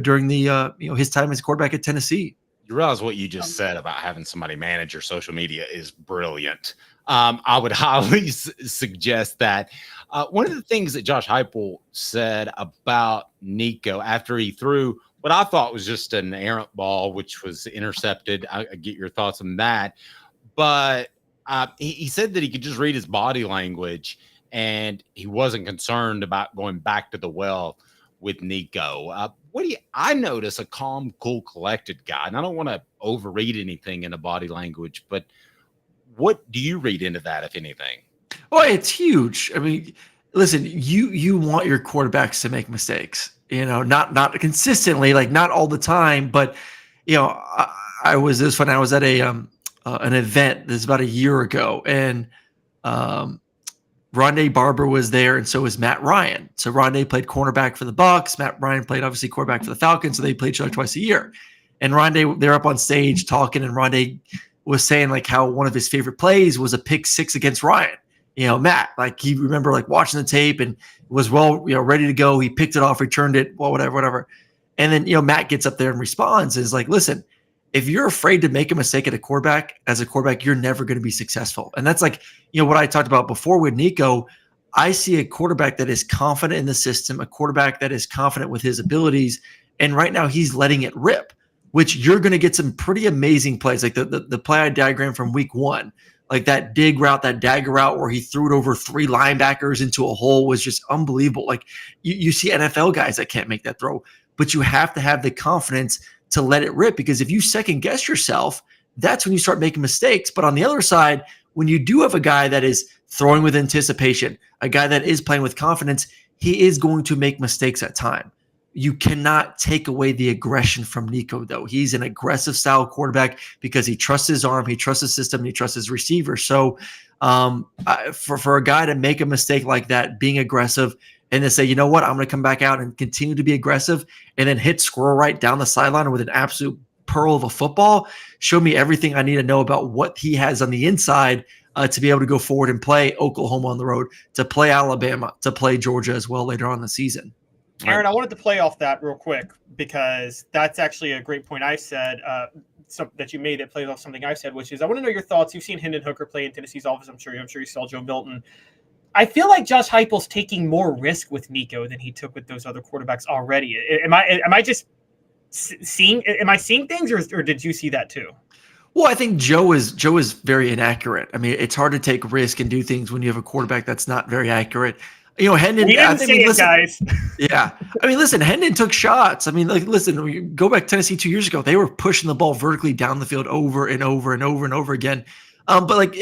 during the his time as quarterback at Tennessee. You realize what you just said about having somebody manage your social media is brilliant. I would highly suggest that. One of the things that Josh Heupel said about Nico after he threw what I thought was just an errant ball, which was intercepted. I get your thoughts on that. But he said that he could just read his body language and he wasn't concerned about going back to the well with Nico. I notice a calm, cool, collected guy, and I don't want to overread anything in the body language, but what do you read into that, if anything? Well, it's huge. I mean, listen, you want your quarterbacks to make mistakes, not consistently, not all the time, but I was at an event this is about a year ago, and Rondé Barber was there, and so was Matt Ryan. So Rondé played cornerback for the Bucs. Matt Ryan played obviously quarterback for the Falcons, so they played each other twice a year. And Rondé, they're up on stage talking, and Rondé was saying how one of his favorite plays was a pick 6 against Ryan. Matt, like he remember like watching the tape and was ready to go. He picked it off, returned it, whatever. And then, Matt gets up there and responds and is like, listen, if you're afraid to make a mistake as a quarterback, you're never going to be successful. And that's like, what I talked about before with Nico. I see a quarterback that is confident in the system, a quarterback that is confident with his abilities. And right now he's letting it rip, which you're going to get some pretty amazing plays. Like the play diagram from week 1, like that dig route, that dagger route where he threw it over 3 linebackers into a hole was just unbelievable. Like you see NFL guys that can't make that throw, but you have to have the confidence to let it rip, because if you second guess yourself, that's when you start making mistakes. But on the other side, when you do have a guy that is throwing with anticipation, a guy that is playing with confidence, he is going to make mistakes at time. You cannot take away the aggression from Nico, though. He's an aggressive style quarterback because he trusts his arm, he trusts his system, and he trusts his receiver. So for a guy to make a mistake like that, being aggressive, and then say, you know what, I'm going to come back out and continue to be aggressive, and then hit squirrel right down the sideline with an absolute pearl of a football, show me everything I need to know about what he has on the inside to be able to go forward and play Oklahoma on the road, to play Alabama, to play Georgia as well later on in the season. Aaron, I wanted to play off that real quick because that's actually a great point I said that you made that plays off something I said, which is I want to know your thoughts. You've seen Hendon Hooker play in Tennessee's office. I'm sure you saw Joe Milton. I feel like Josh Heupel's taking more risk with Nico than he took with those other quarterbacks already. Am I just seeing things, or did you see that too? Well, I think Joe is very inaccurate. I mean, it's hard to take risk and do things when you have a quarterback that's not very accurate. Hendon. We didn't say it, guys. Yeah, I mean, listen, Hendon took shots. I mean, like, listen, we go back Tennessee 2 years ago. They were pushing the ball vertically down the field over and over and over and over again. But like,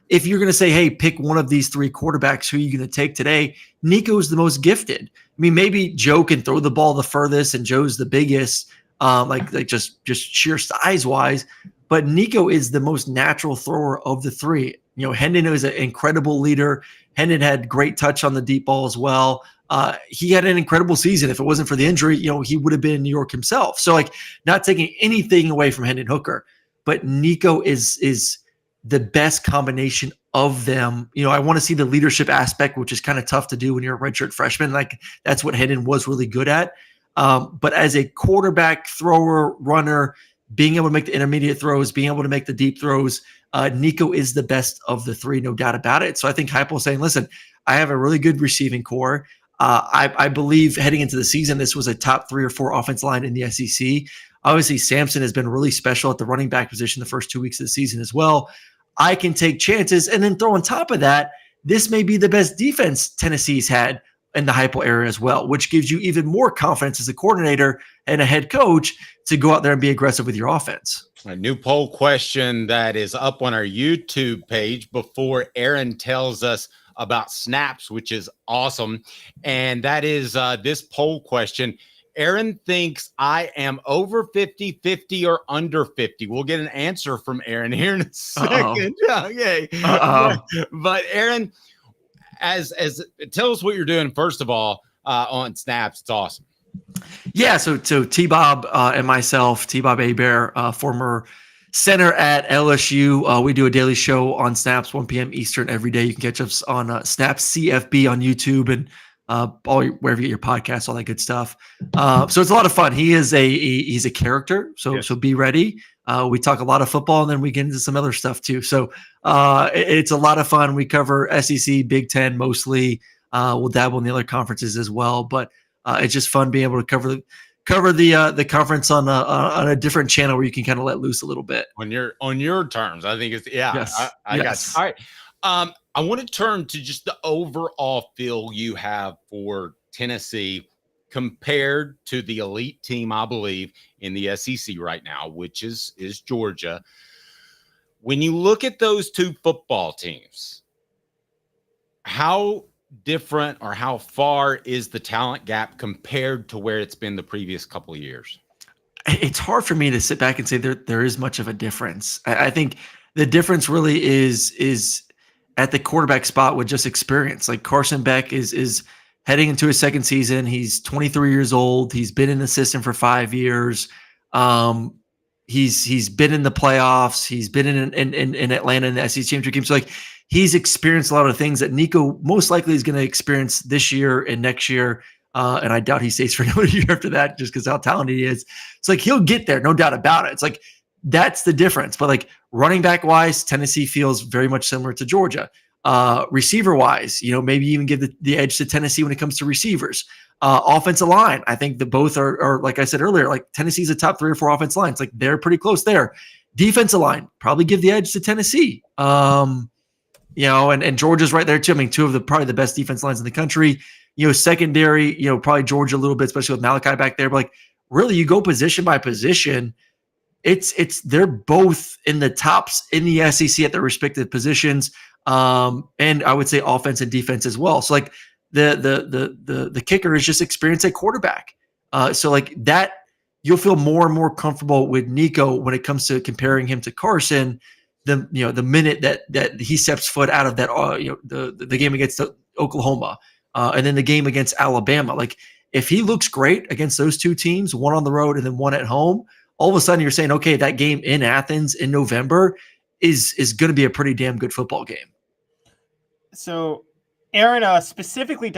if you're going to say, hey, pick one of these 3 quarterbacks, who are you going to take today? Nico's the most gifted. I mean, maybe Joe can throw the ball the furthest, and Joe's the biggest, like just sheer size wise. But Nico is the most natural thrower of the 3. Hendon is an incredible leader. Hendon had great touch on the deep ball as well. He had an incredible season. If it wasn't for the injury, he would have been in New York himself. So, like, not taking anything away from Hendon Hooker, but Nico is the best combination of them. I want to see the leadership aspect, which is kind of tough to do when you're a redshirt freshman. Like, that's what Hendon was really good at. But as a quarterback, thrower, runner, being able to make the intermediate throws, being able to make the deep throws, Nico is the best of the 3, no doubt about it. So I think Heupel saying, listen, I have a really good receiving core. I believe heading into the season, this was a top 3 or 4 offensive line in the SEC. Obviously, Sampson has been really special at the running back position the first 2 weeks of the season as well. I can take chances, and then throw on top of that, this may be the best defense Tennessee's had in the Heupel era as well, which gives you even more confidence as a coordinator and a head coach to go out there and be aggressive with your offense. A new poll question that is up on our YouTube page before Aaron tells us about snaps, which is awesome. And that is this poll question. Aaron thinks I am over 50, 50, or under 50. We'll get an answer from Aaron here in a second. Okay. But Aaron, as tell us what you're doing, first of all, on snaps. It's awesome. Yeah, so T-Bob and myself, T-Bob Hebert, former center at LSU, we do a daily show on Snaps, 1 p.m. Eastern every day. You can catch us on Snaps CFB on YouTube and wherever you get your podcasts, all that good stuff. So it's a lot of fun. He's a character, so be ready. We talk a lot of football, and then we get into some other stuff too. So it's a lot of fun. We cover SEC, Big Ten mostly. We'll dabble in the other conferences as well, but it's just fun being able to cover the conference on a different channel where you can kind of let loose a little bit on your terms. I think it's I got you. All right. I want to turn to just the overall feel you have for Tennessee compared to the elite team, I believe, in the SEC right now, which is Georgia. When you look at those 2 football teams, how different or how far is the talent gap compared to where it's been the previous couple of years? It's hard for me to sit back and say there is much of a difference. I think the difference really is at the quarterback spot with just experience. Like Carson Beck is heading into his 2nd season. He's 23 years old. He's been in the system for 5 years. He's been in the playoffs. He's been in Atlanta in the SEC championship game. So like he's experienced a lot of things that Nico most likely is going to experience this year and next year. And I doubt he stays for another year after that just because how talented he is. It's like he'll get there, no doubt about it. It's like that's the difference. But like running back wise, Tennessee feels very much similar to Georgia. Receiver wise, maybe even give the edge to Tennessee when it comes to receivers. Offensive line, I think the both are like I said earlier, like Tennessee's a top 3 or 4 offensive lines. Like they're pretty close there. Defensive line, probably give the edge to Tennessee. And Georgia's right there too. I mean, probably the best defense lines in the country. Secondary, probably Georgia a little bit, especially with Malachi back there. But like, really, you go position by position. They're both in the tops in the SEC at their respective positions, and I would say offense and defense as well. So like the kicker is just experience at quarterback. So like that, you'll feel more and more comfortable with Nico when it comes to comparing him to Carson. The minute that he steps foot out of that, the game against Oklahoma. And then the game against Alabama. Like if he looks great against those 2 teams, one on the road and then one at home, all of a sudden you're saying, okay, that game in Athens in November is going to be a pretty damn good football game. So Aaron, specifically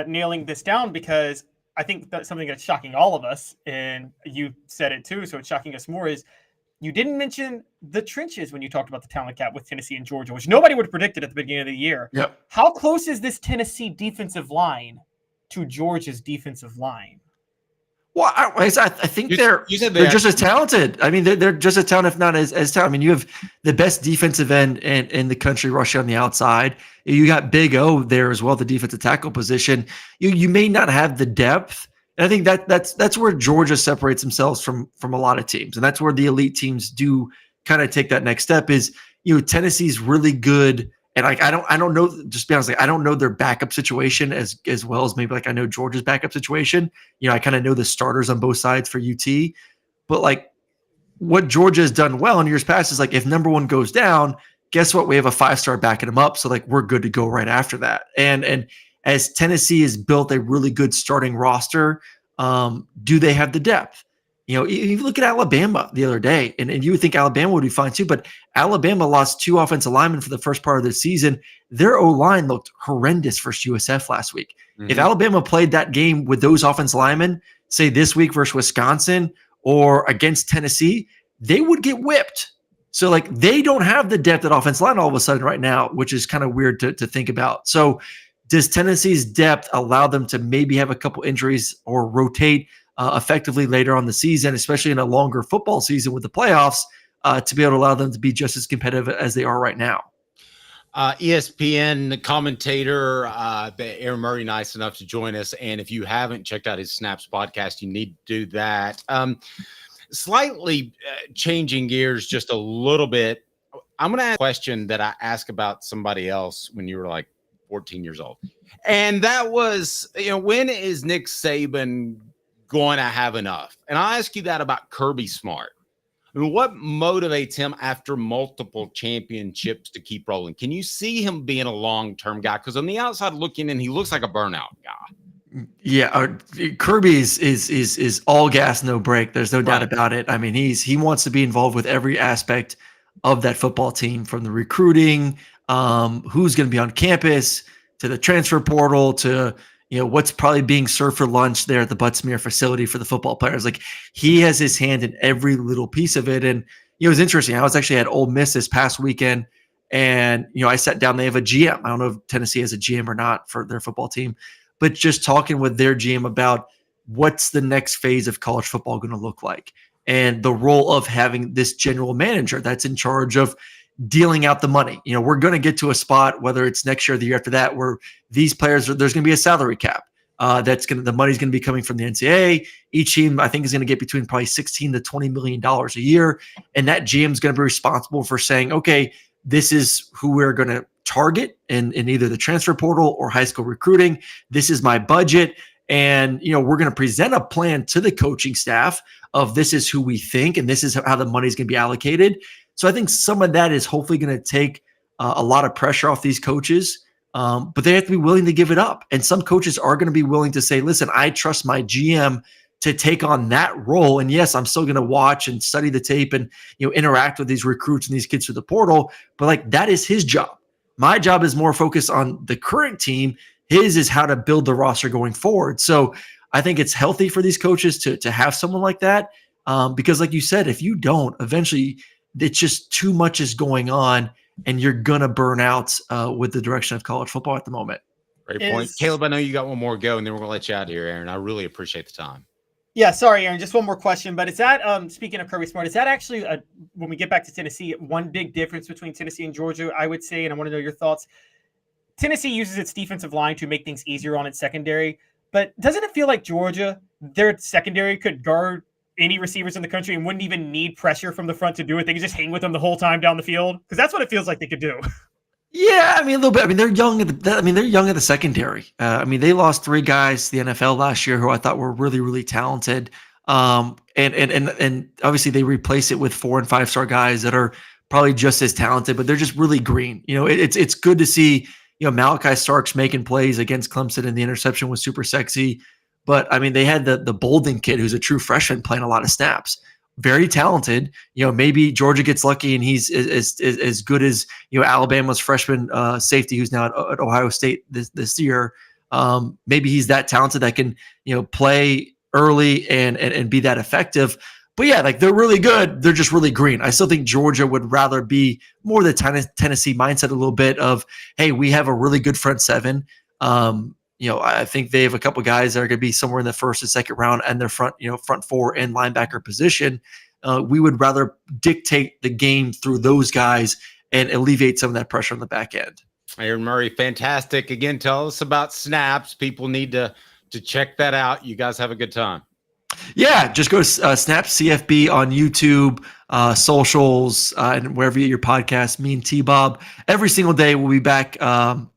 nailing this down because I think that's something that's shocking all of us, and you said it too, so it's shocking us more, is you didn't mention the trenches when you talked about the talent gap with Tennessee and Georgia, which nobody would have predicted at the beginning of the year. Yep. How close is this Tennessee defensive line to Georgia's defensive line? Well, I think they're just as talented. I mean, they're just as talented, if not as talented. I mean, you have the best defensive end in the country rushing on the outside. You got Big O there as well, the defensive tackle position. You may not have the depth. And I think that's where Georgia separates themselves from a lot of teams. And that's where the elite teams do kind of take that next step is, Tennessee's really good. And like, I don't know, just to be honest, like, I don't know their backup situation as well as maybe like I know Georgia's backup situation. I kind of know the starters on both sides for UT, but like what Georgia has done well in years past is like, if number 1 goes down, guess what? We have a 5-star backing them up. So like, we're good to go right after that. And as Tennessee has built a really good starting roster, do they have the depth? You look at Alabama the other day, and you would think Alabama would be fine too, but Alabama lost 2 offensive linemen for the first part of the season. Their O-line looked horrendous versus USF last week. Mm-hmm. If Alabama played that game with those offensive linemen, say this week versus Wisconsin or against Tennessee, they would get whipped. So like they don't have the depth at offensive line all of a sudden right now, which is kind of weird to think about. So does Tennessee's depth allow them to maybe have a couple injuries or rotate effectively later on the season, especially in a longer football season with the playoffs, to be able to allow them to be just as competitive as they are right now? ESPN commentator Aaron Murray, nice enough to join us. And if you haven't checked out his Snaps podcast, you need to do that. Slightly changing gears just a little bit. I'm going to ask a question that I asked about somebody else when you were like 14 years old. And that was, when is Nick Saban going to have enough? And I'll ask you that about Kirby Smart. I mean, what motivates him after multiple championships to keep rolling? Can you see him being a long-term guy? Because on the outside looking in, he looks like a burnout guy. Yeah, Kirby is all gas, no break. There's no doubt about it. I mean, he wants to be involved with every aspect of that football team, from the recruiting, who's going to be on campus, to the transfer portal, to what's probably being served for lunch there at the Butts-Mehre facility for the football players. Like, he has his hand in every little piece of it. And it was interesting. I was actually at Ole Miss this past weekend, and I sat down. They have a GM. I don't know if Tennessee has a GM or not for their football team, but just talking with their GM about what's the next phase of college football going to look like, and the role of having this general manager that's in charge of dealing out the money. We're going to get to a spot, whether it's next year or the year after that, where these players, there's going to be a salary cap. The money's going to be coming from the NCAA. Each team, I think, is going to get between probably $16 to $20 million a year. And that GM is going to be responsible for saying, okay, this is who we're going to target in either the transfer portal or high school recruiting. This is my budget. And, we're going to present a plan to the coaching staff of this is who we think, and this is how the money is going to be allocated. So I think some of that is hopefully going to take a lot of pressure off these coaches, but they have to be willing to give it up. And some coaches are going to be willing to say, listen, I trust my GM to take on that role. And yes, I'm still going to watch and study the tape and interact with these recruits and these kids through the portal, but like that is his job. My job is more focused on the current team. His is how to build the roster going forward. So I think it's healthy for these coaches to have someone like that, because like you said, if you don't, eventually it's just too much is going on and you're going to burn out with the direction of college football at the moment. Great point. Caleb, I know you got one more go, and then we're going to let you out of here, Aaron. I really appreciate the time. Yeah, sorry, Aaron. Just one more question. But is that, speaking of Kirby Smart, is that actually, when we get back to Tennessee, one big difference between Tennessee and Georgia, I would say, and I want to know your thoughts. Tennessee uses its defensive line to make things easier on its secondary. But doesn't it feel like Georgia, their secondary could guard any receivers in the country and wouldn't even need pressure from the front to do it? They could just hang with them the whole time down the field? Because that's what it feels like they could do. Yeah, I mean, a little bit. I mean, they're young. They're young at the secondary. I mean, they lost 3 guys to the NFL last year who I thought were really, really talented. And obviously they replace it with 4 and 5-star guys that are probably just as talented, but they're just really green. You know, it's good to see, Malachi Starks making plays against Clemson, and the interception was super sexy. But I mean, they had the Bolden kid who's a true freshman playing a lot of snaps. Very talented. Maybe Georgia gets lucky and he's as good as Alabama's freshman safety who's now at Ohio State this year. Maybe he's that talented that can play early and be that effective. But yeah, like they're really good. They're just really green. I still think Georgia would rather be more the Tennessee mindset a little bit of, hey, we have a really good front seven. I think they have a couple guys that are going to be somewhere in the first and second round, and their front 4 and linebacker position. We would rather dictate the game through those guys and alleviate some of that pressure on the back end. Aaron Murray, fantastic. Again, tell us about snaps. People need to check that out. You guys have a good time. Yeah, just go to Snap CFB on YouTube, socials, and wherever you get your podcast. Me and T-Bob. Every single day we'll be back about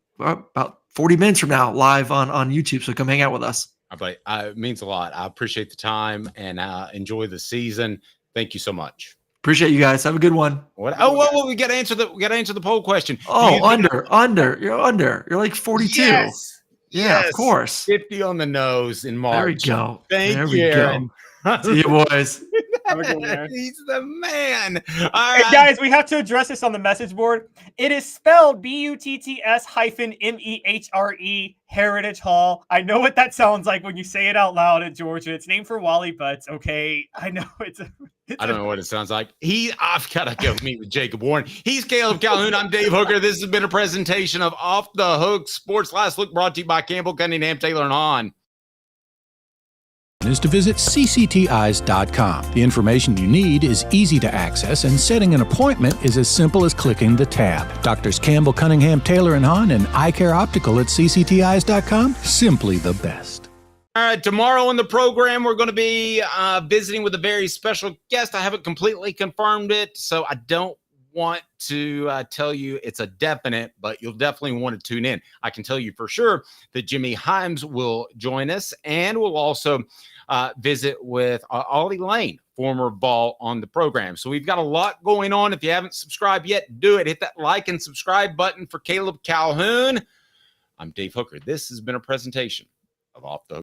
40 minutes from now live on YouTube, so come hang out with us. It means a lot. I appreciate the time and enjoy the season. Thank you so much. Appreciate you guys. Have a good one. What? Oh, well, we got to answer the poll question. Oh, under. You're under. You're like 42. Yes. Yeah, of course. 50 on the nose in March. There we go. Thank you, Aaron. See you, boys. He's the man. All right. Hey, guys, we have to address this on the message board. It is spelled BUTTS-MEHRE, Heritage Hall. I know what that sounds like when you say it out loud at Georgia. It's named for Wally Butts. Okay, I know I don't know what it sounds like. I've got to go meet with Jacob Warren. He's Caleb Calhoun. I'm Dave Hooker. This has been a presentation of Off the Hook Sports Last Look, brought to you by Campbell, Cunningham, Taylor, and Hahn. Is to visit ccteyes.com. The information you need is easy to access, and setting an appointment is as simple as clicking the tab. Doctors Campbell, Cunningham, Taylor, and Hahn, and Eye Care Optical at ccteyes.com. Simply the best. All right, tomorrow on the program, we're going to be visiting with a very special guest. I haven't completely confirmed it, so I don't want to tell you it's a definite, but you'll definitely want to tune in. I can tell you for sure that Jimmy Himes will join us, and we'll also visit with Ollie Lane, former Vol, on the program. So we've got a lot going on. If you haven't subscribed yet, do it. Hit that like and subscribe button for Caleb Calhoun. I'm Dave Hooker. This has been a presentation of Off the Hook.